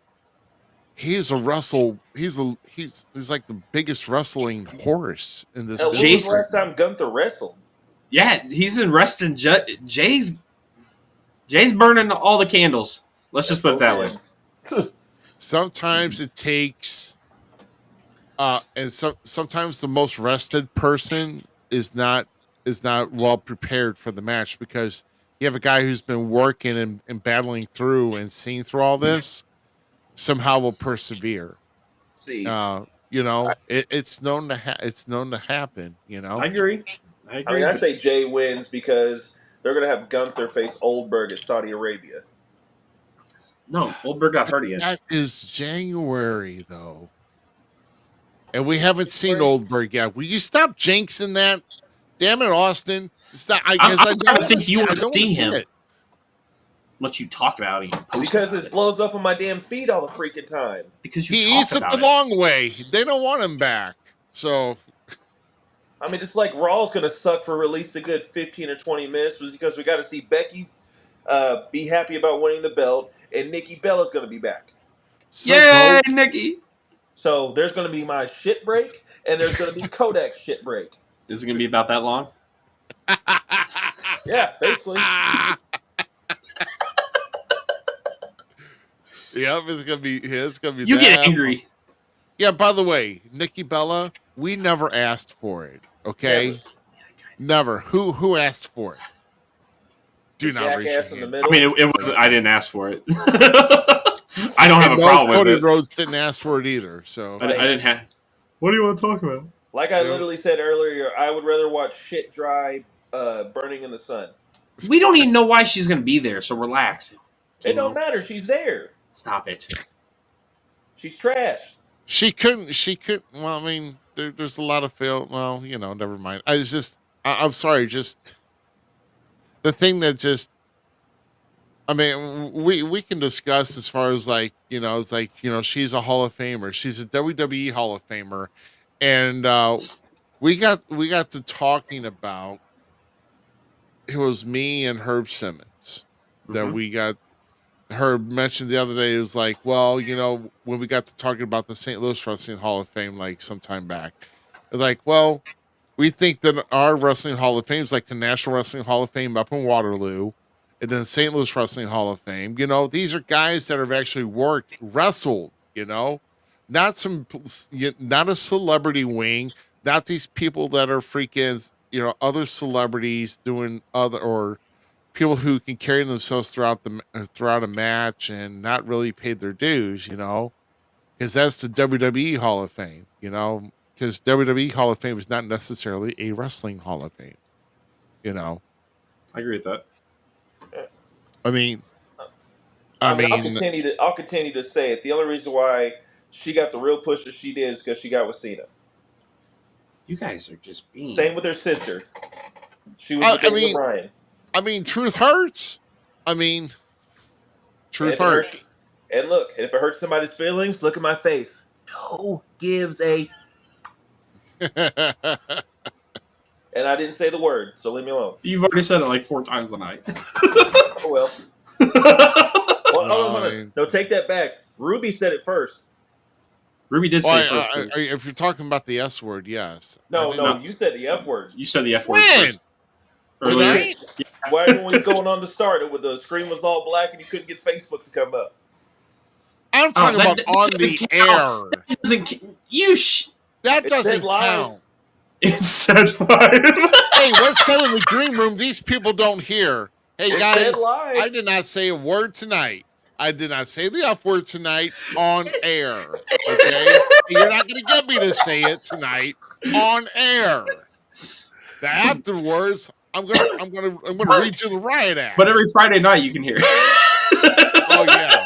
He's a wrestle. He's like the biggest wrestling horse in this. When was business. the last time Gunther wrestled? Yeah, he's been resting. Jay's burning all the candles. Let's just put it that way. Sometimes it takes, and sometimes the most rested person is not well prepared for the match, because you have a guy who's been working and battling through and seeing through all this, somehow will persevere. See, It's known to happen. I agree. I mean, I say Jay wins because they're going to have Gunther face Oldberg at Saudi Arabia. No, Goldberg got hurt again. That is January though, and we haven't seen Oldberg yet. Will you stop jinxing that? Damn it, Austin! Stop. I'm starting to think you want to see him. It. As much you talk about it, Because it blows up on my damn feed all the freaking time. Because you He talk eats it about the long way. They don't want him back. So I mean, it's like Raw's going to suck for at least a good 15 or 20 minutes because we got to see Becky be happy about winning the belt, and Nikki Bella's going to be back. Yay, Nikki! So there's going to be my shit break, and there's going to be Kodak's shit break. Is it going to be about that long? Yeah, basically. Yep, it's gonna be. You get angry. Yeah. By the way, Nikki Bella, we never asked for it. Okay, never. Who asked for it? Do not raise your Jackass in the hand. middle. I mean, it was. I didn't ask for it. I don't have a problem with Cody it. Rhodes didn't ask for it either. So I didn't have. What do you want to talk about? Like I literally said earlier, I would rather watch shit dry burning in the sun. We don't even know why she's going to be there, so relax. It don't matter. She's there. Stop it. She's trash. she couldn't. Well, I mean, there's a lot of fail. Well, never mind. I'm sorry. Just the thing that just. I mean, we can discuss as far as it's like, she's a Hall of Famer. She's a WWE Hall of Famer. And we got to talking about, it was me and Herb Simmons that we got. Herb mentioned the other day, it was like, well, when we got to talking about the St. Louis Wrestling Hall of Fame, like sometime back, like, well, we think that our Wrestling Hall of Fame is like the National Wrestling Hall of Fame up in Waterloo, and then St. Louis Wrestling Hall of Fame. These are guys that have actually wrestled, not not a celebrity wing, not these people that are freaking, other celebrities doing or people who can carry themselves throughout a match and not really paid their dues, because that's the WWE Hall of Fame, because WWE Hall of Fame is not necessarily a wrestling Hall of Fame, I agree with that. I mean, I'll continue to say it. The only reason why she got the real push that she did is because she got with Cena. You guys are just being. Same with her sister. She was with Brian. I mean, truth hurts. Truth hurts. And look, if it hurts somebody's feelings, look at my face. No gives a. And I didn't say the word, so leave me alone. You've already said it like 4 times tonight. Oh well. No, take that back. Ruby said it first. Ruby did say it first. If you're talking about the S word, yes. No, you said the F word. You said the F word When? first. Earlier. Why when we going on to start it with the screen was all black and you couldn't get Facebook to come up? I'm talking about on the air. That doesn't count. It said live. Hey, what's said in the green room? These people don't hear. Hey It guys, said live. I did not say a word tonight. I did not say the F word tonight on air. Okay, you're not going to get me to say it tonight on air. Afterwards, I'm gonna read you the riot act. But every Friday night you can hear. Oh yeah.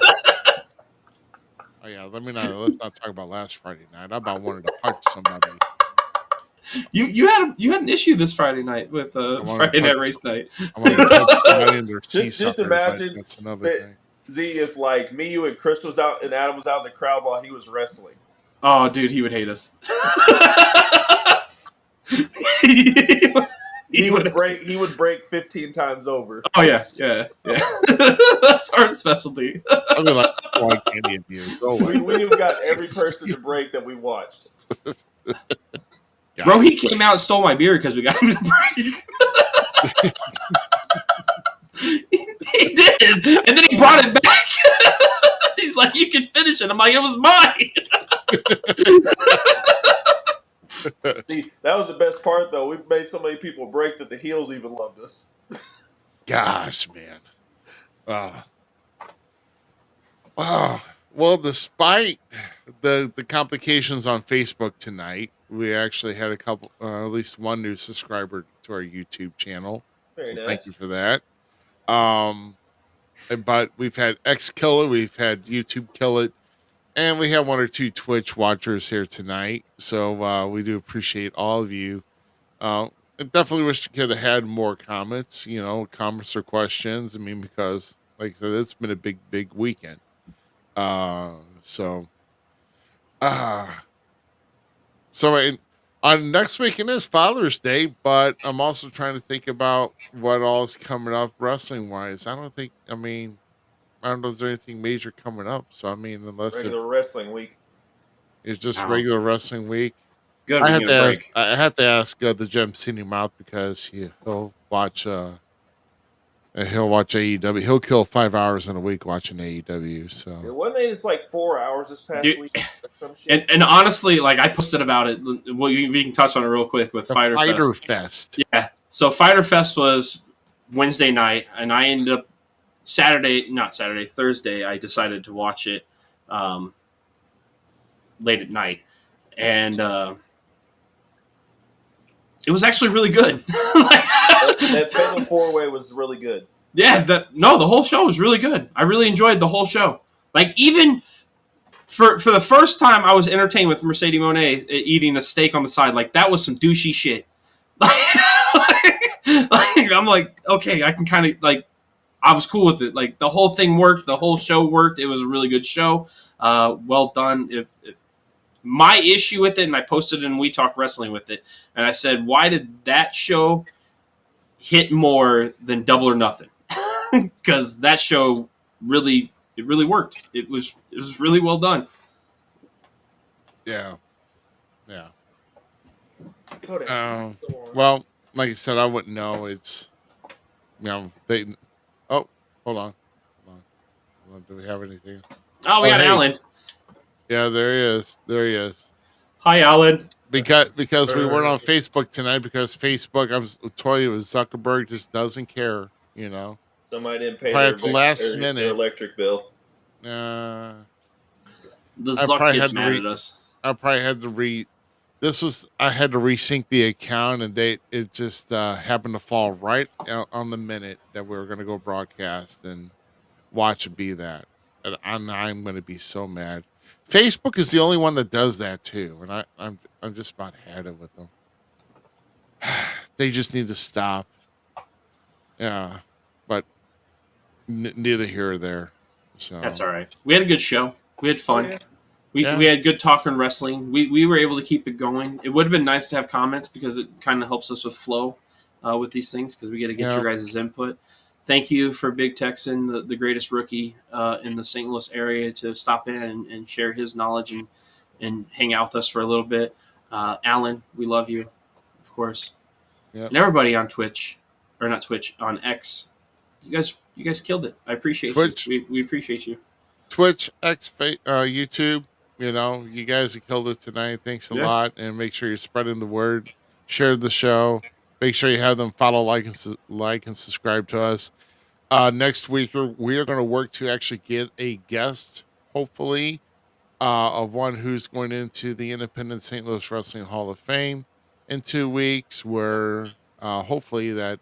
Oh yeah. Let's not talk about last Friday night. I about wanted to punch somebody. You had an issue this Friday night with Friday night race night. I wanted to punch somebody in their Just imagine that's another thing. Z, if like me, you, and Chris was out and Adam was out in the crowd while he was wrestling. Oh, dude, he would hate us. He would break 15 times over. Oh yeah. That's our specialty. I mean, like any of you. We've got every person to break that we watched. Yeah. Bro, he came out and stole my beer because we got him to break. He did, and then he brought it back. He's like, "You can finish it." I'm like, "It was mine." See, that was the best part, though. We made so many people break that the heels even loved us. Gosh, man. Well, despite the complications on Facebook tonight, we actually had a couple, at least one new subscriber to our YouTube channel. Very nice. Thank you for that. But we've had X kill it, we've had YouTube kill it, and we have one or two Twitch watchers here tonight. So we do appreciate all of you. I definitely wish you could have had more comments, comments or questions. I mean, because like I said, it's been a big weekend. So on next weekend is Father's Day, but I'm also trying to think about what all is coming up wrestling wise. I don't know if there's anything major coming up. So I mean, unless Regular wrestling week. it's just regular wrestling week. Good. I have to ask the Gem Cine Mouth because he'll watch AEW. He'll kill 5 hours in a week watching AEW. So Wasn't they just like 4 hours this past Dude, week? Or some shit? and honestly, like I posted about it. Well, we can touch on it real quick with Fighter Fest. Yeah. So Fighter Fest was Wednesday night, and I ended up Thursday. I decided to watch it late at night, and it was actually really good. that Fatal 4-Way was really good. Yeah, the whole show was really good. I really enjoyed the whole show. Like, even for the first time, I was entertained with Mercedes Moné eating a steak on the side. Like, that was some douchey shit. I'm like, okay, I can kind of, like, I was cool with it. Like, the whole thing worked. The whole show worked. It was a really good show. Well done. My issue with it, and I posted in We Talk Wrestling with it, and I said, why did that show hit more than Double or Nothing? Because that show really worked. It was really well done. Yeah. Well, like I said, I wouldn't know. It's they. Oh, hold on. Do we have anything? Oh, we got Alan. Yeah, there he is. Hi, Alan. Because we weren't on Facebook tonight because Facebook, I told you, Zuckerberg just doesn't care. Somebody didn't pay Probably at the last their minute. electric bill. The I Zuck probably gets had to mad read- at us. I probably had to I had to resync the account, and it just happened to fall right on the minute that we were going to go broadcast and watch it be that. And I'm going to be so mad. Facebook is the only one that does that too, and I'm just about had it with them. They just need to stop. Yeah, but neither here or there. So That's all right. We had a good show. We had fun. Yeah. We had good talk and wrestling. We were able to keep it going. It would have been nice to have comments because it kind of helps us with flow with these things because we get to get your guys' input. Thank you for Big Texan, the greatest rookie in the St. Louis area, to stop in and share his knowledge and hang out with us for a little bit. Alan, we love you, of course. Yep. And everybody on Twitch, or not Twitch, on X. You guys killed it. I appreciate Twitch. you. We appreciate you. Twitch, X, YouTube. You guys have killed it tonight. Thanks a lot, and make sure you're spreading the word. Share the show. Make sure you have them follow, like, and subscribe to us. Next week, we are going to work to actually get a guest, hopefully, of one who's going into the Independent St. Louis Wrestling Hall of Fame in 2 weeks. We're hopefully that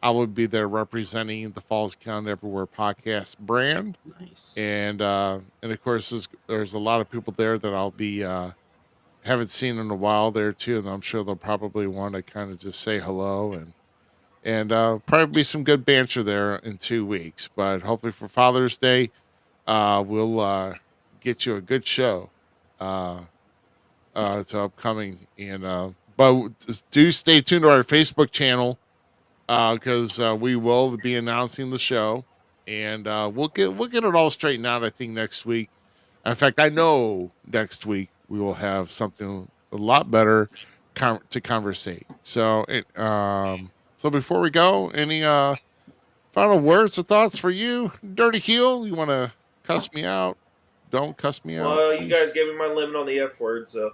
I will be there representing the Falls Count Everywhere podcast brand. Nice. And of course, there's a lot of people there that I'll be haven't seen in a while there too, and I'm sure they'll probably want to kind of just say hello and probably be some good banter there in 2 weeks. But hopefully for Father's Day, we'll get you a good show. It's upcoming, and but do stay tuned to our Facebook channel because we will be announcing the show, and we'll get it all straightened out. I think next week. In fact, I know next week we will have something a lot better to conversate. So, so before we go, any final words or thoughts for you, Dirty Heel? You want to cuss me out? Don't cuss me out. Well, you please. guys gave me my limit on the F word, so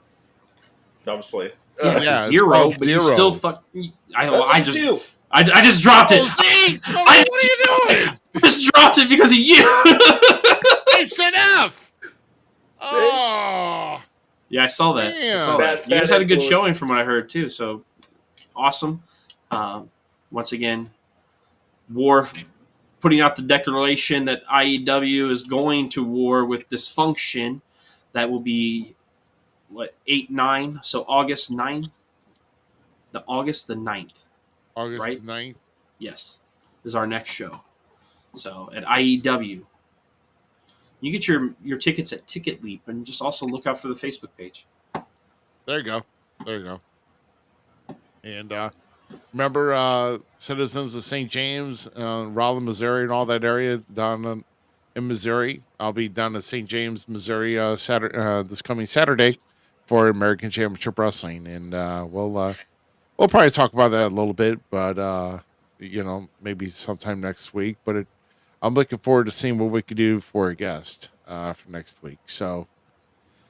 no, I'm just playing. Yeah, it's Yeah, a it's 0, called but you zero. still fuck. I just do. I just dropped it. Oh, Zeke! Oh, I what are you doing? just dropped it because of you. I said F. Oh, Yeah, I saw that. I saw Damn. that. You guys had a good influence. showing from what I heard too. So awesome. Once again, war putting out the declaration that IEW is going to war with dysfunction. That will be what 8-9. So August 9th. August the 9th. August Right? 9th. Yes, is our next show. So at IEW, you get your tickets at Ticket Leap, and just also look out for the Facebook page. There you go. There you go. And remember, citizens of St. James, Rollin, Missouri, and all that area down in Missouri. I'll be down in St. James, Missouri, Saturday, this coming Saturday for American Championship Wrestling, and we'll probably talk about that a little bit, but maybe sometime next week. But I'm looking forward to seeing what we could do for a guest for next week. So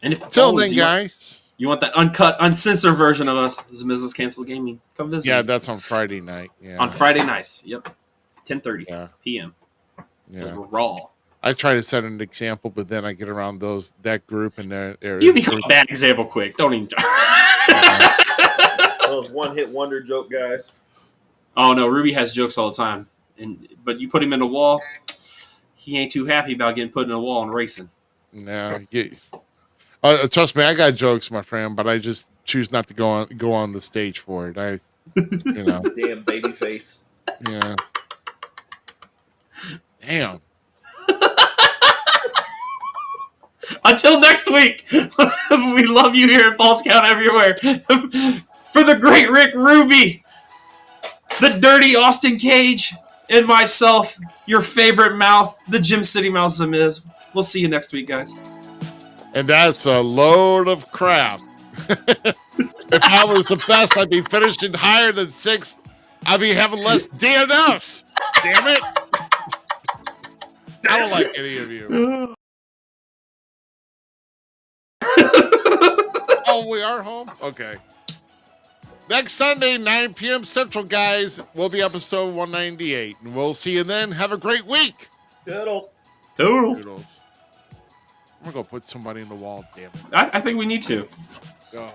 And if until always then, you want- guys. You want that uncut, uncensored version of us? This is Mrs. Cancel Gaming. Come visit. Yeah, me. that's on Friday night. Yeah, on Friday nights. Yep, 10:30 Yeah. p.m. Because yeah. we're raw. I try to set an example, but then I get around that group and their You become a bad example quick. Don't even. Those one-hit wonder joke guys. Oh no, Ruby has jokes all the time, but you put him in a wall, he ain't too happy about getting put in a wall and racing. No, trust me, I got jokes, my friend, but I just choose not to go on the stage for it. Damn baby face. Yeah. Damn. Until next week, we love you here at Falls Count Everywhere. For the great Rick Ruby, the dirty Austin Cage, and myself, your favorite mouth, the Gym City Mouse Zamiz. We'll see you next week, guys. And that's a load of crap. If I was the best, I'd be finishing higher than 6th. I'd be having less DNFs. Damn it. I don't like any of you. Oh, we are home? Okay. Next Sunday, 9 p.m. Central, guys, will be episode 198. And we'll see you then. Have a great week. Toodles. Toodles. Doodles. I'm going to go put somebody in the wall, damn it. I think we need to. Oh.